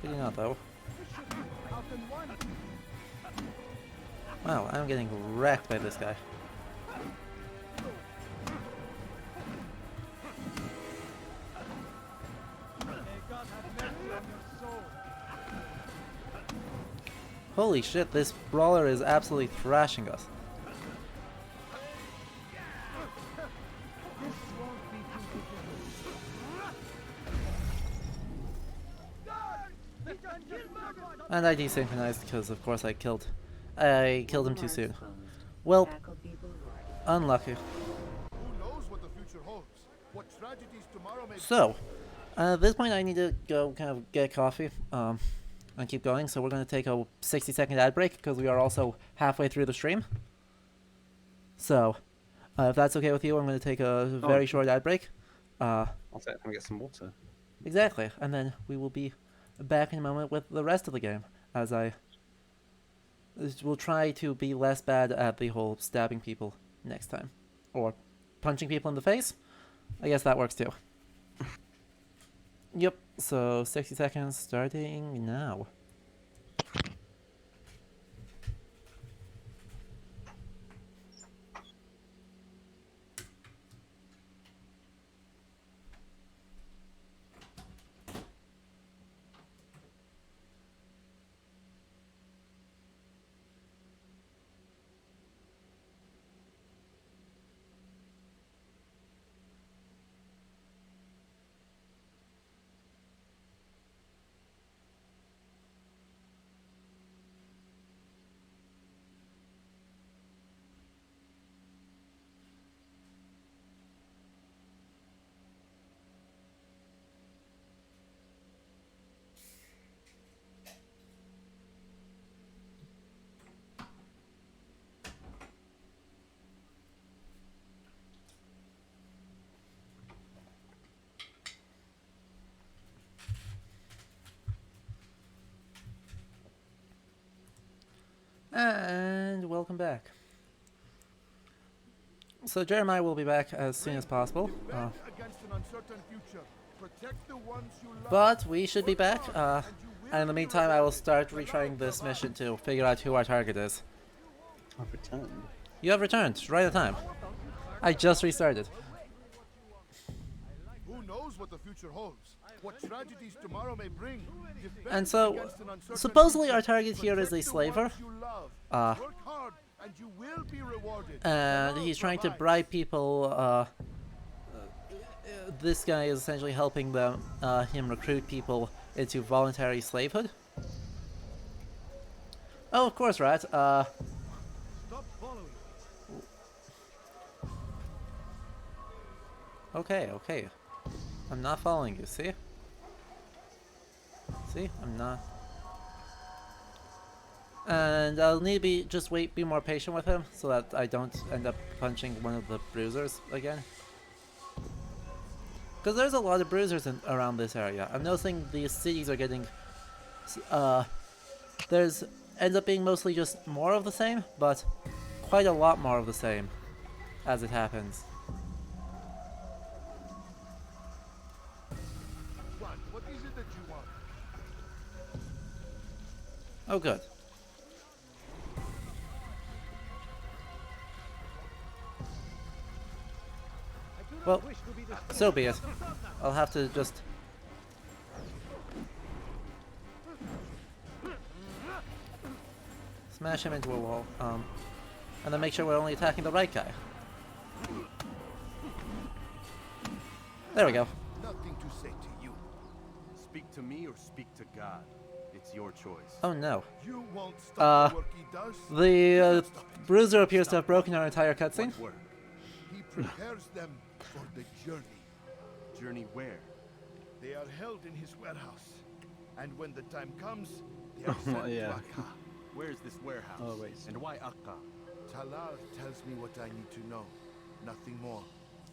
Maybe not though. Wow, I'm getting wrecked by this guy. Holy shit, this brawler is absolutely thrashing us. And I desynchronized because of course I killed him too soon. Well, unlucky. So, at this point I need to go kind of get coffee and keep going, so we're going to take a 60-second ad break because we are also halfway through the stream. So, if that's okay with you, I'm going to take a very short ad break. I'll take time to get some water. Exactly, and then we will be back in a moment with the rest of the game, as I will try to be less bad at the whole stabbing people next time. Or punching people in the face. I guess that works too. Yep, so 60 seconds starting now. And welcome back. So Jeremiah will be back as soon as possible. But we should be back. And in the meantime, I will start retrying this mission to figure out who our target is. I've returned. You have returned, right at time. I just restarted. Who knows what the future holds? What tragedies tomorrow may bring? And so, supposedly our target here is a slaver. And he's trying to bribe people. This guy is essentially helping him recruit people into voluntary slavehood. Oh, of course, Rat. Okay. I'm not following you, see? See? I'm not. And I'll need to be more patient with him so that I don't end up punching one of the bruisers again. Because there's a lot of bruisers around this area. I'm noticing these cities are getting... ends up being mostly just more of the same, but quite a lot more of the same as it happens. What is it that you want? Oh, good. Well, so be it. I'll have to just... smash him into a wall, and then make sure we're only attacking the right guy. There we go. Nothing to say to you. Speak to me or speak to God. It's your choice. Oh no. You won't stop the work he does. The bruiser appears to have broken our entire cutscene. He prepares them for the journey. Journey where? They are held in his warehouse. And when the time comes, they are sent to Acre. Where is this warehouse? Oh, wait. And why Acre? Talar tells me what I need to know. Nothing more.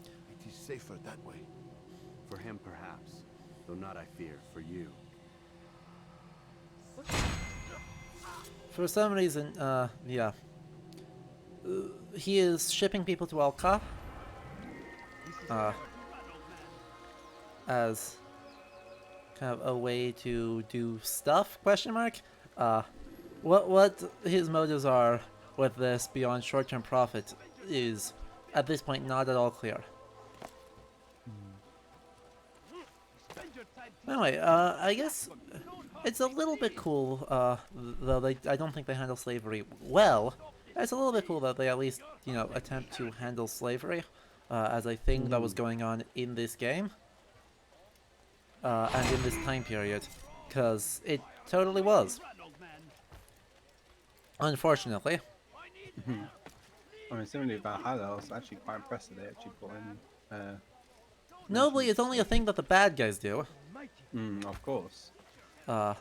It is safer that way. For him, perhaps. Though not, I fear, for you. For some reason, yeah. He is shipping people to Acre. As kind of a way to do stuff, question mark? What his motives are with this beyond short-term profit is, at this point, not at all clear. Anyway, I guess It's a little bit cool, though I don't think they handle slavery well. It's a little bit cool that they at least, you know, attempt to handle slavery as a thing that was going on in this game and in this time period, because it totally was. Unfortunately. I mean, similarly about Valhalla, I was actually quite impressed that they actually put in. Nobly, it's only a thing that the bad guys do. Of course. But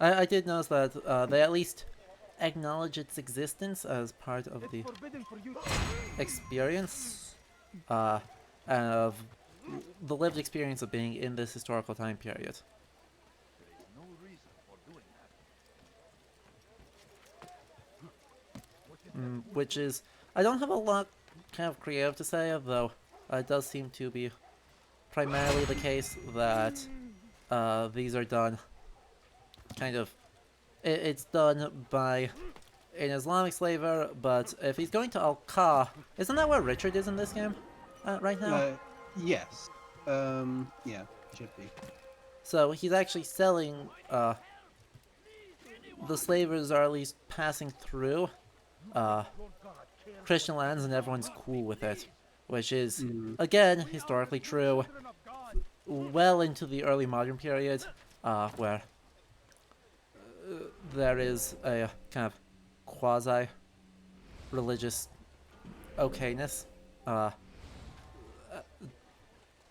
I did notice that they at least acknowledge its existence as part of the experience, and of the lived experience of being in this historical time period. Which is, I don't have a lot kind of creative to say, though it does seem to be primarily the case that these are done kind of, it's done by an Islamic slaver, but if he's going to Al-Ka, isn't that where Richard is in this game right now? Yes. Yeah, it should be. So he's actually selling, the slavers are at least passing through Christian lands, and everyone's cool with it, which is, again, historically true, well into the early modern period, where there is a kind of quasi-religious okayness.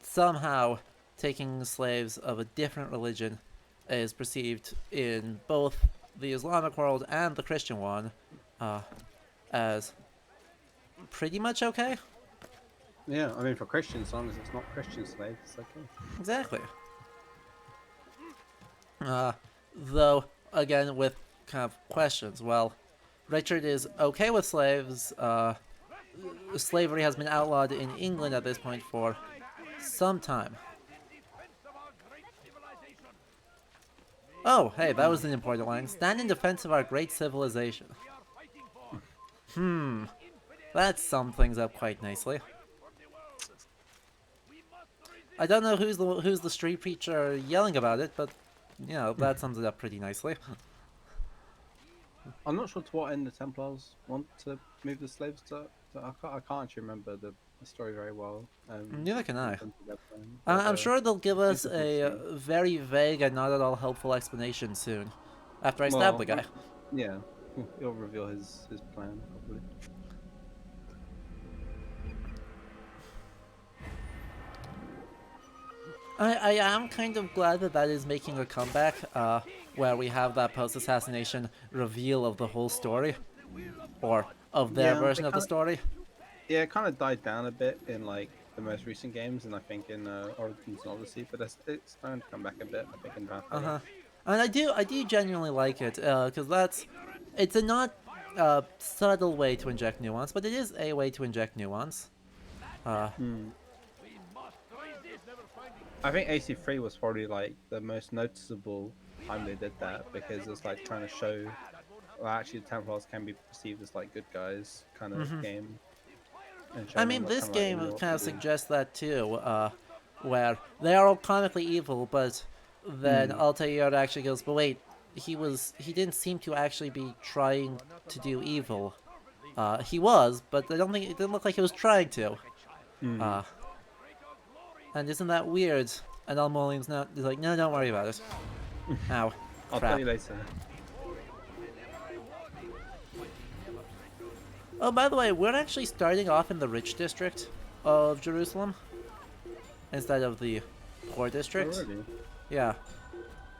Somehow, taking slaves of a different religion is perceived in both the Islamic world and the Christian one as pretty much okay. Yeah, I mean, for Christians, as long as it's not Christian slaves, it's okay. Exactly. Though, again, with kind of questions. Well, Richard is okay with slaves. Slavery has been outlawed in England at this point for some time. Oh, hey, that was an important line. Stand in defense of our great civilization. That sums things up quite nicely. I don't know who's the street preacher yelling about it, but you know, that sums it up pretty nicely. I'm not sure to what end the Templars want to move the slaves to I can't actually remember the story very well. Neither can I. I'm sure they'll give us a very vague and not at all helpful explanation soon, after I stab the guy. Yeah, he'll reveal his plan, probably. I am kind of glad that is making a comeback, where we have that post-assassination reveal of the whole story, or of their version of the story. Yeah, it kind of died down a bit in like the most recent games, and I think in Origins and Odyssey, but it's starting to come back a bit. I think in Valhalla. And I do genuinely like it, because it's a not subtle way to inject nuance, but it is a way to inject nuance. I think AC3 was probably like the most noticeable time they did that, because it's like trying to show, well, actually the Templars can be perceived as like good guys kind of game. I mean, this game kind of suggests that too, where they are all comically evil, but then Altair actually goes, but wait, he didn't seem to actually be trying to do evil. He was, but I don't think it didn't look like he was trying to. And isn't that weird? And Al-Mualim's now is like, no, don't worry about it. Ow. I'll tell you later. Oh, by the way, we're actually starting off in the rich district of Jerusalem instead of the poor district. Oh, really? Yeah.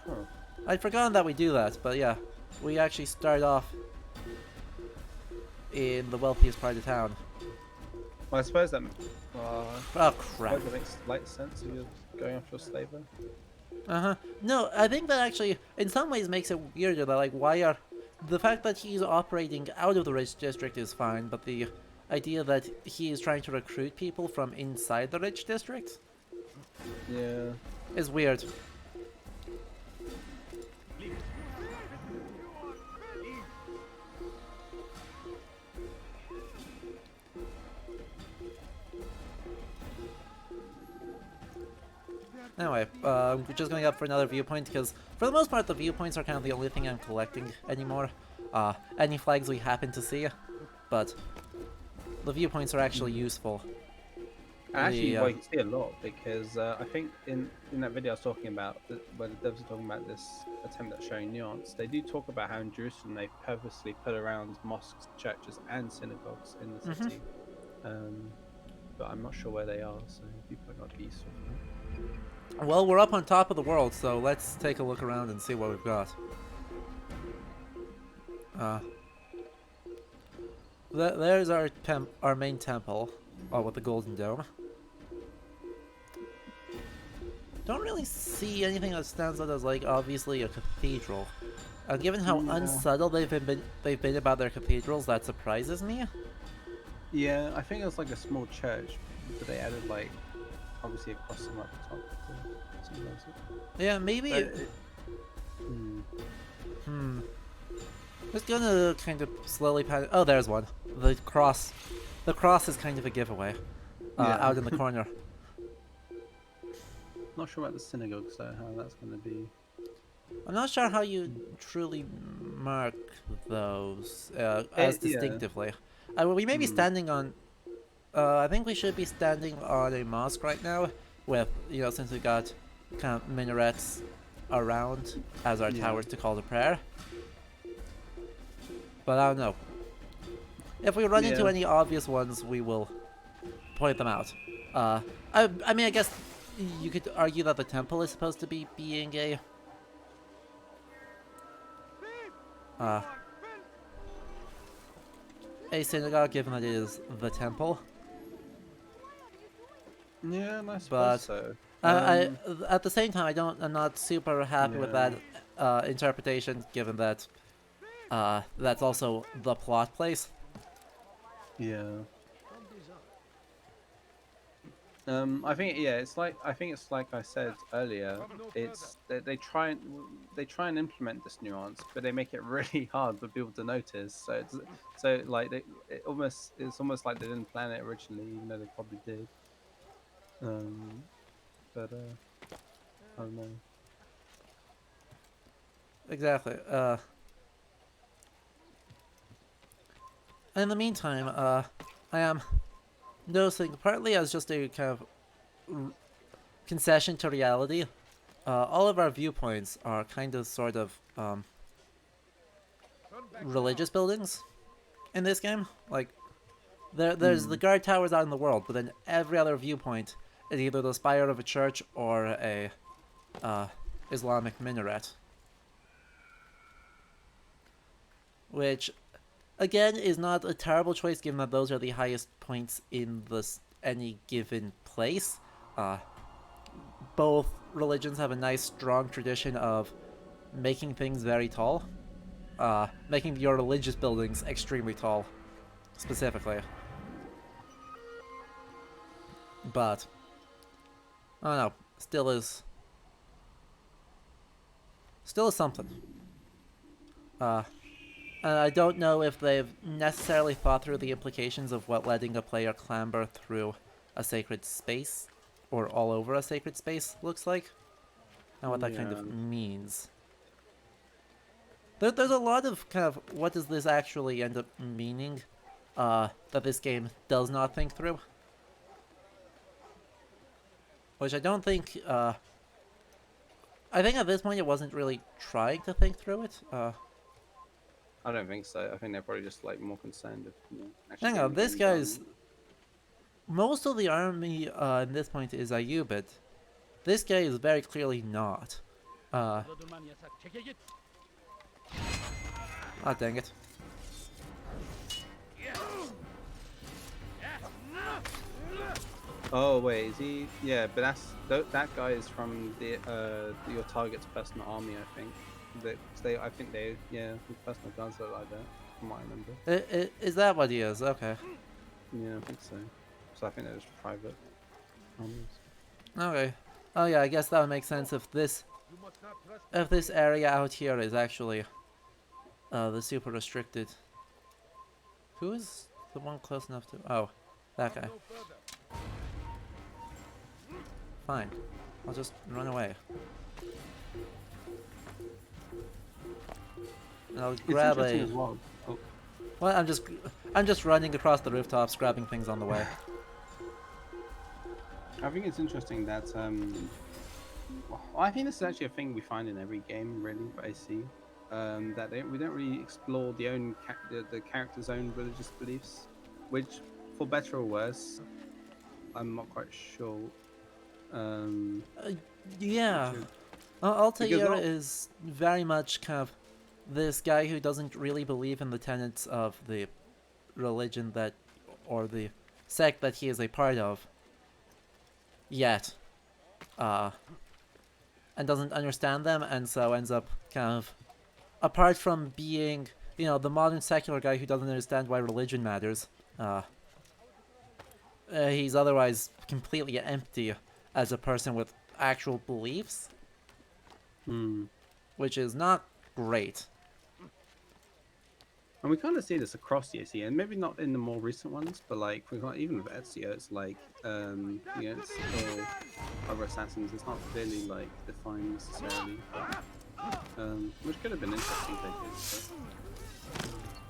Oh. I'd forgotten that we do that, but yeah, we actually start off in the wealthiest part of town. Well, I suppose that. Oh crap! That makes slight sense if you're going after a slaver. No, I think that actually, in some ways, makes it weirder. That like, why are the fact that he's operating out of the rich district is fine, but the idea that he is trying to recruit people from inside the rich district, is weird. Anyway, I'm just going up for another viewpoint because, for the most part, the viewpoints are kind of the only thing I'm collecting anymore. Any flags we happen to see, but the viewpoints are actually useful. Actually, well, you can see a lot because I think in that video I was talking about, where the devs are talking about this attempt at showing nuance, they do talk about how in Jerusalem they purposely put around mosques, churches, and synagogues in the city. But I'm not sure where they are, so Viewpoint might be useful for that. Well, we're up on top of the world, so let's take a look around and see what we've got. There's our main temple, with the golden dome. Don't really see anything that stands out as like obviously a cathedral. Given how unsubtle they've been about their cathedrals, that surprises me. Yeah, I think it was like a small church, but they added like obviously a crossing up the top to symbolize it. Yeah, maybe. Just gonna kind of slowly pat. Oh, there's one. The cross. The cross is kind of a giveaway. Out in the corner. Not sure about the synagogues though, how that's gonna be. I'm not sure how you truly mark those as distinctively. We may be standing on. I think we should be standing on a mosque right now, with since we got kind of minarets around as our towers to call to prayer. But I don't know. If we run into any obvious ones, we will point them out. I mean, I guess you could argue that the temple is supposed to be being a synagogue, given that it is the temple. Yeah, I suppose so. At the same time, I'm not super happy with that interpretation, given that that's also the plot place. Yeah. I think it's like I said earlier. It's they try and implement this nuance, but they make it really hard for people to notice. So like it's almost like they didn't plan it originally, even though they probably did. But I don't know. Exactly. In the meantime, I am noticing, partly as just a kind of concession to reality, all of our viewpoints are kind of sort of religious buildings in this game. Like, there's the guard towers out in the world, but then every other viewpoint is either the spire of a church or a Islamic minaret. Which, again, is not a terrible choice, given that those are the highest points in any given place. Both religions have a nice, strong tradition of making things very tall. Making your religious buildings extremely tall, specifically. But, I don't know, still is something. And I don't know if they've necessarily thought through the implications of what letting a player clamber through a sacred space, or all over a sacred space, looks like. And what that kind of means. There's a lot of kind of, what does this actually end up meaning, that this game does not think through. Which I don't think, I think at this point it wasn't really trying to think through it. I don't think so. I think they're probably just like more concerned with. Hang on, this guy's. Most of the army in this point is Ayubid. This guy is very clearly not. Oh, dang it. Oh wait, is he? Yeah, but that guy is from your target's personal army, I think. I think they personal guns look like that, from what I remember. Is that what he is? Okay. Yeah, I think so. So I think they're just private armies. Okay. Oh yeah, I guess that would make sense if this area out here is actually the super restricted. Who is the one close enough to? Oh, that guy. Fine. I'll just run away. And I'll It's grab interesting a... as well. Oh. Well, I'm just running across the rooftops, grabbing things on the way. I think it's interesting that well, I think this is actually a thing we find in every game, really. That I see that we don't really explore the character's own religious beliefs, which, for better or worse, I'm not quite sure. Yeah, Altair is very much kind of this guy who doesn't really believe in the tenets of the religion that, or the sect that he is a part of, yet, and doesn't understand them, and so ends up kind of, apart from being, you know, the modern secular guy who doesn't understand why religion matters, he's otherwise completely empty as a person with actual beliefs, which is not great. And we kind of see this across the ACA, and maybe not in the more recent ones, but like even with Ezio, it's like you know, it's other assassins. It's not clearly like defined necessarily, but, which could have been interesting if they did.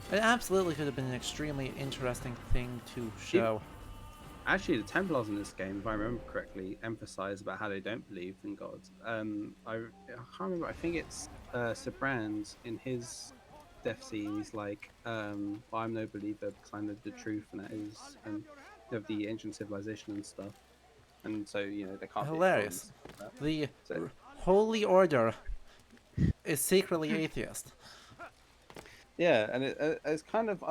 But... It absolutely could have been an extremely interesting thing to show. Actually, the Templars in this game, if I remember correctly, emphasize about how they don't believe in God. I can't remember. I think it's Sibrand in his death scene. He's like, well, "I'm no believer because I know the truth, and that is, and of the ancient civilization and stuff." And so, you know, they can't. Hilarious. The Holy Order is secretly atheist. Yeah, and it's kind of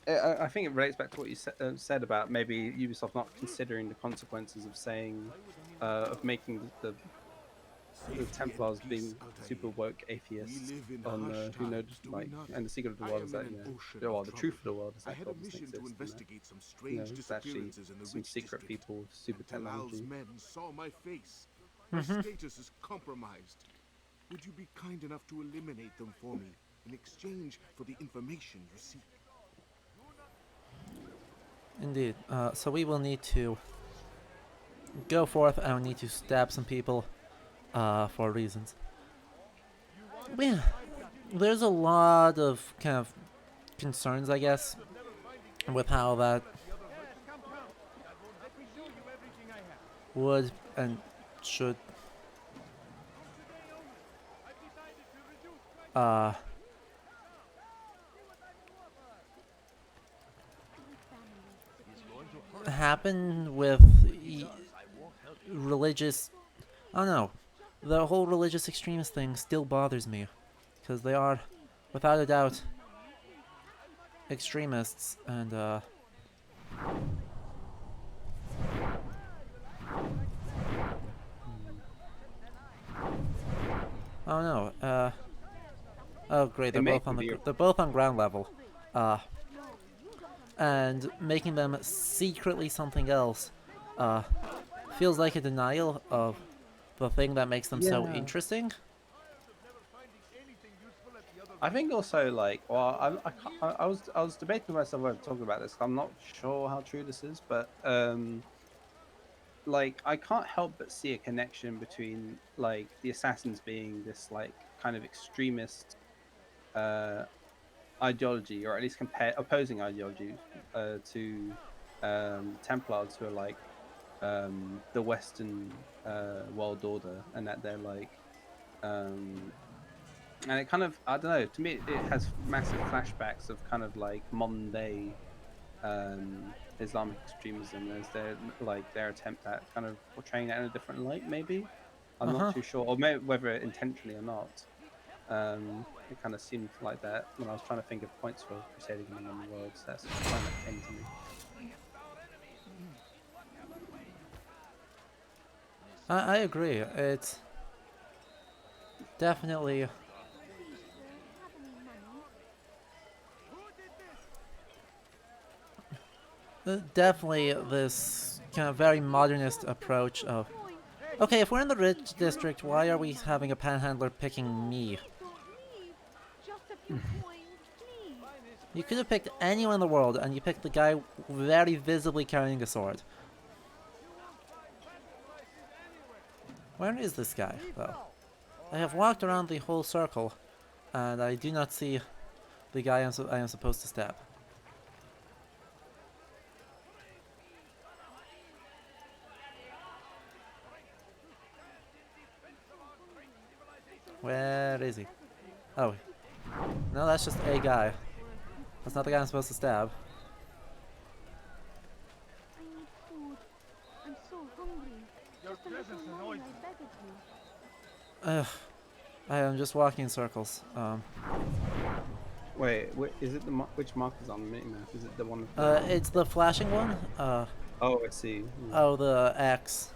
I think it relates back to what you said about maybe Ubisoft not considering the consequences of saying, of making the Templars being super woke atheists on who knows, like, and the secret of the world is that, you know, well, the truth of the world is that God doesn't exist. You know, it's actually some secret people with super technology. Men saw my face. My status is compromised. Would you be kind enough to eliminate them for me in exchange for the information you seek? Indeed. So we will need to go forth and we need to stab some people for reasons. Yeah, there's a lot of kind of concerns, I guess, with how that would and should happen with religious, I don't know, the whole religious extremist thing still bothers me, because they are, without a doubt, extremists, and I don't know, oh great, they're both on ground level, and making them secretly something else feels like a denial of the thing that makes them so interesting. I think also, like, well, I was debating with myself when talking about this. I'm not sure how true this is, but like, I can't help but see a connection between, like, the assassins being this, like, kind of extremist ideology, or at least opposing ideology to Templars, who are like the Western world order, and that they're like, and it kind of, I don't know, to me it has massive flashbacks of kind of like modern day Islamic extremism as their attempt at kind of portraying that in a different light, maybe. I'm not too sure, or maybe whether intentionally or not. It kind of seemed like that when I was trying to think of points for crusading among the worlds. That's the point that came to me. I agree. It's definitely this kind of very modernist approach of, okay, if we're in the rich district, why are we having a panhandler picking me? You could have picked anyone in the world, and you picked the guy very visibly carrying a sword. Where is this guy, though? I have walked around the whole circle, and I do not see the guy I am supposed to stab. Where is he? Oh. No, that's just a guy. That's not the guy I'm supposed to stab. I need food. I'm so hungry. Just a little money, I beg of you. Ugh. I am just walking in circles. Wait, is it the which mark is on the minimap? Is it the one? With the It's the flashing one. oh, I see. Oh, the X.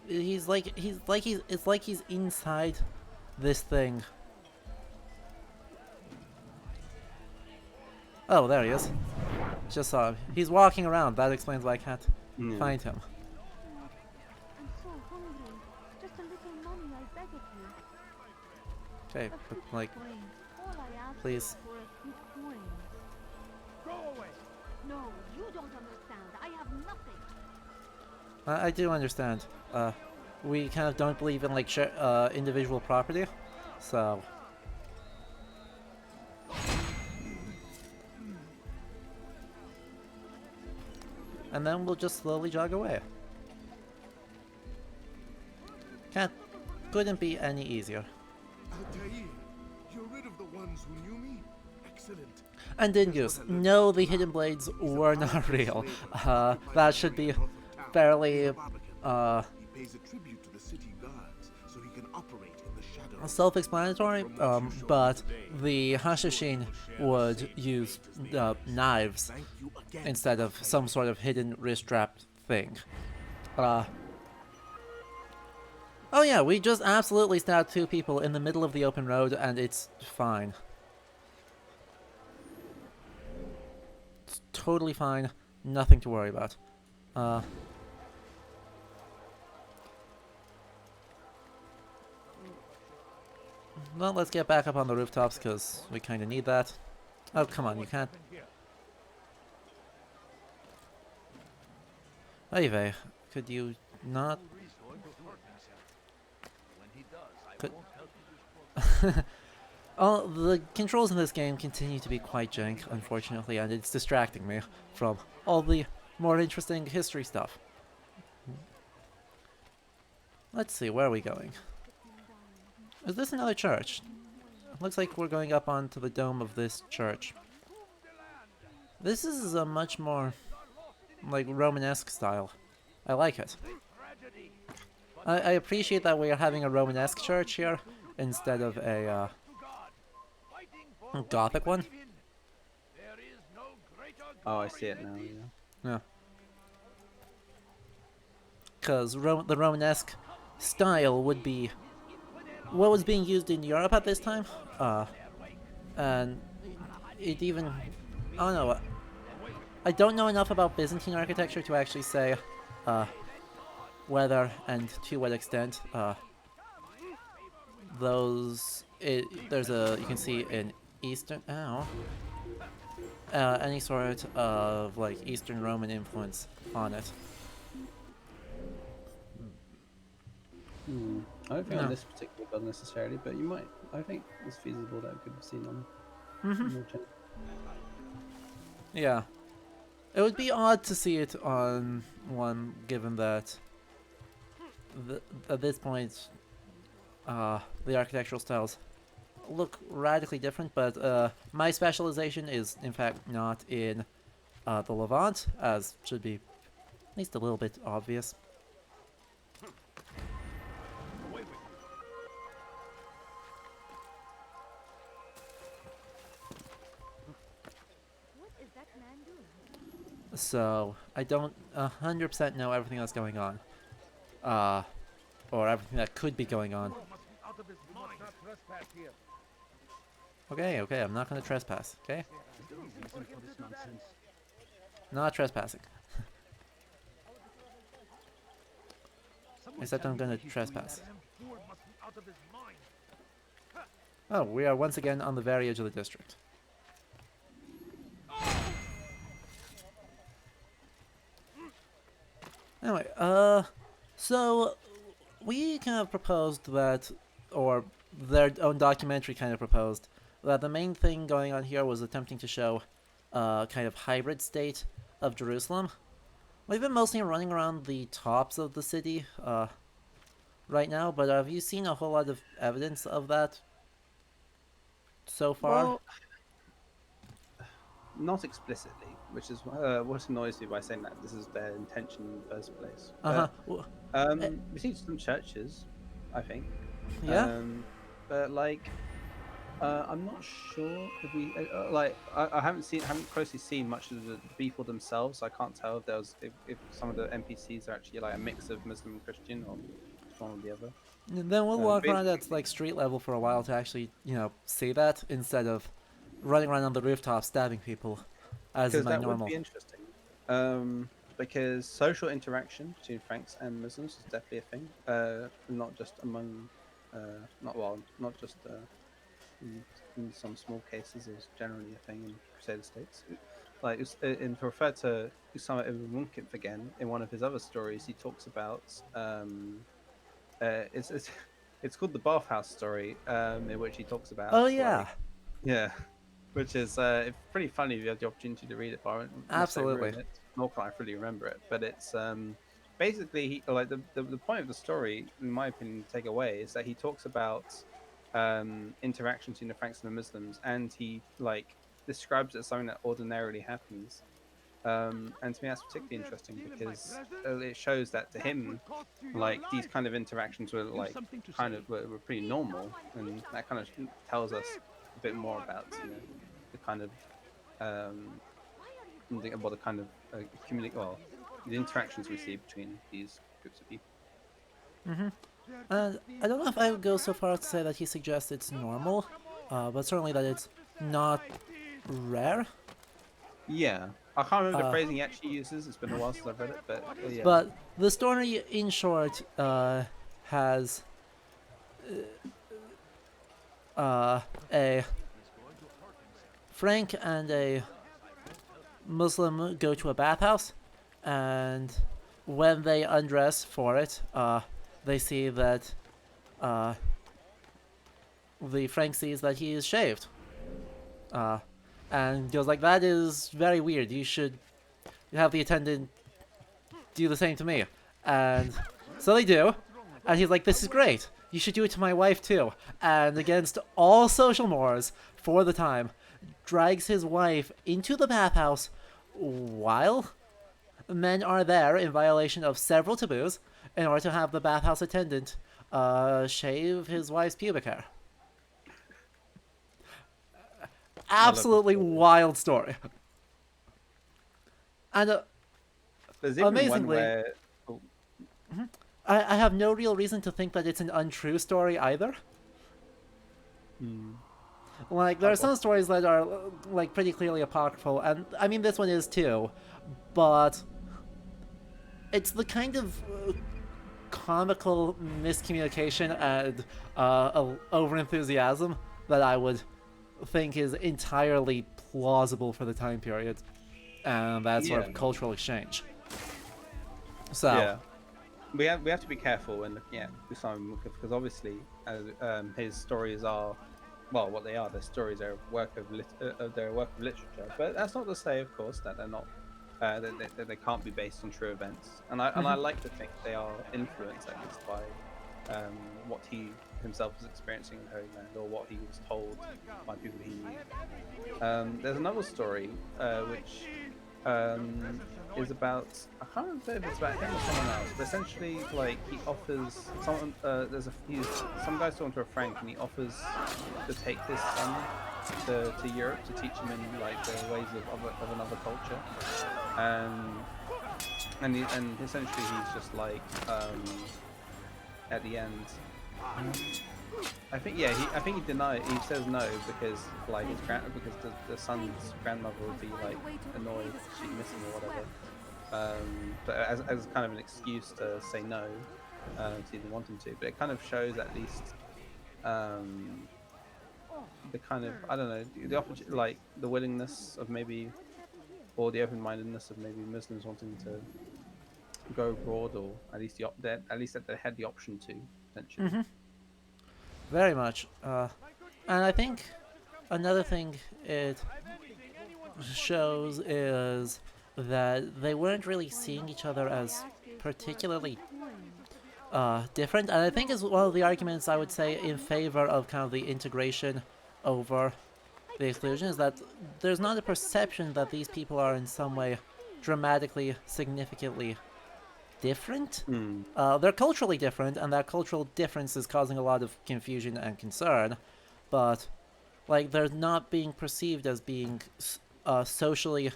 It's like he's inside this thing. Oh, there he is. Just saw him. He's walking around. That explains why I can't find him. I'm so hungry. Just a little money, I beg of you. Okay, but like, All I ask please. is for a few coins. Go away. No, you don't understand. I have nothing. I do understand. We kind of don't believe in like individual property, so. And then we'll just slowly jog away. Couldn't be any easier. Altair, you're rid of the ones who knew me? Excellent. And Dingus, no, the hidden blades were not real. That should be fairly, He pays a tribute to the city guards so he can operate in the shadows. self-explanatory, but the Hashashin would use knives instead of some sort of hidden wrist strap thing. Oh yeah, we just absolutely stabbed 2 people in the middle of the open road and it's fine. It's totally fine, nothing to worry about. Well, let's get back up on the rooftops, because we kind of need that. Oh, come on, you can't... Ivey, could you not... Oh, the controls in this game continue to be quite jank, unfortunately, and it's distracting me from all the more interesting history stuff. Let's see, where are we going? Is this another church? It looks like we're going up onto the dome of this church. This is a much more, like, Romanesque style. I like it. I appreciate that we are having a Romanesque church here, instead of a, Gothic one. Oh, I see it now, yeah. Yeah. Because the Romanesque style would be what was being used in Europe at this time. And it even... I don't know. I don't know enough about Byzantine architecture to actually say whether and to what extent there's a... You can see in Eastern... any sort of like Eastern Roman influence on it. I don't think on this particular build necessarily, but you might. I think it's feasible that it could be seen on. Yeah, it would be odd to see it on one, given that at this point, the architectural styles look radically different. But my specialization is, in fact, not in the Levant, as should be at least a little bit obvious. So, I don't 100% know everything that's going on. Or everything that could be going on. Okay, I'm not gonna trespass, okay? Not trespassing. Except I'm gonna trespass. Oh, we are once again on the very edge of the district. Anyway, so we kind of proposed that, or their own documentary kind of proposed, that the main thing going on here was attempting to show a kind of hybrid state of Jerusalem. We've been mostly running around the tops of the city right now, but have you seen a whole lot of evidence of that so far? Well, not explicitly, which is what annoys me by saying that this is their intention in the first place. We see some churches, I think. Yeah. But like, I'm not sure if we I haven't closely seen much of the people themselves. So I can't tell if some of the NPCs are actually like a mix of Muslim and Christian or just one or the other. And then we'll walk around at like street level for a while to actually, see that instead of running around on the rooftop stabbing people as Because my that normal. would be interesting. Because social interaction between Franks and Muslims is definitely a thing. Not just among, not just in some small cases. It's generally a thing in Crusader states. Like, and to refer to Usama ibn Munkif again, in one of his other stories, he talks about it's it's called the bathhouse story, in which he talks about Oh yeah, yeah, which is it's pretty funny if you have the opportunity to read it. But I won't necessarily absolutely. ruin it, nor can I fully remember it. But it's basically like the point of the story, in my opinion, to take away is that he talks about interaction between the Franks and the Muslims, and he like describes it as something that ordinarily happens. And to me, that's particularly interesting because it shows that to him, like these kind of interactions were like were pretty normal, and that kind of tells us a bit more about the kind of about the kind of the interactions we see between these groups of people. I don't know if I would go so far as to say that he suggests it's normal, but certainly that it's not rare. Yeah, I can't remember the phrasing he actually uses. It's been a while since I've read it, but yeah. But the story, in short, has a Frank and a Muslim go to a bathhouse, and when they undress for it, they see that the Frank sees that he is shaved, and goes like, "That is very weird. You should have the attendant do the same to me." And so they do, and he's like, "This is great. You should do it to my wife too." And against all social mores, for the time, drags his wife into the bathhouse while men are there in violation of several taboos in order to have the bathhouse attendant shave his wife's pubic hair. Absolutely wild story. And amazingly, I have no real reason to think that it's an untrue story either. Like, there are some stories that are like pretty clearly apocryphal, and I mean this one is too, but it's the kind of comical miscommunication and overenthusiasm that I would think is entirely plausible for the time period and that sort of cultural exchange. So yeah, we have to be careful when looking at Usama because obviously his stories are what they are. Their stories are a work of literature, but that's not to say, of course, that they're not that they can't be based on true events. And I like to think they are influenced at least by what he himself was experiencing in Holy Land, or what he was told by people he knew. There's another story which is about, I can't remember if it's about him or someone else, but essentially like he offers someone some guy's talking to a Frank and he offers to take his son to Europe to teach him in like the ways of another culture, and essentially he's just like at the end, I think he denied. He says no because like because the son's grandmother would be like annoyed if she'd miss him or whatever. But as kind of an excuse to say no, he didn't want him to. But it kind of shows at least the kind of, I don't know, the like the willingness of maybe, or the open-mindedness of maybe Muslims wanting to go abroad, or at least that they had the option to potentially. Very much. And I think another thing it shows is that they weren't really seeing each other as particularly different, and I think is one of the arguments I would say in favor of kind of the integration over the exclusion, is that there's not a perception that these people are in some way dramatically, significantly different. They're culturally different, and that cultural difference is causing a lot of confusion and concern, but like they're not being perceived as being socially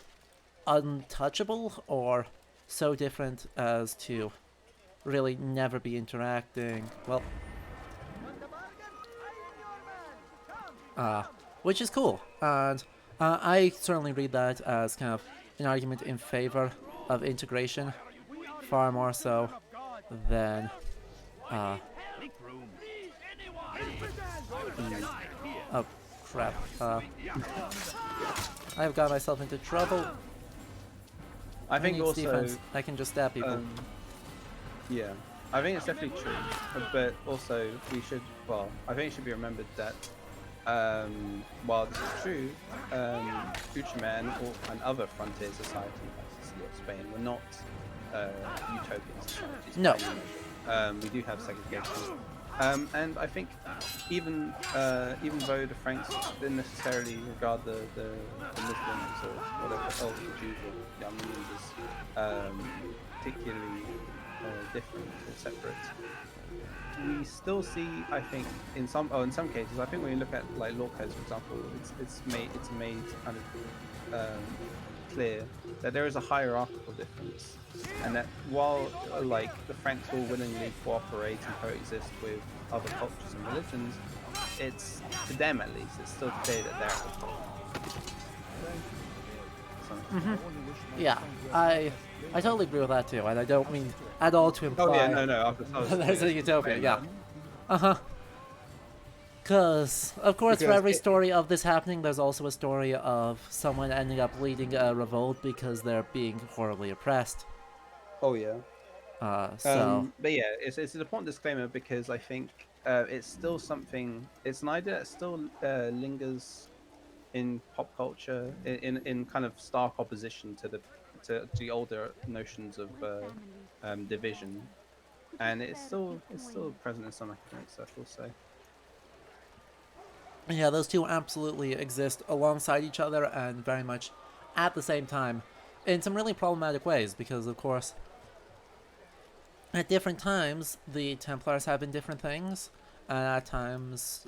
untouchable or so different as to really never be interacting. Well, which is cool, and I certainly read that as kind of an argument in favor of integration, far more so than oh crap, I've got myself into trouble. I think also defense. I can just stab people. Yeah, I think it's definitely true, but also we should. Well, I think it should be remembered that while this is true, Futureman and other frontier societies like Sicily or Spain were not utopian societies. No. We do have segregation. And I think even though the Franks didn't necessarily regard the Muslims or whatever, the Jews or the Armenians as particularly different or separate, we still see, I think, in some cases, I think when you look at like law codes, for example, it's made kind of clear that there is a hierarchical difference, and that while like the Franks will willingly cooperate and coexist with other cultures and religions, it's, to them at least, it's still clear that they're at the top. Yeah, I totally agree with that too, and I don't mean at all to imply there's a utopia. Yeah, because of course for every story of this happening, there's also a story of someone ending up leading a revolt because they're being horribly oppressed. Oh yeah. But yeah, it's an important disclaimer, because I think it's still something. It's an idea that still lingers in pop culture in kind of stark opposition to the older notions of division, and it's still present in some academic circles. So yeah, those two absolutely exist alongside each other and very much at the same time in some really problematic ways, because of course at different times the Templars have been different things, and at times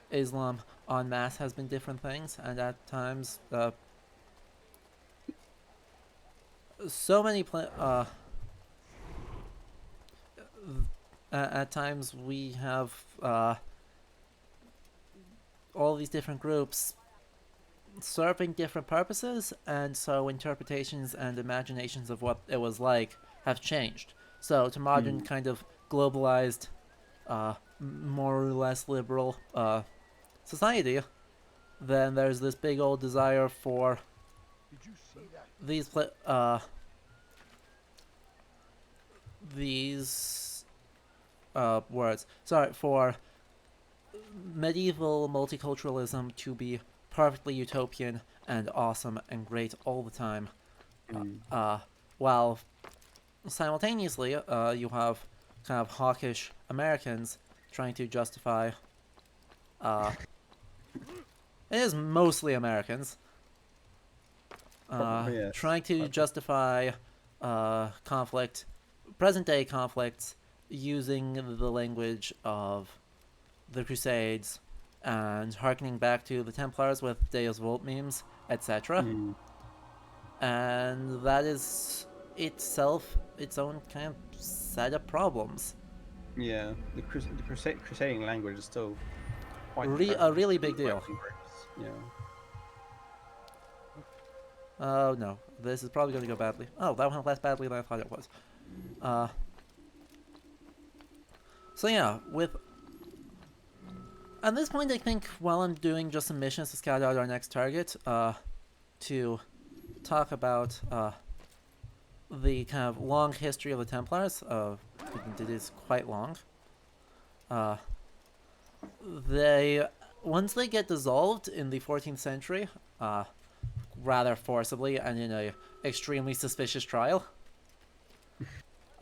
Islam en masse has been different things, and at times at times we have all these different groups serving different purposes, and so interpretations and imaginations of what it was like have changed. So to modern kind of globalized, more or less liberal society, then there's this big old desire for these for medieval multiculturalism to be perfectly utopian and awesome and great all the time, while simultaneously you have kind of hawkish Americans trying to justify it is mostly Americans trying to justify conflict, present day conflicts, using the language of the Crusades and harkening back to the Templars with Deus Vult memes, etc. And that is itself its own kind of set of problems. Yeah, the crusading language is still quite a really big deal. Yeah. Oh no, this is probably going to go badly. Oh, that went less badly than I thought it was. So yeah, at this point I think while I'm doing just some missions to scout out our next target, to talk about the kind of long history of the Templars. It is quite long. Once they get dissolved in the 14th century, rather forcibly and in a extremely suspicious trial.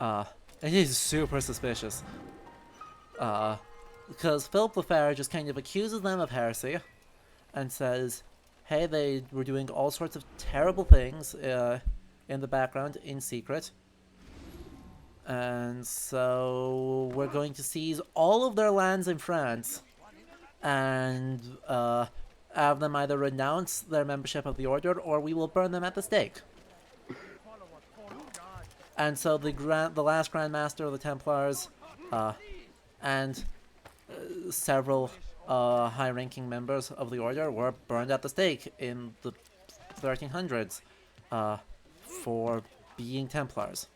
It is super suspicious. Because Philip Lefebvre just kind of accuses them of heresy and says, hey, they were doing all sorts of terrible things in the background in secret. And so we're going to seize all of their lands in France and have them either renounce their membership of the order or we will burn them at the stake. And so the last Grand Master of the Templars and several high-ranking members of the order were burned at the stake in the 1300s for being Templars.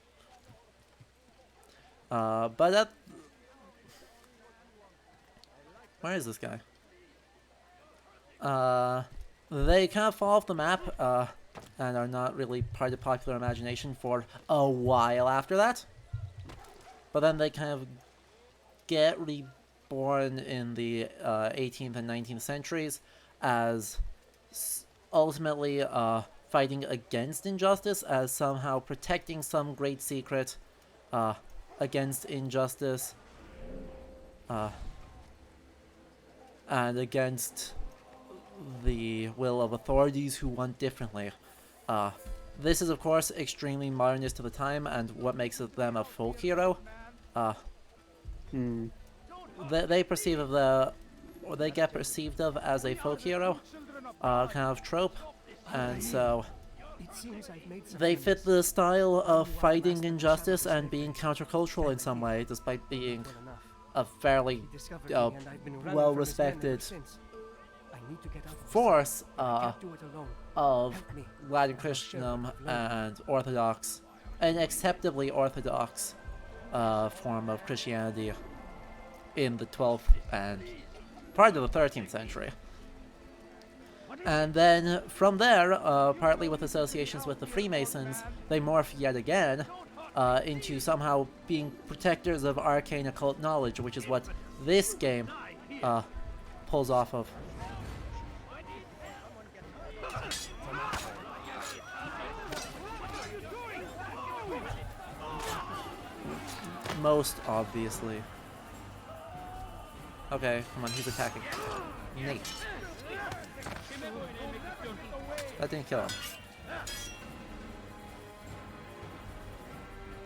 But where is this guy? They kind of fall off the map and are not really part of popular imagination for a while after that. But then they kind of get reborn in the 18th and 19th centuries as ultimately fighting against injustice, as somehow protecting some great secret against injustice and against the will of authorities who want differently. This is, of course, extremely modernist to the time, and what makes them a folk hero. They perceive of or they get perceived of as a folk hero kind of trope, and so they fit the style of fighting injustice and being countercultural in some way, despite being a fairly well-respected force of Latin Christendom and Orthodox, an acceptably Orthodox form of Christianity in the 12th and part of the 13th century. And then from there, partly with associations with the Freemasons, they morph yet again into somehow being protectors of arcane occult knowledge, which is what this game pulls off of. Most obviously. Okay, come on, he's attacking. Nate. That didn't kill him.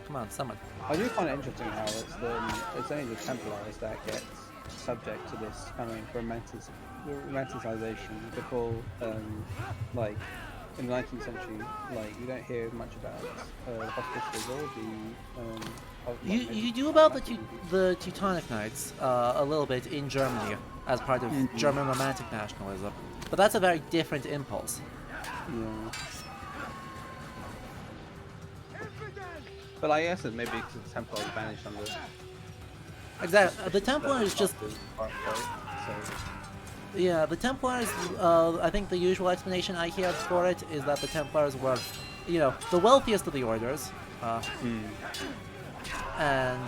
Come on, someone. I do find it interesting how it's only the Templars that get subject to this kind of romanticization. Before, like in the 19th century, like you don't hear much about the hospitals or the. You do about the Teutonic Knights a little bit in Germany as part of German Romantic nationalism, but that's a very different impulse. Yeah. But I guess it maybe because the Templars banished under. Exactly. The Templars just. Yeah, the Templars. I think the usual explanation I hear for it is that the Templars were, the wealthiest of the orders, and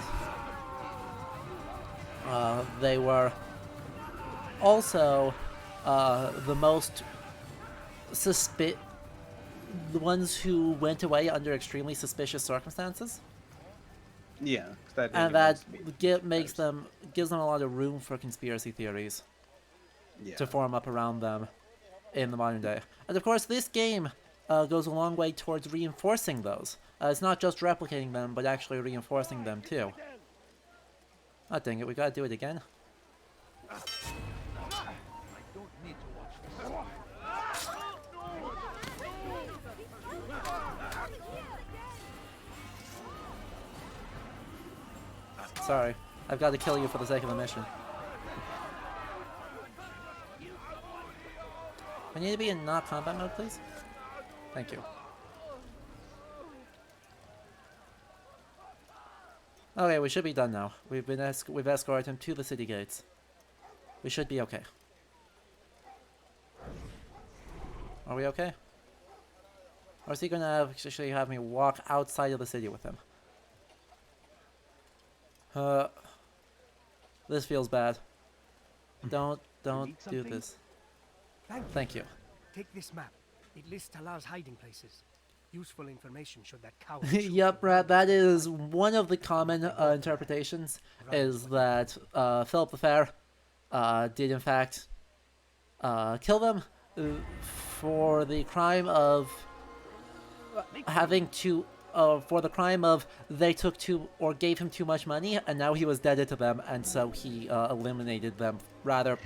they were also the most the ones who went away under extremely suspicious circumstances. Yeah, and that gives them a lot of room for conspiracy theories to form up around them in the modern day. And of course, this game goes a long way towards reinforcing those. It's not just replicating them, but actually reinforcing them too. Oh, dang it, we gotta do it again. Sorry, I've got to kill you for the sake of the mission. I need to be in not combat mode, please. Thank you. Okay, we should be done now. We've escorted him to the city gates. We should be okay. Are we okay? Or is he gonna actually have me walk outside of the city with him? This feels bad. Don't do this. Thank you. Take this map. It lists Talar's hiding places. Useful information should that coward Yep, Brad, that is one of the common interpretations, is that Philip the Fair did in fact kill them for the crime of having to for the crime of they took too or gave him too much money, and now he was indebted to them, and so he eliminated them rather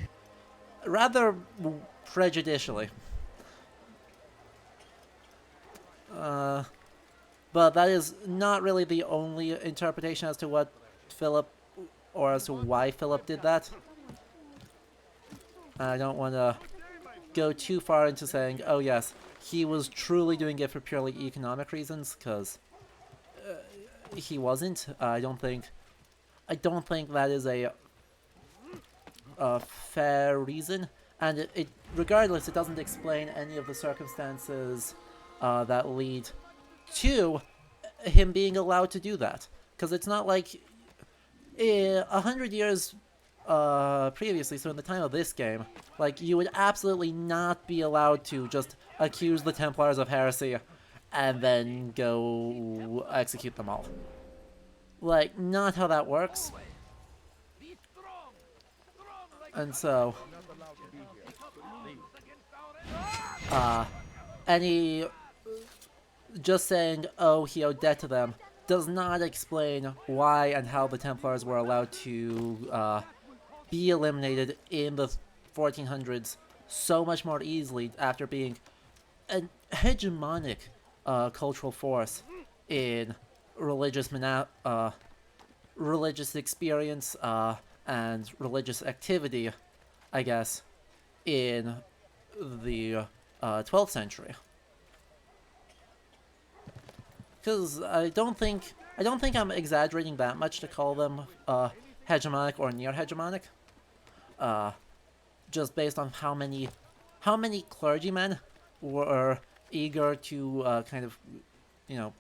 prejudicially. But that is not really the only interpretation as to what Philip, or as to why Philip did that. I don't want to go too far into saying, oh yes, he was truly doing it for purely economic reasons, because he wasn't. I don't think that is a fair reason, and regardless, it doesn't explain any of the circumstances that lead to him being allowed to do that. Because it's not like 100 years previously, so in the time of this game, like, you would absolutely not be allowed to just accuse the Templars of heresy and then go execute them all. Like, not how that works. And so just saying, oh, he owed debt to them, does not explain why and how the Templars were allowed to be eliminated in the 1400s so much more easily after being an hegemonic cultural force in religious experience and religious activity, I guess, in the 12th century. Because I don't think I'm exaggerating that much to call them hegemonic or near hegemonic. Just based on how many clergymen were eager to kind of, you know,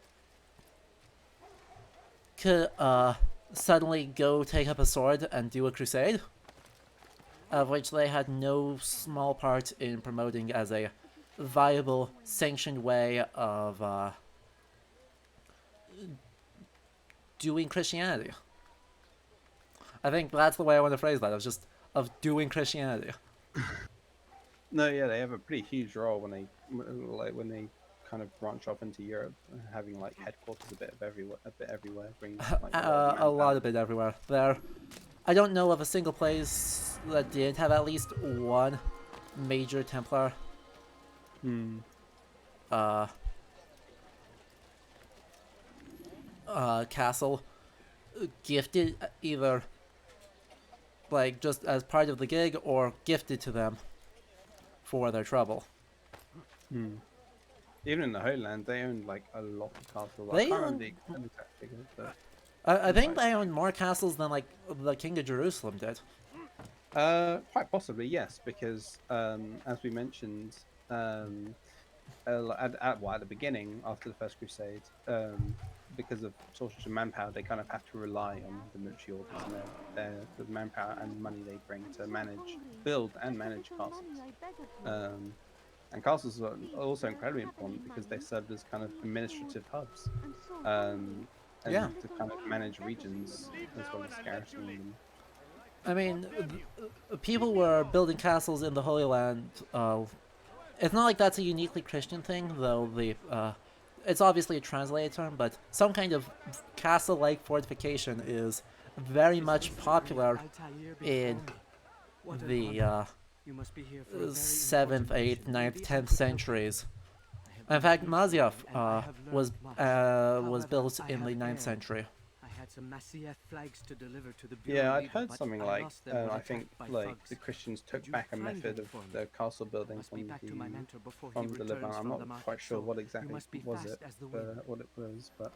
suddenly go take up a sword and do a crusade, of which they had no small part in promoting as a viable, sanctioned way of doing Christianity. I think that's the way I want to phrase that. Of doing Christianity. No, yeah, they have a pretty huge role when they kind of branch off into Europe, having like headquarters a bit everywhere, bringing like a lot of it everywhere. I don't know of a single place that did have at least one major Templar castle gifted, either like just as part of the gig or gifted to them for their trouble. Even in the Holy Land, they owned like a lot of castles. They I can't own... remember the exact figures, but I think they owned more castles than like the King of Jerusalem did. Quite possibly, yes, because as we mentioned at the beginning, after the First Crusade, because of shortage of manpower, they kind of have to rely on the military orders and the manpower and money they bring to build and manage castles. And castles are also incredibly important because they served as kind of administrative hubs, and to kind of manage regions as well as garrisoning them. I mean, people were building castles in the Holy Land. It's not like that's a uniquely Christian thing, though. It's obviously a translated term, but some kind of castle-like fortification is very much popular in the 7th, 8th, 9th, 10th centuries. In fact, Masyaf was built in the 9th century. Yeah, I'd heard something like, I think like the Christians took back a method of the castle building from the Levant. I'm not quite sure what exactly what it was, but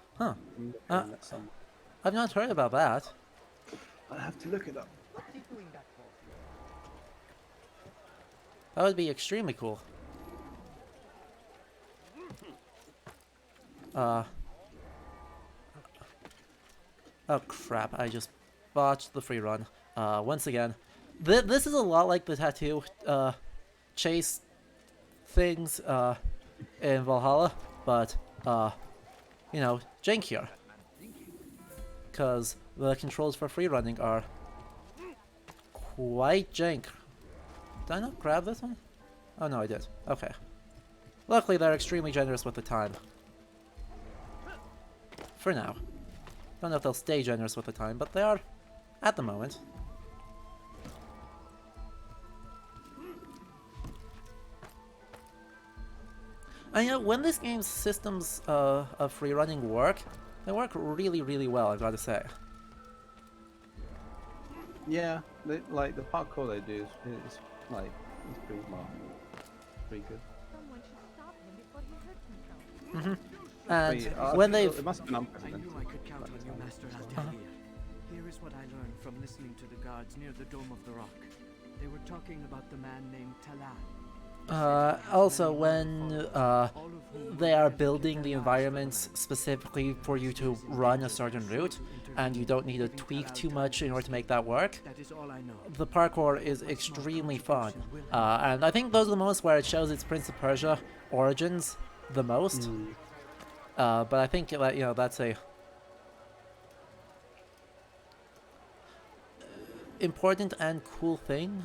I've not heard about that. I'll have to look it up. That would be extremely cool. Oh crap, I just botched the free run. Once again. This is a lot like the tattoo chase things in Valhalla, but you know, jankier. Because the controls for free running are quite jank. Did I not grab this one? Oh no, I did. Okay. Luckily, they're extremely generous with the time. For now. Don't know if they'll stay generous with the time, but they are at the moment. And you know, when this game's systems of free running work, they work really, really well, I gotta say. Yeah, like the parkour they do is like it's pretty smart, pretty good. Someone should stop him before he hurts himself. And when they've... It must have been I unprecedented. knew I could count on you, Master Altair. Here is what I learned from listening to the guards near the Dome of the Rock. They were talking about the man named Talal. Also, when they are building the environments specifically for you to run a certain route, and you don't need to tweak too much in order to make that work, the parkour is extremely fun. And I think those are the moments where it shows its Prince of Persia origins the most. But I think, you know, that's a important and cool thing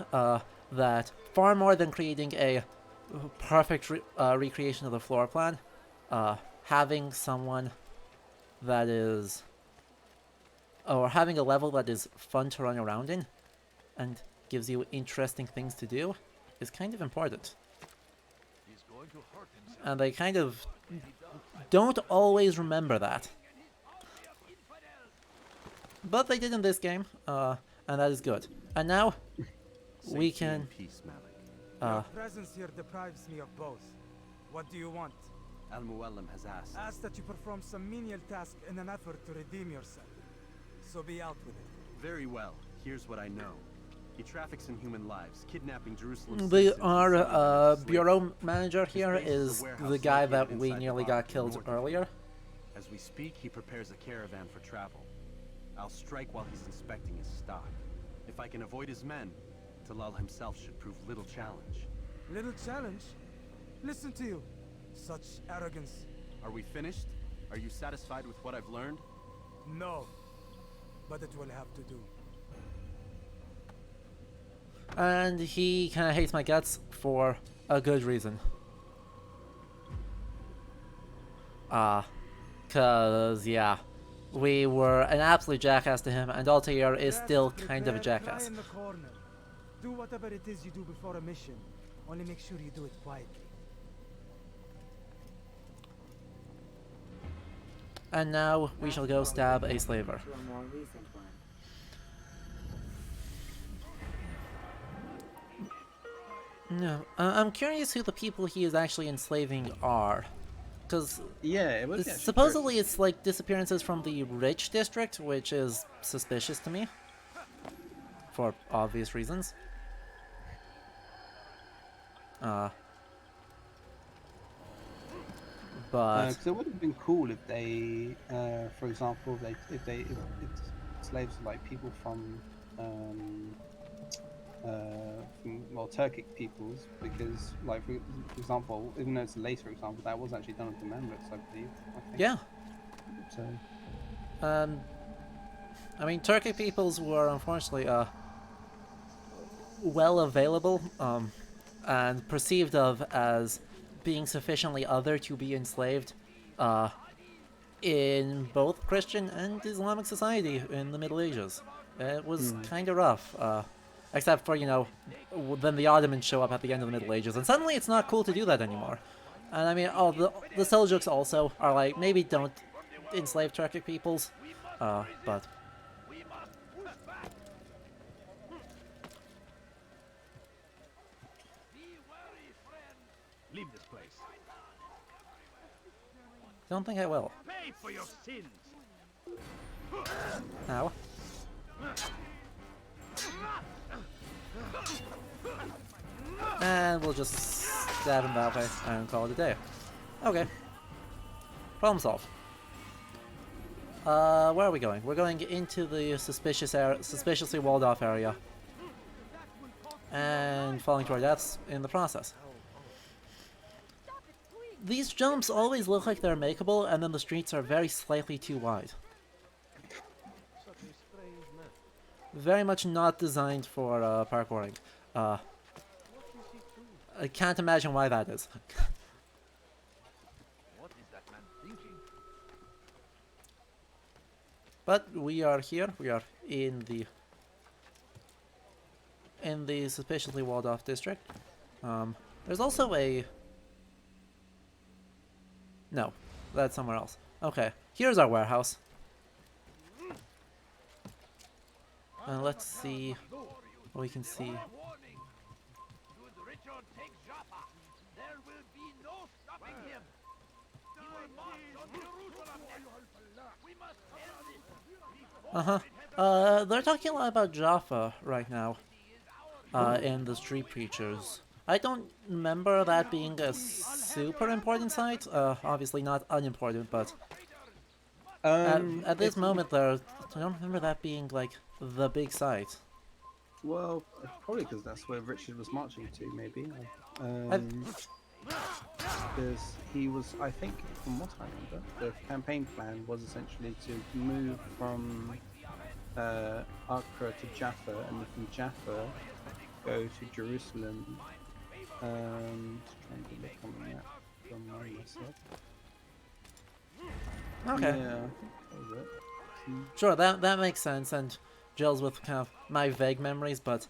that far more than creating a perfect recreation of the floor plan, having someone that is, or having a level that is fun to run around in and gives you interesting things to do is kind of important. And they kind of don't always remember that. But they did in this game, and that is good. And now we can... Your presence here deprives me of both. What do you want? Al-Muallim has asked. Ask that you perform some menial task in an effort to redeem yourself. So be out with it. Very well. Here's what I know. He traffics in human lives, kidnapping Jerusalem. Our bureau manager here is the guy that we nearly got killed earlier. As we speak, he prepares a caravan for travel. I'll strike while he's inspecting his stock. If I can avoid his men, Talal himself should prove little challenge. Little challenge? Listen to you. Such arrogance. Are we finished? Are you satisfied with what I've learned? No. But it will have to do. And he kind of hates my guts for a good reason. Cause, yeah. We were an absolute jackass to him, and Altair is still kind of a jackass. Do whatever it is you do before a mission. Only make sure you do it quietly. And now we shall go stab a slaver. No, I'm curious who the people he is actually enslaving are. Because supposedly it's like disappearances from the rich district, which is suspicious to me. For obvious reasons. But because it would have been cool if they, for example, if slaves are like people from Turkic peoples, because like for example, even though it's a later example, that was actually done with the Mamluks, I believe. Yeah. So. I mean, Turkic peoples were unfortunately well available and perceived of as being sufficiently other to be enslaved in both Christian and Islamic society in the Middle Ages. It was kind of rough, except for, you know, then the Ottomans show up at the end of the Middle Ages, and suddenly it's not cool to do that anymore. And I mean, the Seljuks also are like, maybe don't enslave Turkic peoples, but... Leave this place. Don't think I will. Pay for your sins. Ow. And we'll just stab him that way and call it a day. Okay. Problem solved. Where are we going? We're going into the suspiciously walled off area. And falling to our deaths in the process. These jumps always look like they're makeable, and then the streets are very slightly too wide. Very much not designed for parkouring. I can't imagine why that is. What is that man thinking? But we are here. We are in the suspiciously walled off district. There's also a... No, that's somewhere else. Okay, here's our warehouse. And let's see what we can see. They're talking a lot about Jaffa right now. In the Street Preachers. I don't remember that being a super important site. Obviously not unimportant, but at this moment, I don't remember that being like the big site. Well, probably because that's where Richard was marching to, maybe. Because he was, I think, from what I remember, the campaign plan was essentially to move from Acre to Jaffa, and then from Jaffa go to Jerusalem. Just trying to look on the map from myself. Okay. Yeah, that was it. Sure, that makes sense and gels with kind of my vague memories, but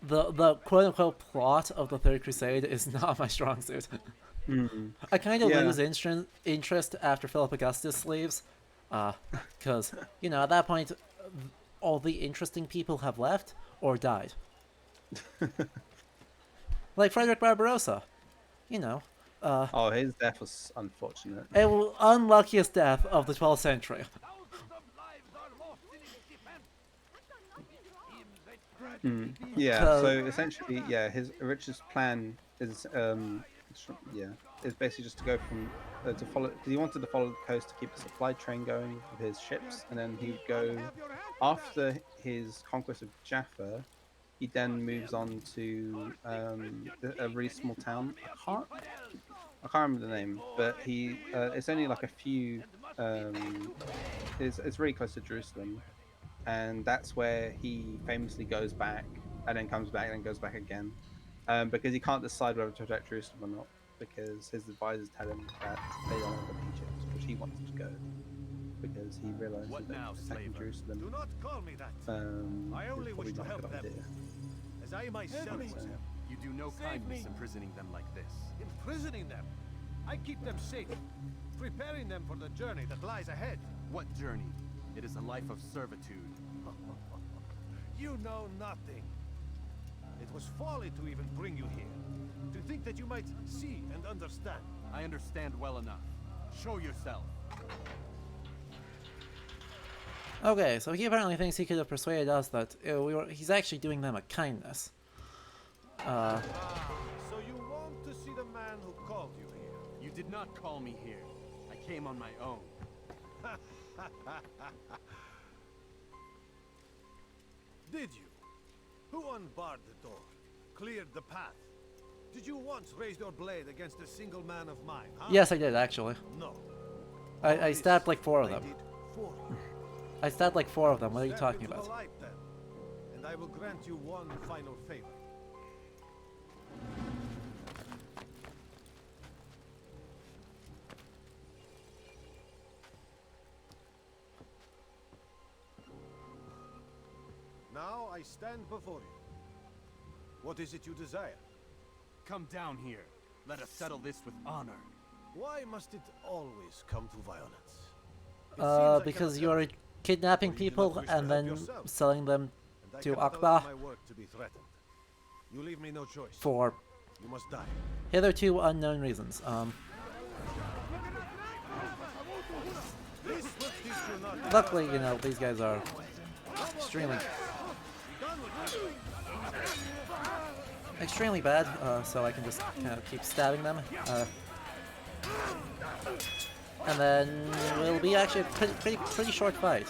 the quote-unquote plot of the Third Crusade is not my strong suit. I kind of lose interest after Philip Augustus leaves, because, you know, at that point, all the interesting people have left or died. Like Frederick Barbarossa, you know. Oh, his death was unfortunate. Unluckiest death of the 12th century. Yeah, so essentially, yeah, Richard's plan is, is basically just to go from, to follow, because he wanted to follow the coast to keep the supply train going with his ships, and then he'd go, after his conquest of Jaffa, he then moves on to a really small town. I can't remember the name, but it's only like a few. It's really close to Jerusalem, and that's where he famously goes back, and then comes back, and then goes back again, because he can't decide whether to attack Jerusalem or not, because his advisors tell him that they don't want to go to Egypt, which he wants to go, because he realizes that attacking Jerusalem. Do not call me that. I only wish to help them. As I myself was helped. You do no kindness imprisoning them like this. Imprisoning them? I keep them safe, preparing them for the journey that lies ahead. What journey? It is a life of servitude. You know nothing. It was folly to even bring you here. To think that you might see and understand. I understand well enough. Show yourself. Okay, so he apparently thinks he could have persuaded us that he's actually doing them a kindness. So you want to see the man who called you here? You did not call me here. I came on my own. Did you? Who unbarred the door? Cleared the path? Did you once raise your blade against a single man of mine, huh? Yes, I did, actually. No. I stabbed like 4 of them. For you. I stabbed like 4 of them. What are you talking Step into about? the light, then, and I will grant you one final favor. Now I stand before you. What is it you desire? Come down here. Let us settle this with honor. Why must it always come to violence? Because you're kidnapping people and then selling them to Akbar You leave me no choice. for You must die. hitherto unknown reasons. Luckily, you know, these guys are extremely bad, so I can just kind of keep stabbing them. And then it'll be actually a pretty short fight.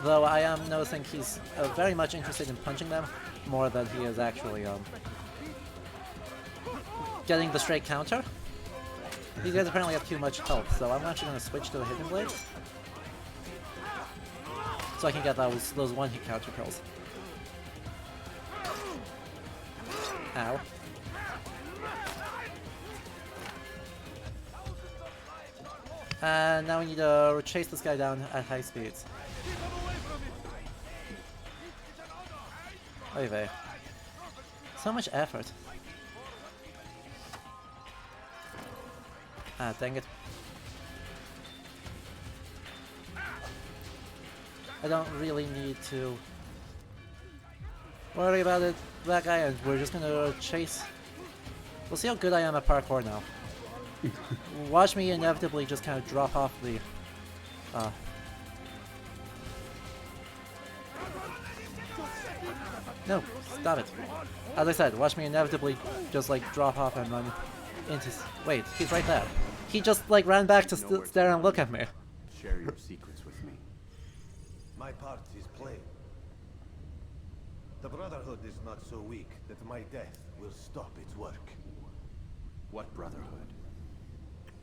Though I am noticing he's very much interested in punching them more than he is actually getting the straight counter. These guys apparently have too much health, so I'm actually going to switch to the Hidden Blade. So I can get those one-hit counter kills. Ow. And now we need to chase this guy down at high speeds. Oy vey. So much effort. Ah, dang it. I don't really need to worry about it, that guy, and we're just gonna chase. We'll see how good I am at parkour now. Watch me inevitably just kind of drop off the No, stop it. As I said, watch me inevitably just like drop off and run into... Wait, he's right there. He just like ran back to stare and look at me. Share your secrets with me. My part is plain. The Brotherhood is not so weak that my death will stop its work. What Brotherhood?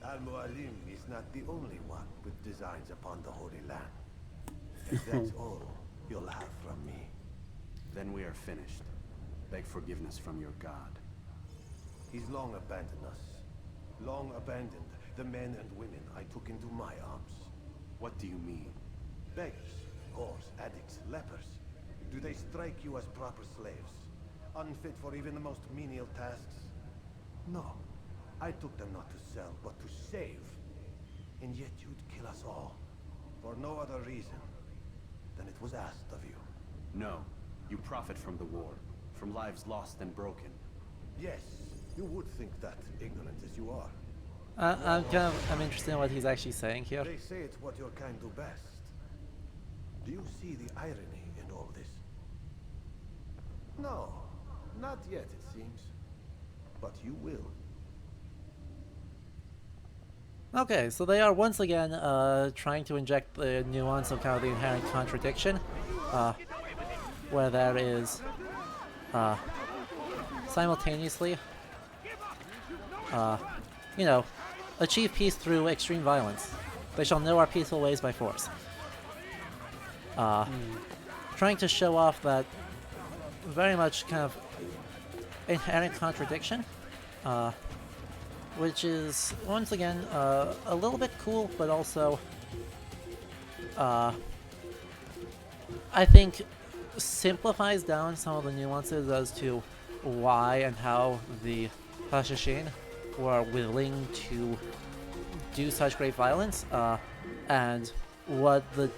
Al-Mualim is not the only one with designs upon the Holy Land. If that's all you'll have from me. Then we are finished. Beg forgiveness from your god. He's long abandoned us. Long abandoned the men and women I took into my arms. What do you mean? Beggars, whores, addicts, lepers. Do they strike you as proper slaves? Unfit for even the most menial tasks? No. I took them not to sell, but to save. And yet you'd kill us all. For no other reason than it was asked of you. No. You profit from the war. From lives lost and broken. Yes. You would think that, ignorant as you are. I'm interested in what he's actually saying here. They say it's what your kind do best. Do you see the irony in all this? No. Not yet, it seems. But you will. Okay, so they are once again trying to inject the nuance of kind of the inherent contradiction, where there is simultaneously, you know, achieve peace through extreme violence. They shall know our peaceful ways by force. Trying to show off that very much kind of inherent contradiction. Which is, once again, a little bit cool, but also, I think, simplifies down some of the nuances as to why and how the Hashishin were willing to do such great violence, and what the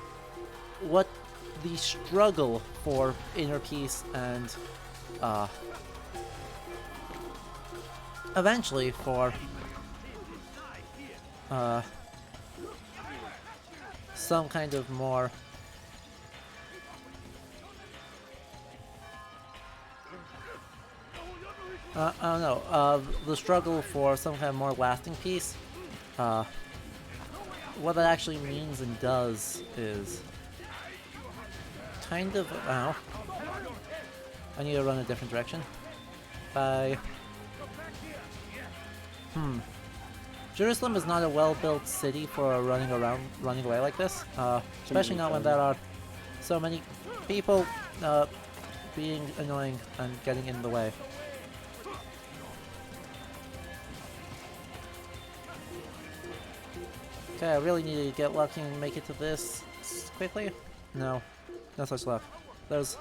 struggle for inner peace and, eventually for some kind of more I don't know, the struggle for some kind of more lasting peace, what that actually means and does is kind of, I need to run a different direction. Bye. Jerusalem is not a well-built city for running away like this, especially not when there are so many people being annoying and getting in the way. Okay, I really need to get lucky and make it to this quickly. No such luck. There's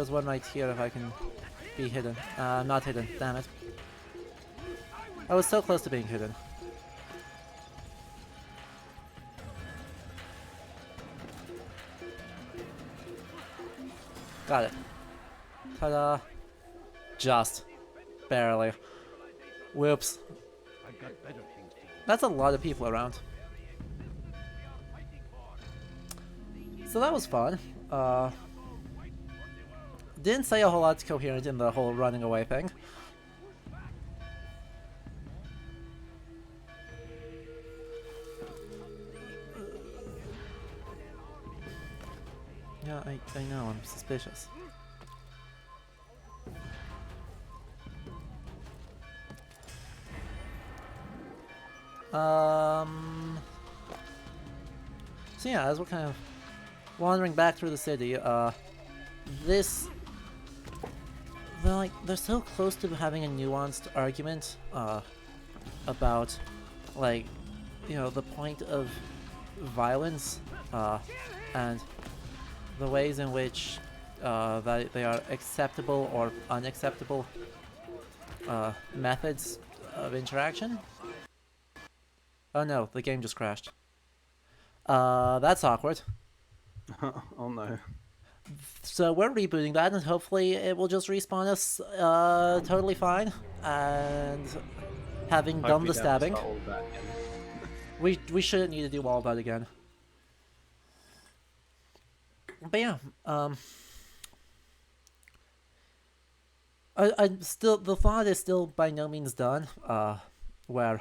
one right here if I can be hidden. I'm not hidden, damn it. I was so close to being hidden. Got it. Ta-da. Just. Barely. Whoops. That's a lot of people around. So that was fun. Didn't say a whole lot coherent in the whole running away thing. Yeah, I know, I'm suspicious. So yeah, as we're kind of wandering back through the city, they're so close to having a nuanced argument, about, like, you know, the point of violence, and the ways in which, that they are acceptable or unacceptable, methods of interaction. Oh no, the game just crashed. That's awkward. Oh no. So we're rebooting that, and hopefully it will just respawn us totally fine. And having done the stabbing, we shouldn't need to do all that again. But yeah, I still, the thought is still by no means done. Where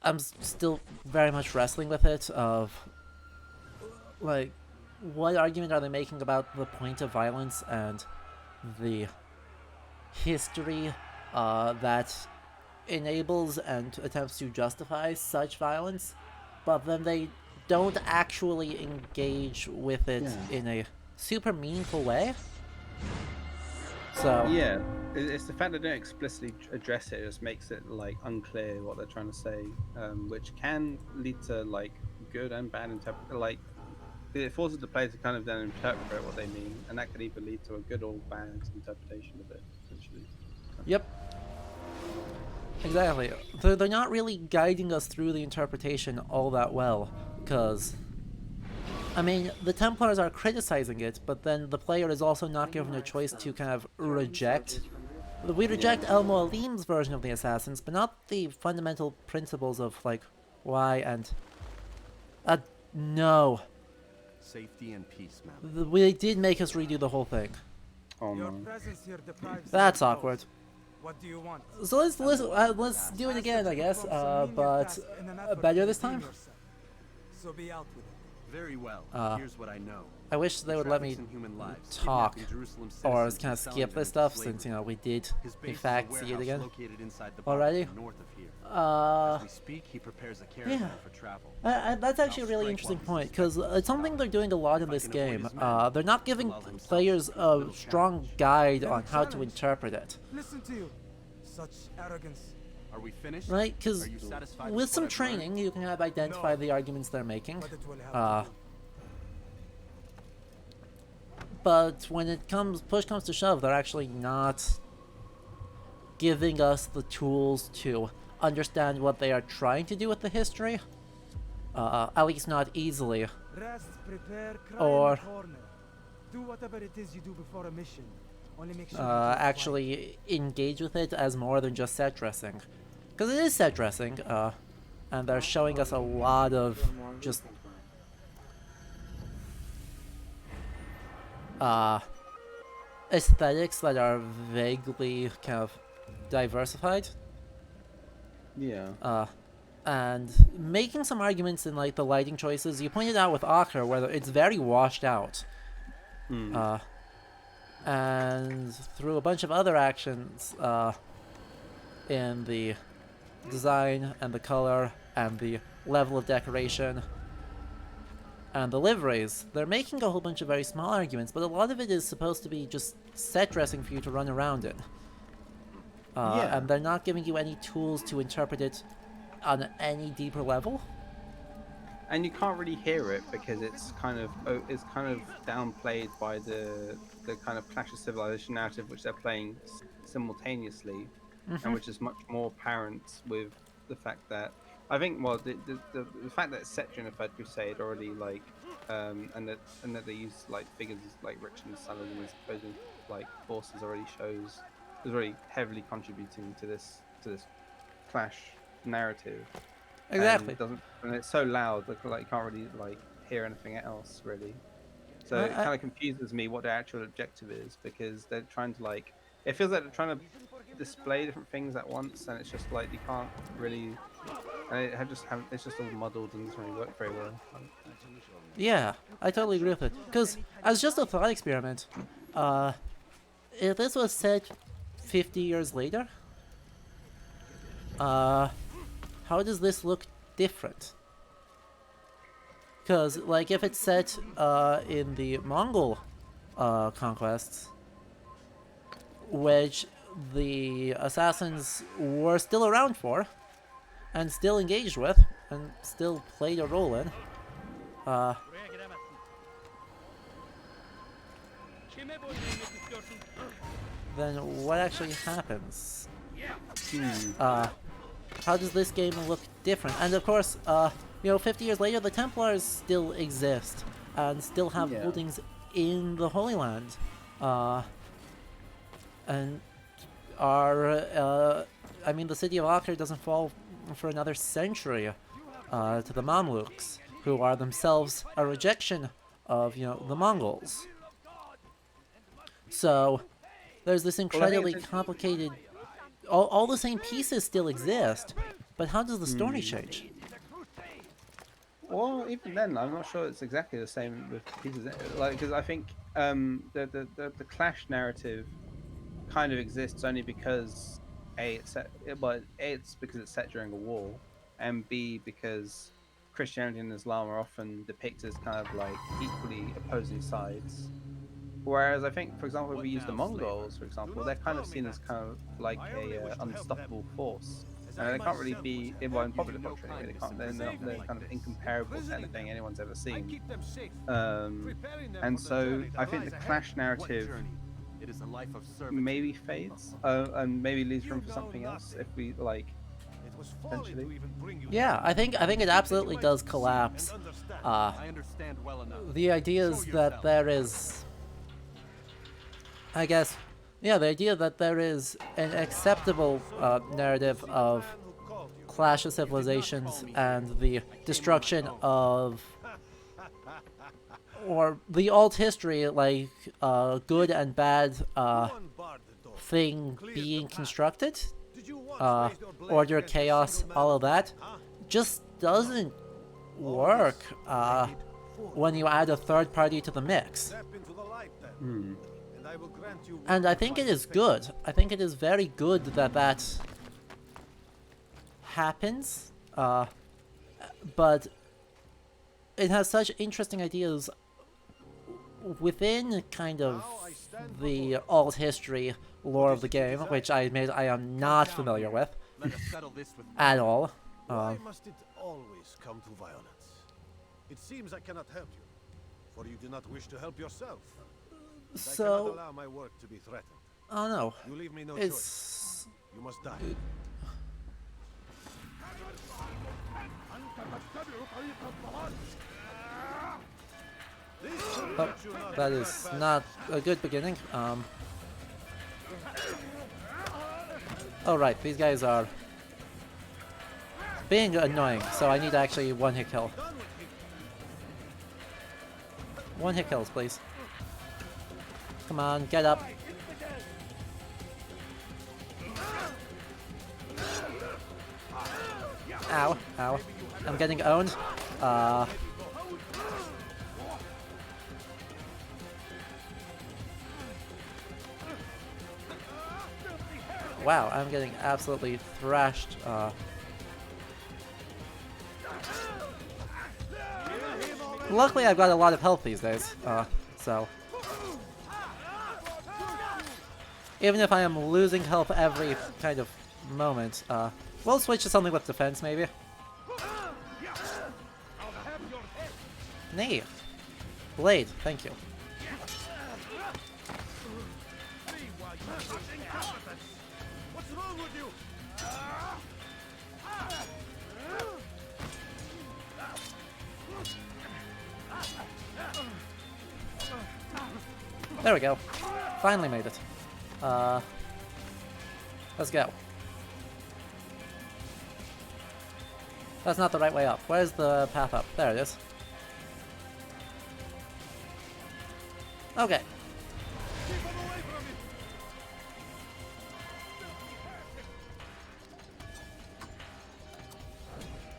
I'm still very much wrestling with it of, like, what argument are they making about the point of violence and the history that enables and attempts to justify such violence, but then they don't actually engage with it in a super meaningful way. So yeah, it's the fact they don't explicitly address it just makes it like unclear what they're trying to say, which can lead to like good and bad like it forces the player to kind of then interpret what they mean, and that could either lead to a good or bad interpretation of it, essentially. Yep. Exactly. They're not really guiding us through the interpretation all that well, because, I mean, the Templars are criticizing it, but then the player is also not given a choice to kind of reject. We reject Elmo Alim's version of the Assassins, but not the fundamental principles of, like, why and... no. Safety and peace, man. They did make us redo the whole thing. Oh no. That's awkward. What do you want? So let's do it again, I guess, but better this time? So be out with it. Very well. Here's what I know. I wish they would let me talk, or kind of skip this stuff, since, you know, we did, in fact, see it again already. As we speak, he prepares a caravan for travel. That's actually a really interesting point, because it's something they're doing a lot in this game. They're not giving players a strong guide on how to interpret it. Listen to you. Such arrogance. Are we finished? Right, because with some training, you can have identify the arguments they're making. But when push comes to shove, they're actually not giving us the tools to understand what they are trying to do with the history. At least not easily. Rest, prepare, cry or in the corner. Do whatever it is you do before a mission. Only make sure actually engage with it as more than just set dressing. Because it is set dressing, and they're showing us a lot of just aesthetics that are vaguely kind of diversified. Yeah. And making some arguments in, like, the lighting choices. You pointed out with Acre where it's very washed out. And through a bunch of other actions in the design and the color and the level of decoration and the liveries, they're making a whole bunch of very small arguments, but a lot of it is supposed to be just set dressing for you to run around in. And they're not giving you any tools to interpret it on any deeper level. And you can't really hear it because it's kind of downplayed by the kind of Clash of Civilization narrative which they're playing simultaneously, and which is much more apparent with the fact that I think the fact that it's set during the Third Crusade already, like, and that they use like figures like Richard and Saladin as opposing like forces already shows is really heavily contributing to this Clash narrative. Exactly. And it's so loud that like you can't really like hear anything else really. So it kind of confuses me what their actual objective is, because they're trying to like, it feels like they're trying to display different things at once, and it's just like you can't really. It's just all muddled and doesn't really work very well. Yeah, I totally agree with it. Because, as just a thought experiment, if this was set 50 years later, how does this look different? Because, like, if it's set in the Mongol conquests, which the assassins were still around for, and still engaged with, and still played a role in, then what actually happens? How does this game look different? And of course, you know, 50 years later, the Templars still exist and still have holdings in the Holy Land, and are, I mean, the city of Acre doesn't fall for another century to the Mamluks, who are themselves a rejection of, you know, the Mongols. So there's this incredibly complicated. All the same pieces still exist, but how does the story change? Well, even then, I'm not sure it's exactly the same with pieces. Like, because I think the clash narrative kind of exists only because it's because it's set during a war, and B, because Christianity and Islam are often depicted as kind of like equally opposing sides. Whereas I think, for example, if we use the Mongols, for example, they're kind of seen as kind of like a unstoppable force. And they can't really be, well, in popular culture anyway, they can't, they're kind of incomparable to anything anyone's ever seen. And so I think the clash narrative maybe fades and maybe leaves room for something else if we like. Potentially. Yeah, I think it absolutely does collapse. The idea is that there is, I guess, yeah, the idea that there is an acceptable narrative of clash of civilizations and the destruction of, or the alt history, like good and bad thing being constructed, order, chaos, all of that, just doesn't work when you add a third party to the mix. And I think it is good. I think it is very good that that happens, but it has such interesting ideas within kind of the alt history lore of the game, which I admit I am not familiar with at all. Why must it always come to violence? It seems I cannot help you, for you do not wish to help yourself. So, I cannot allow my work to be threatened. Oh no. You leave me no it's... choice. You must die. Oh, that is not a good beginning. Oh right, these guys are being annoying, so I need to actually one-hit kill. One-hit kills, please. Come on, get up. Ow, ow. I'm getting owned. Wow, I'm getting absolutely thrashed. Luckily, I've got a lot of health these days, so... Even if I am losing health every kind of moment, we'll switch to something with defense, maybe. Nay. Blade, thank you. What's wrong with you? There we go. Finally made it. Let's go. That's not the right way up. Where's the path up? There it is. Okay.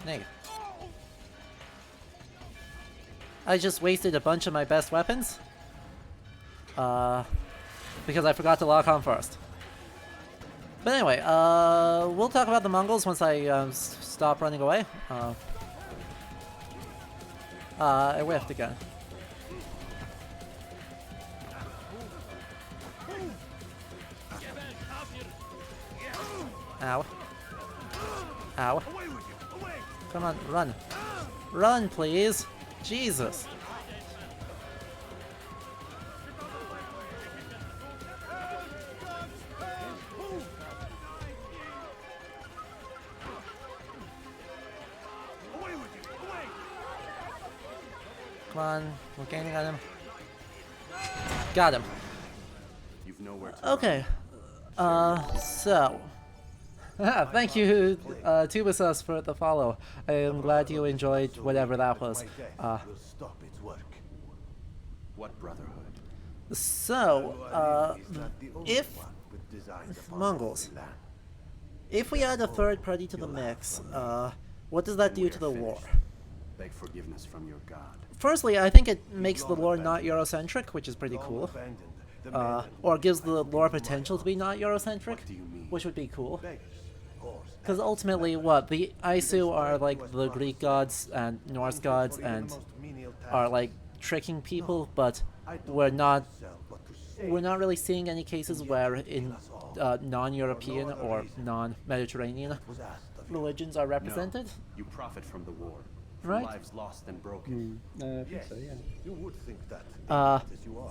Nay. I just wasted a bunch of my best weapons. Because I forgot to lock on first. But anyway, we'll talk about the Mongols once I stop running away. I whiffed again. Ow. Ow. Come on, run. Run, please. Jesus. Come on, we're gaining on him. Got him. You've nowhere to Okay. So. Thank you, Tubasus, for the follow. I am glad you enjoyed whatever that was. What brotherhood? So, if Mongols, if we add a third party to the mix, what does that do to the war? Beg forgiveness from your god. Firstly, I think it makes the lore not Eurocentric, which is pretty cool. Or gives the lore potential to be not Eurocentric, which would be cool. Because ultimately, what? The Isu are like the Greek gods and Norse gods and are like tricking people, but we're not really seeing any cases where in non-European or non-Mediterranean religions are represented. No, you profit from the war. Right? Lives lost and broken. I think so, yeah. You would think that.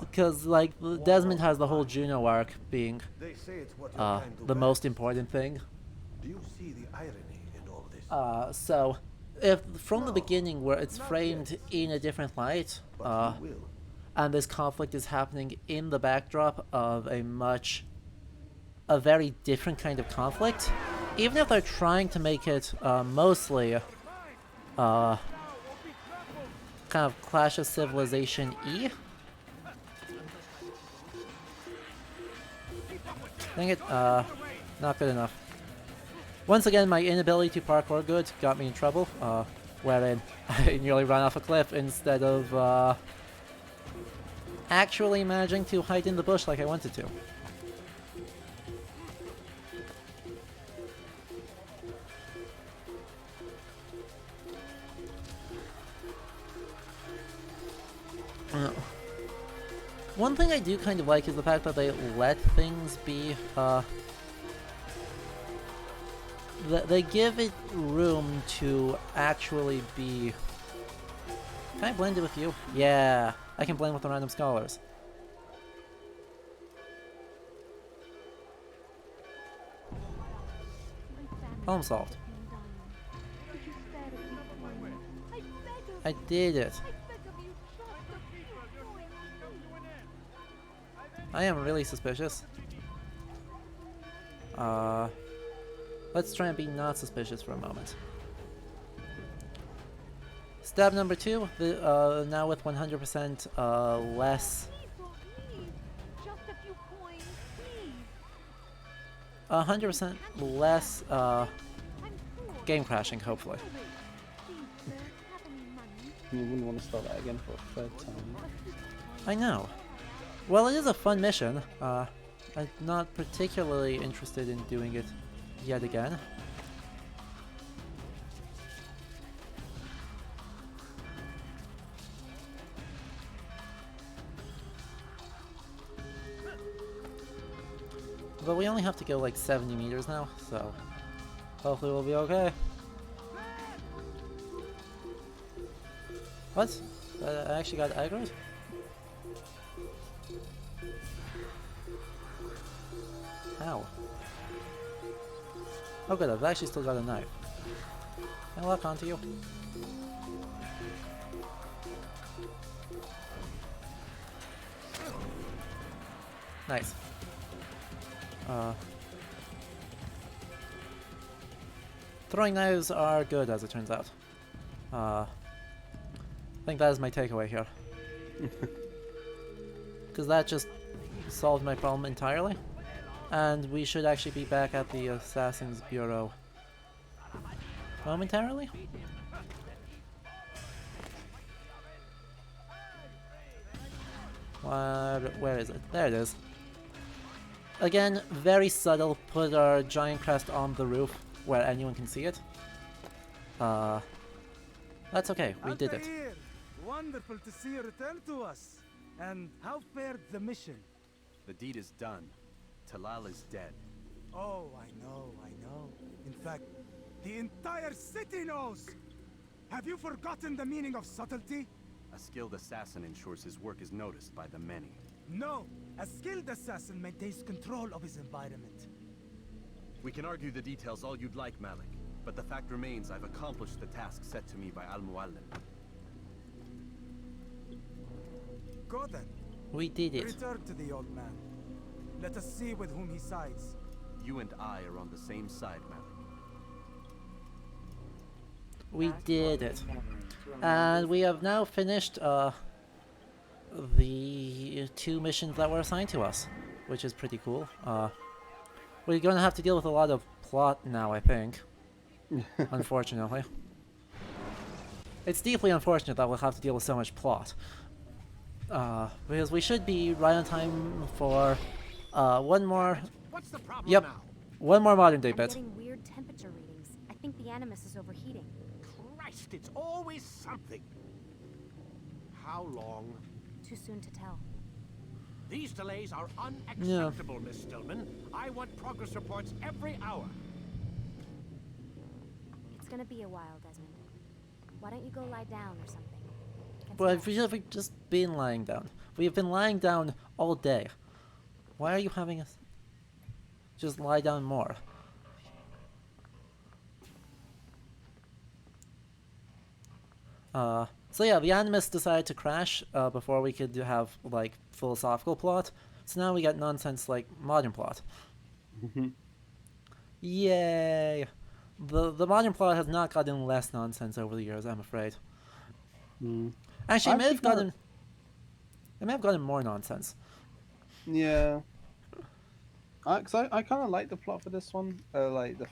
Because like Desmond has the whole Juno arc being the most important thing. Do you see the irony in all this? So if from the beginning where it's framed in a different light, and this conflict is happening in the backdrop of a very different kind of conflict, even if they're trying to make it mostly kind of Clash of Civilization-y. Dang it, not good enough. Once again, my inability to parkour good got me in trouble, wherein I nearly ran off a cliff instead of actually managing to hide in the bush like I wanted to. One thing I do kind of like is the fact that they let things be, they give it room to actually be... Can I blend it with you? Yeah, I can blend with the random scholars. Problem solved. I did it. I am really suspicious. Let's try and be not suspicious for a moment. Stab number 2, now with 100% less... 100% less game crashing, hopefully. You wouldn't want to start that again for a third time. I know. Well, it is a fun mission. I'm not particularly interested in doing it yet again. But we only have to go like 70 meters now, so hopefully we'll be okay. What? I actually got aggroed? How? Oh good, I've actually still got a knife. Can I lock onto you? Nice. Throwing knives are good, as it turns out. I think that is my takeaway here. Because that just solved my problem entirely. And we should actually be back at the Assassin's Bureau momentarily. Where is it? There it is. Again, very subtle. Put our giant crest on the roof where anyone can see it. That's okay. We did it. Altair, wonderful to see you return to us. And how fared the mission? The deed is done. Talal is dead. Oh, I know. In fact, the entire city knows! Have you forgotten the meaning of subtlety? A skilled assassin ensures his work is noticed by the many. No! A skilled assassin maintains control of his environment. We can argue the details all you'd like, Malik, but the fact remains I've accomplished the task set to me by Al-Muallim. Go then. We did it. Return to the old man. Let us see with whom he sides. You and I are on the same side, Malik. We did it. And we have now finished the 2 missions that were assigned to us, which is pretty cool. We're going to have to deal with a lot of plot now, I think. Unfortunately. It's deeply unfortunate that we'll have to deal with so much plot. Because we should be right on time for one more... What's the problem Yep. now? One more modern day I'm bit. getting weird temperature readings. I think the Animus is overheating. Christ, it's always something. How long? Too soon to tell. These delays are unacceptable, Miss Stillman. I want progress reports every hour. It's gonna be a while, Desmond. Why don't you go lie down or something? Get But some we've just been lying down. We've been lying down all day. Why are you having us just lie down more? So yeah, the Animus decided to crash before we could have like philosophical plot. So now we got nonsense like modern plot. Yay! The modern plot has not gotten less nonsense over the years, I'm afraid. Actually, it may have gotten more nonsense. Yeah. Because I kind of like the plot for this one, like the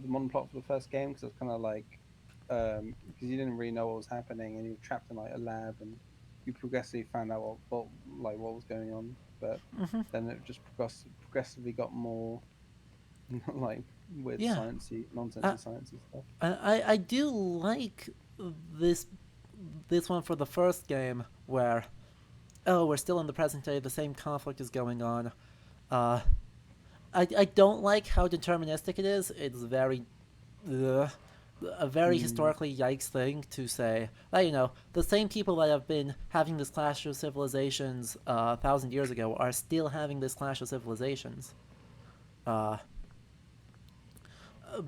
modern plot for the first game, because it's kind of like, because you didn't really know what was happening, and you were trapped in like a lab, and you progressively found out what was going on, but then it just progressively got more like weird sciencey, nonsensey sciencey stuff. I do like this one for the first game where, we're still in the present day, the same conflict is going on. I don't like how deterministic it is. It's very, a very historically yikes thing to say. You know, the same people that have been having this clash of civilizations 1,000 years ago are still having this clash of civilizations.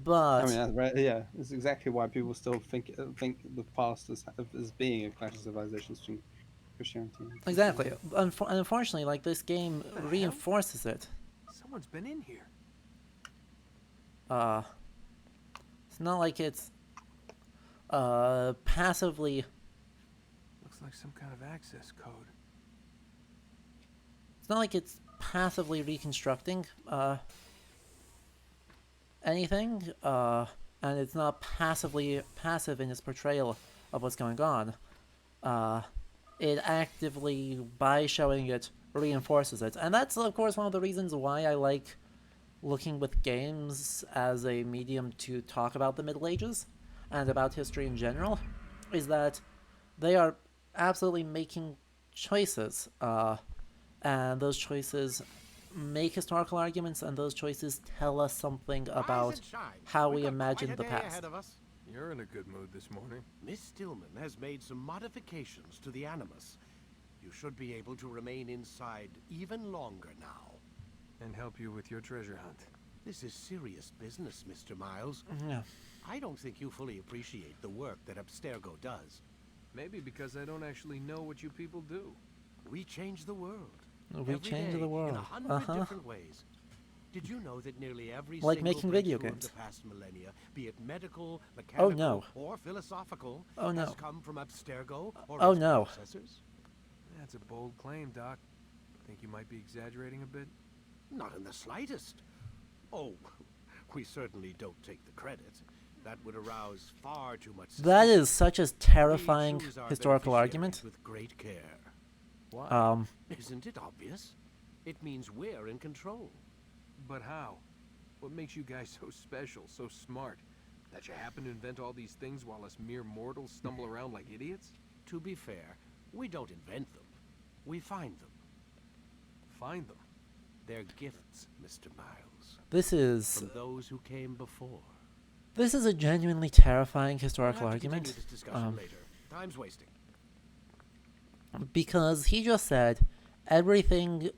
But I mean, that's right, yeah, it's exactly why people still think the past as being a clash of civilizations between Christianity. Exactly. Unfortunately, like, this game reinforces it. Someone's been in here. It's not like it's passively. Looks like some kind of access code. It's not like it's passively reconstructing anything, and it's not passive in its portrayal of what's going on. It actively, by showing it, reinforces it. And that's, of course, one of the reasons why I like looking with games as a medium to talk about the Middle Ages and about history in general, is that they are absolutely making choices, and those choices make historical arguments, and those choices tell us something about how we imagine the past. You're in a good mood this morning. Miss Stillman has made some modifications to the Animus. You should be able to remain inside even longer now. And help you with your treasure hunt. This is serious business, Mr. Miles. Yeah. I don't think you fully appreciate the work that Abstergo does. Maybe because I don't actually know what you people do. We change the world. We change the world. In 100 different ways. Did you know that nearly every like single making video breakthrough games. of the past millennia, be it medical, mechanical, no. or philosophical, Oh, no. has come from Abstergo or Oh, its no. predecessors? That's a bold claim, Doc. Think you might be exaggerating a bit? Not in the slightest. Oh, we certainly don't take the credit. That would arouse far too much suspicion. That is such a terrifying We choose our historical beneficiaries argument. with great care. Why? Isn't it obvious? It means we're in control. But how? What makes you guys so special, so smart? That you happen to invent all these things while us mere mortals stumble around like idiots? To be fair, we don't invent them. We find them. Find them? They're gifts, Mr. Miles. This is... From those who came before. This is a genuinely terrifying historical We'll have to argument. continue this discussion later. Time's wasting. Because he just said everything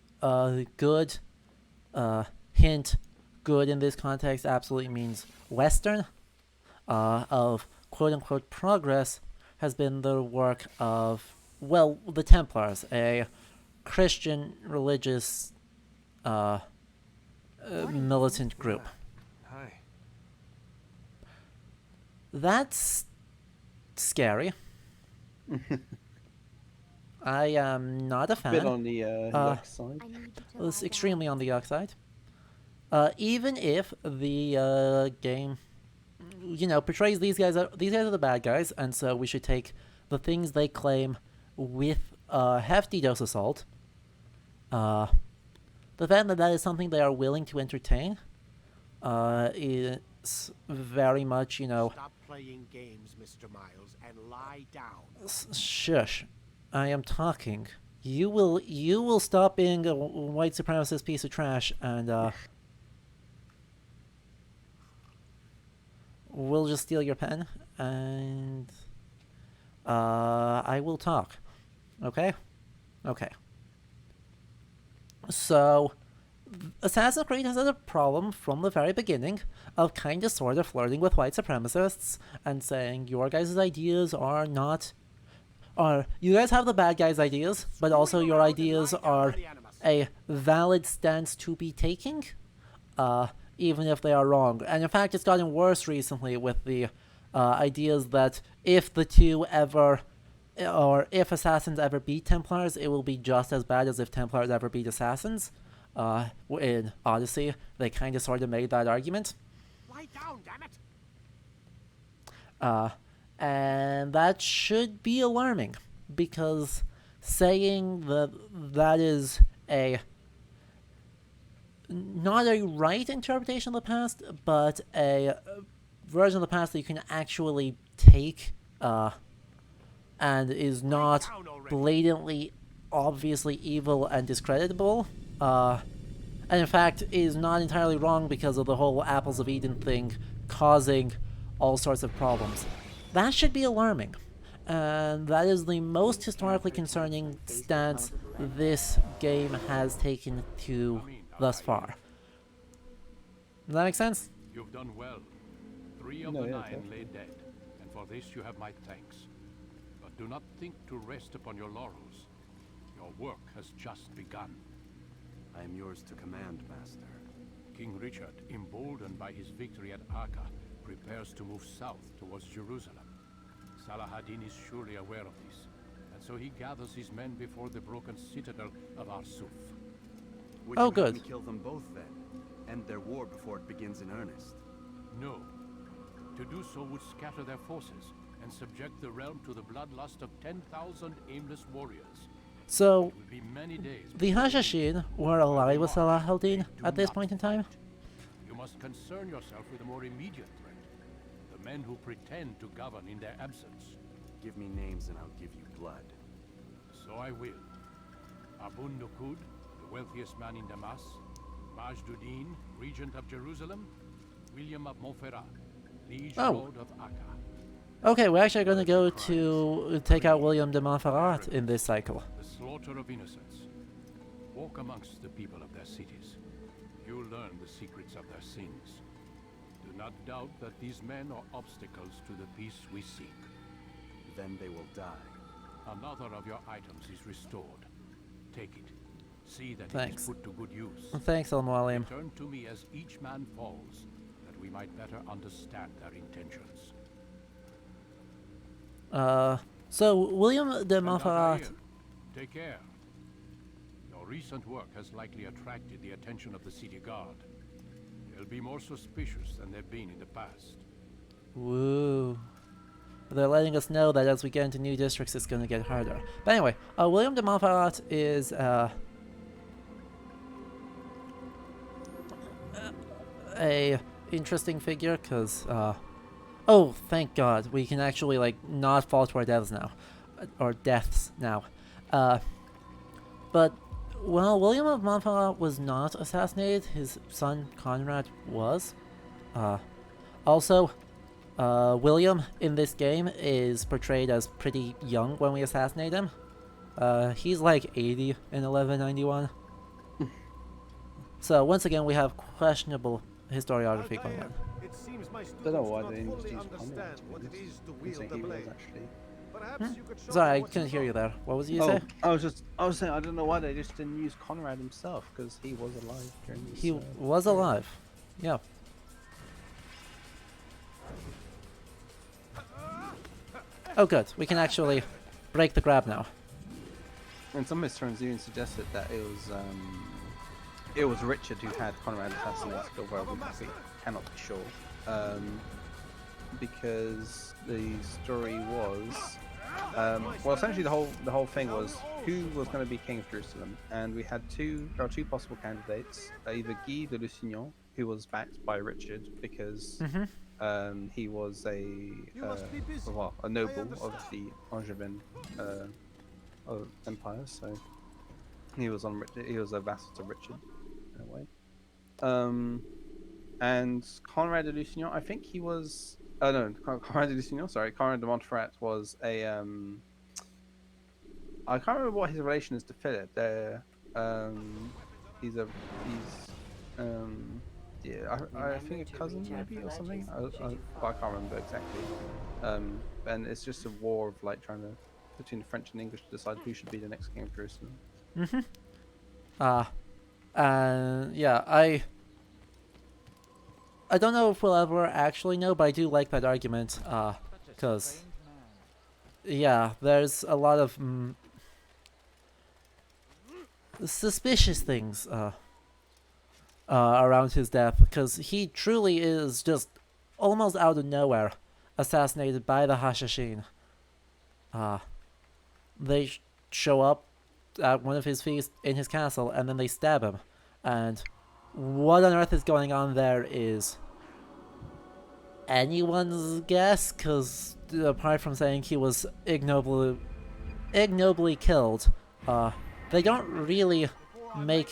good, hint, good in this context absolutely means Western, of quote-unquote progress, has been the work of, well, the Templars, a Christian religious militant group. Hi. That's scary. I am not a fan. Bit on the yuck side. It's extremely on the yuck side. Even if the game, you know, portrays these guys are the bad guys, and so we should take the things they claim with a hefty dose of salt. The fact that that is something they are willing to entertain is very much, you know... Stop playing games, Mr. Miles, and lie down. Shush. I am talking. You will stop being a white supremacist piece of trash, and we'll just steal your pen, and I will talk. Okay? Okay. So, Assassin's Creed has had a problem from the very beginning of kind of sort of flirting with white supremacists and saying your guys' ideas are not... you guys have the bad guys' ideas, but also your ideas are a valid stance to be taking, even if they are wrong. And in fact, it's gotten worse recently with the ideas that if the two ever... or if Assassins ever beat Templars, it will be just as bad as if Templars ever beat Assassins. In Odyssey, they kind of sort of made that argument. Lie down, damn it! And that should be alarming, because saying that that is not a right interpretation of the past, but a version of the past that you can actually take, and is not blatantly, obviously evil and discreditable, and in fact is not entirely wrong because of the whole Apples of Eden thing causing all sorts of problems. That should be alarming, and that is the most historically concerning stance this game has taken to thus far. Does that make sense? You've done well. 3 of the 9 lay dead, and for this you have my thanks. But do not think to rest upon your laurels. Your work has just begun. I am yours to command, Master. King Richard, emboldened by his victory at Acre, prepares to move south towards Jerusalem. Saladin is surely aware of this, and so he gathers his men before the broken citadel of Arsuf. Would oh, you good. Have me kill them both then? End their war before it begins in earnest? No. To do so would scatter their forces and subject the realm to the bloodlust of 10,000 aimless warriors. So, be many days the Hashashin were allied with Salah al-Din at this point in time? You must concern yourself with a more immediate threat. The men who pretend to govern in their absence. Give me names and I'll give you blood. So I will. Abun Nukud, the wealthiest man in Damas. Majduddin, regent of Jerusalem. William of Montferrat, liege lord of Acre. Okay, we're actually going to go to take out William de Montferrat in this cycle. The slaughter of innocents. Walk amongst the people of their cities. You'll learn the secrets of their sins. Do not doubt that these men are obstacles to the peace we seek. Then they will die. Another of your items is restored. Take it. See that it is put to good use. Thanks, Al-Mualim. Return to me as each man falls, that we might better understand their intentions. So William de Montferrat... Take care. Your recent work has likely attracted the attention of the city guard. They'll be more suspicious than they've been in the past. Woo. but they're letting us know that as we get into new districts, it's going to get harder. But anyway, William de Montferrat is a interesting figure because, oh, thank God, we can actually like not fall to our deaths now, but well, William of Montferrat was not assassinated. His son Conrad was. Also, William in this game is portrayed as pretty young when we assassinate him. He's like 80 in 1191. So once again, we have questionable historiography going on. I don't know why they didn't just use Conrad. He was actually. Sorry, I couldn't hear you there. What was you say? I was saying I don't know why they just didn't use Conrad himself because he was alive during this. He was alive. Yeah. Oh, good. We can actually break the grab now. And some historians even suggested that it was Richard who had Conrad assassinated, although we cannot be sure, because the story was, well, essentially the whole thing was who was going to be king of Jerusalem, and we had there are two possible candidates, either Guy de Lusignan, who was backed by Richard because he was a noble of the Angevin empire, so he was a vassal to Richard in a way. And Conrad de Lusignan, I think he was Conrad de Lusignan, sorry, Conrad de Montferrat was a I can't remember what his relation is to Philip. Yeah, I think a cousin maybe or something. I can't remember exactly. And it's just a war of like trying to between the French and English to decide who should be the next king of Jerusalem. Yeah, I don't know if we'll ever actually know, but I do like that argument, because yeah, there's a lot of suspicious things around his death, because he truly is just almost out of nowhere assassinated by the Hashashin. They show up at one of his feasts in his castle, and then they stab him. And what on earth is going on there is anyone's guess, because apart from saying he was ignobly killed, they don't really make...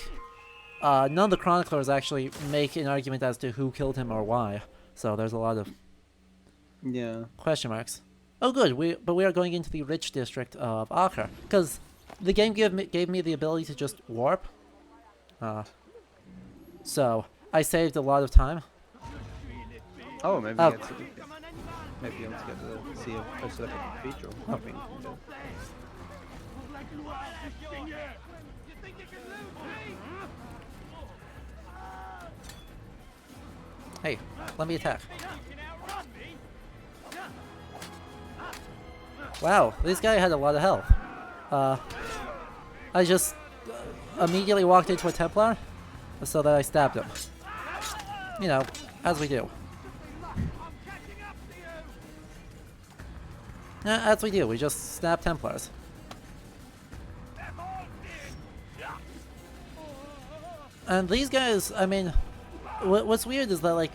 none of the chroniclers actually make an argument as to who killed him or why. So there's a lot of question marks. Oh good, but we are going into the rich district of Acre, because the game gave me the ability to just warp. So I saved a lot of time. Oh, maybe you want to get to see a closer look at the cathedral. Hey, let me attack. Wow, this guy had a lot of health. I just immediately walked into a Templar so that I stabbed him. You know, as we do. As we do, we just stab Templars. And these guys, I mean, what's weird is that, like,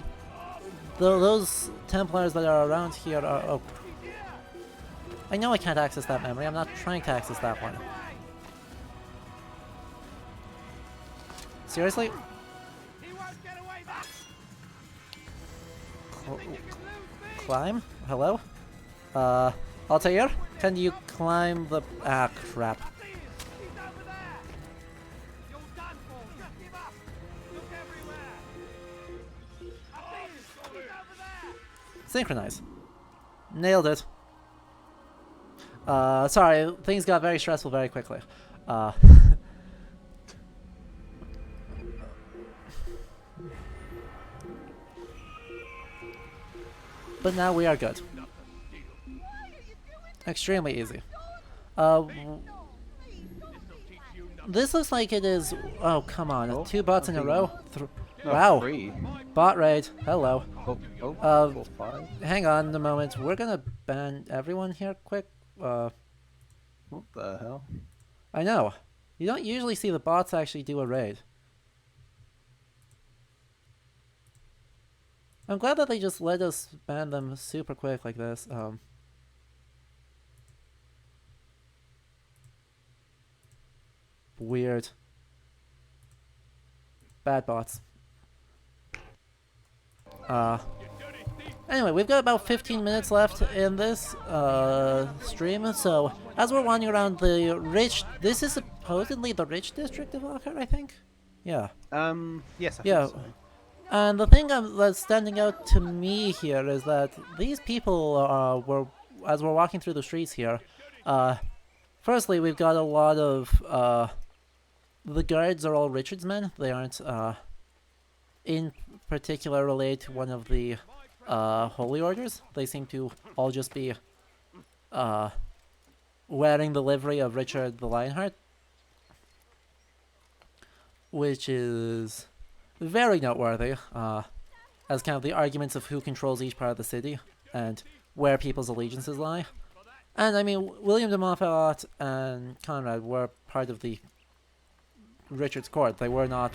those Templars that are around here are... Oh. I know I can't access that memory, I'm not trying to access that one. Seriously? Climb? Hello? Altair? Can you climb the... Ah, crap. Synchronize. Nailed it. Sorry, things got very stressful very quickly. But now we are good. Extremely easy. This looks like it is... Oh, come on. 2 bots in a row? No, wow. 3. Bot raid. Hello. Oh, 4, 5. Hang on a moment. We're gonna ban everyone here quick. What the hell? I know. You don't usually see the bots actually do a raid. I'm glad that they just let us ban them super quick like this. Weird. Bad bots. Anyway, we've got about 15 minutes left in this stream, so as we're wandering around the rich... This is supposedly the rich district of Acre, I think? Yeah. Yes, I yeah. think so. And the thing that's standing out to me here is that these people were, as we're walking through the streets here, firstly, we've got a lot of... the guards are all Richard's men. They aren't in particular related to one of the holy orders. They seem to all just be wearing the livery of Richard the Lionheart, which is very noteworthy as kind of the arguments of who controls each part of the city and where people's allegiances lie. And I mean, William de Montfort and Conrad were part of the Richard's court. They were not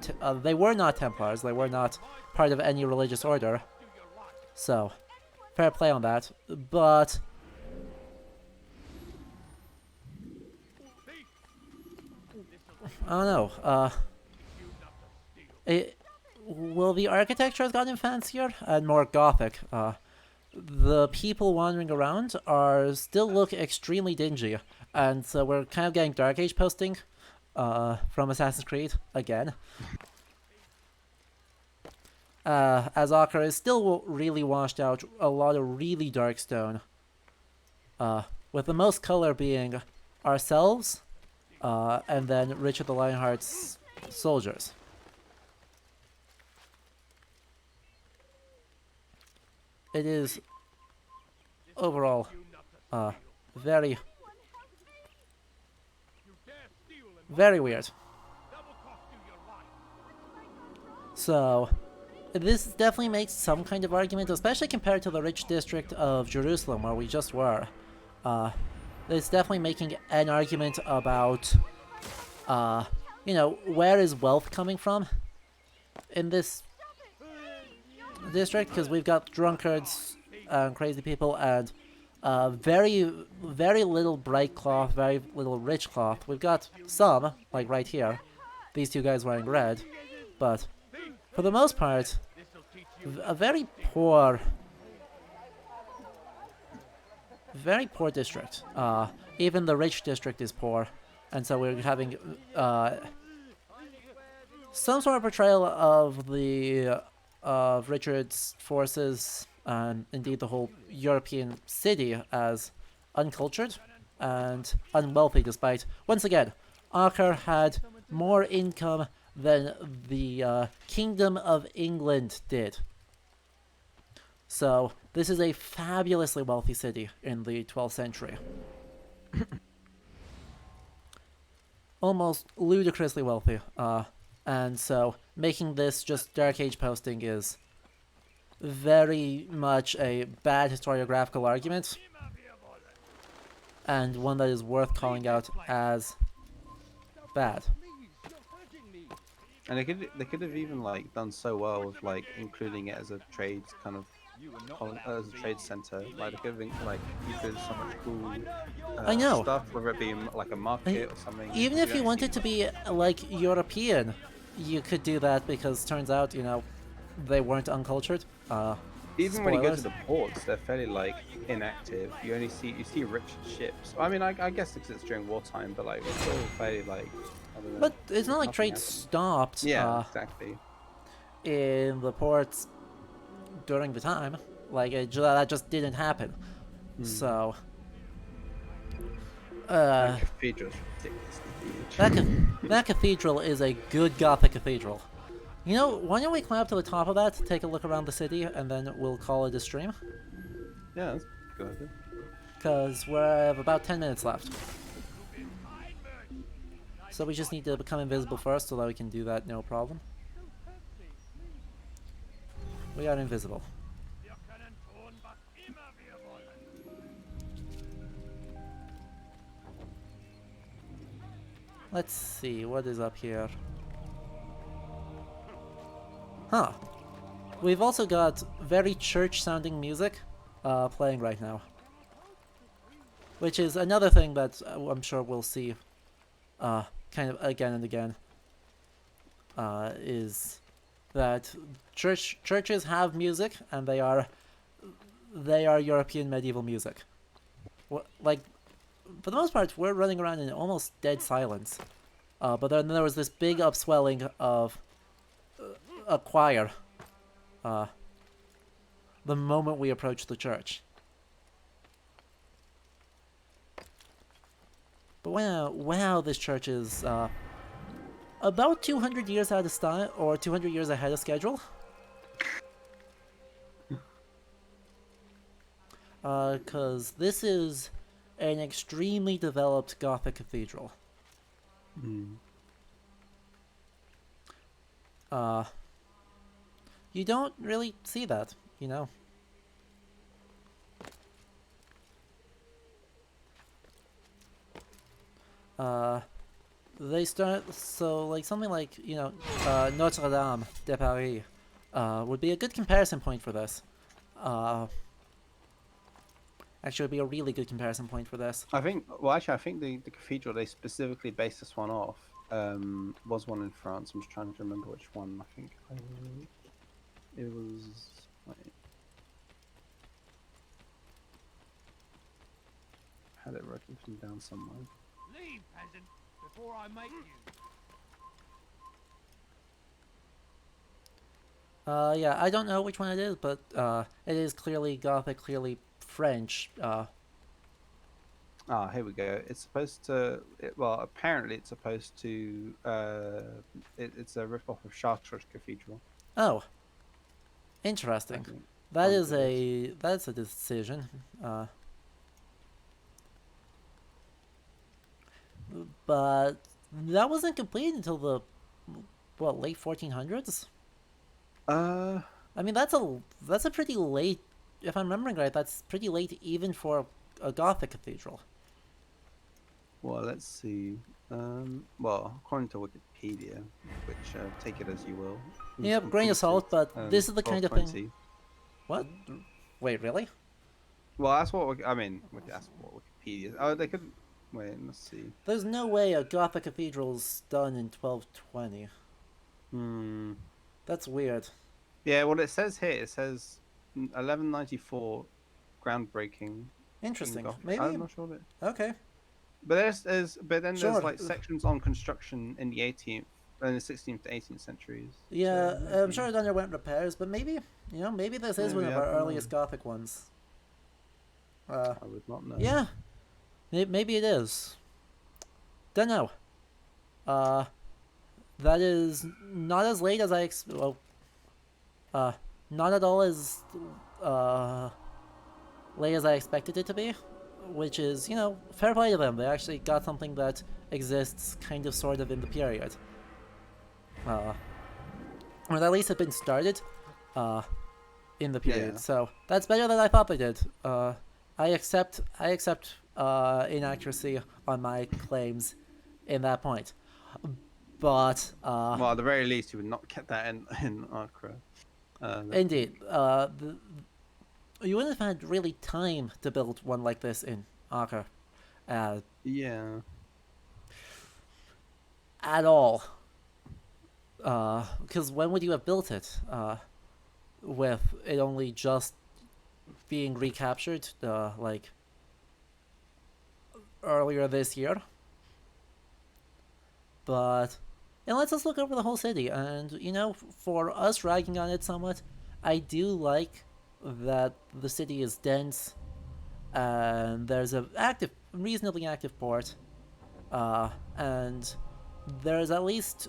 Templars. They were not part of any religious order. So, fair play on that. But I don't know. Well, the architecture has gotten fancier and more gothic. The people wandering around still look extremely dingy, and so we're kind of getting Dark Age posting from Assassin's Creed again. As Acre is still really washed out, a lot of really dark stone. With the most color being ourselves, and then Richard the Lionheart's soldiers. It is overall very weird. So this definitely makes some kind of argument, especially compared to the rich district of Jerusalem where we just were. It's definitely making an argument about you know, where is wealth coming from in this district, because we've got drunkards and crazy people and very little bright cloth, very little rich cloth. We've got some, like right here, these two guys wearing red, but for the most part, a very poor district. Even the rich district is poor, and so we're having some sort of portrayal of of Richard's forces and indeed the whole European city as uncultured and unwealthy, despite, once again, Acre had more income than the Kingdom of England did. So this is a fabulously wealthy city in the 12th century. Almost ludicrously wealthy. And so making this just Dark Age posting is very much a bad historiographical argument, and one that is worth calling out as bad. And they could have even like done so well with like including it as a trade kind of as a trade center. Like they could have like included so much cool I know. stuff, whether it be like a market or something. Even if you wanted to be like European, you could do that, because turns out, you know, they weren't uncultured. Even when you go to spoilers. the ports, they're fairly like inactive. You see rich ships. I mean, I guess because it's during wartime, but like it's still fairly like. I don't know, But it's not like nothing trade happens. stopped. Yeah, exactly. In the ports during the time, like that just didn't happen. So. That cathedral's ridiculously huge. That cathedral is a good Gothic cathedral. You know, why don't we climb up to the top of that, take a look around the city, and then we'll call it a stream? Yeah, that's good. Because we have about 10 minutes left. So we just need to become invisible first so that we can do that, no problem. We are invisible. Let's see, what is up here? Huh. We've also got very church-sounding music playing right now. Which is another thing that I'm sure we'll see kind of again and again. Is that churches have music, and they are European medieval music. Like, for the most part, we're running around in almost dead silence. But then there was this big upswelling of a choir the moment we approached the church. But wow, this church is about 200 years out of style, or 200 years ahead of schedule. Because this is an extremely developed Gothic cathedral. You don't really see that, you know. They start, so like something like, you know, Notre Dame de Paris would be a good comparison point for this. Actually, would be a really good comparison point for this. I think, well, actually, I think the cathedral they specifically based this one off was one in France. I'm just trying to remember which one. I think it was. Wait. I had it written down somewhere. Leave, peasant, before I make you. Yeah, I don't know which one it is, but it is clearly Gothic, clearly French. Here we go. It's supposed to. Well, apparently it's supposed to. It's a rip-off of Chartres Cathedral. Oh, interesting. That's a decision. But that wasn't completed until the late 1400s. I mean, that's a pretty late. If I'm remembering right, that's pretty late even for a Gothic cathedral. Well, let's see. Well, according to Wikipedia, which take it as you will. Yeah, grain of salt, but this is the kind of thing. What? Wait, really? Well, that's what I mean. That's what Wikipedia. Oh, they could. Wait, let's see. There's no way a Gothic cathedral's done in 1220. That's weird. Yeah, well, it says here. It says 1194, groundbreaking. Interesting. Maybe. I'm not sure that. Okay. But there's like sections on construction in the 18th and the 16th to 18th centuries. Yeah, so I'm sure it underwent repairs, but maybe maybe this is one of our earliest Gothic ones. I would not know. Yeah, maybe it is. Don't know. That is not as late as I not at all as late as I expected it to be. Which is, fair play to them. They actually got something that exists kind of sort of in the period. Or at least had been started in the period. Yeah. So that's better than I thought they did. I accept inaccuracy on my claims in that point. But well, at the very least, you would not get that in Acre. Indeed. You wouldn't have had really time to build one like this in Acre. Yeah. At all. Because when would you have built it? With it only just being recaptured, like, earlier this year. But it lets us look over the whole city, and, for us ragging on it somewhat, I do like that the city is dense, and there's a reasonably active port, and there's at least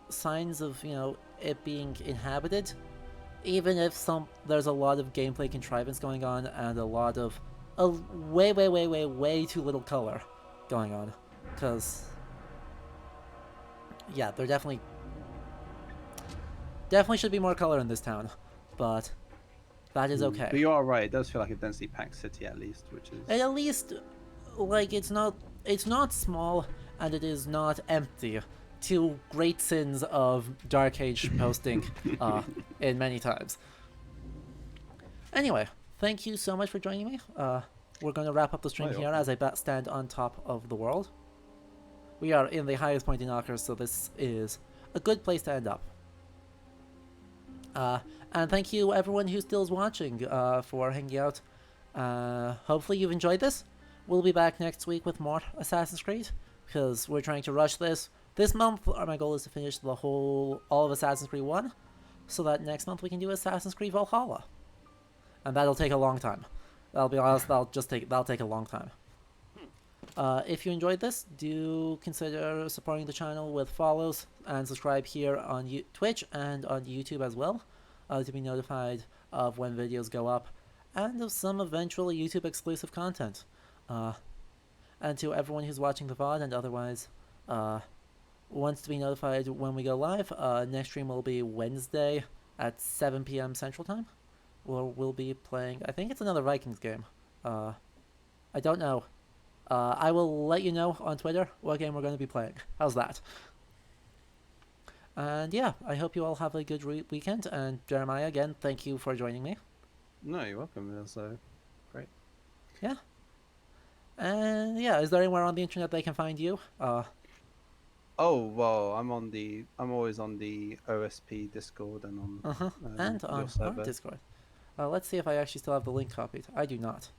signs of it being inhabited, even if there's a lot of gameplay contrivance going on and a lot of way too little color going on, because yeah, there definitely should be more color in this town, but That is okay. But you are right. It does feel like a densely packed city, at least, which is. And at least, like, it's not small, and it is not empty. Two great sins of Dark Age posting in many times. Anyway, thank you so much for joining me. We're going to wrap up the stream here as I stand on top of the world. We are in the highest point in Acre, so this is a good place to end up. And thank you everyone who still is watching for hanging out. Hopefully you've enjoyed this. We'll be back next week with more Assassin's Creed, because we're trying to rush this. This month, my goal is to finish all of Assassin's Creed 1, so that next month we can do Assassin's Creed Valhalla. And that'll take a long time. I'll be honest, that'll take a long time. If you enjoyed this, do consider supporting the channel with follows, and subscribe here on Twitch and on YouTube as well, to be notified of when videos go up, and of some eventual YouTube exclusive content. And to everyone who's watching the VOD and otherwise wants to be notified when we go live, next stream will be Wednesday at 7 p.m. Central Time. We'll be playing, I think it's another Vikings game. I don't know. I will let you know on Twitter what game we're going to be playing. How's that? And yeah, I hope you all have a good weekend. And Jeremiah, again, thank you for joining me. No, you're welcome. It was great. Yeah. And yeah, is there anywhere on the internet they can find you? Oh well, I'm always on the OSP Discord and on and on our Discord. Let's see if I actually still have the link copied. I do not.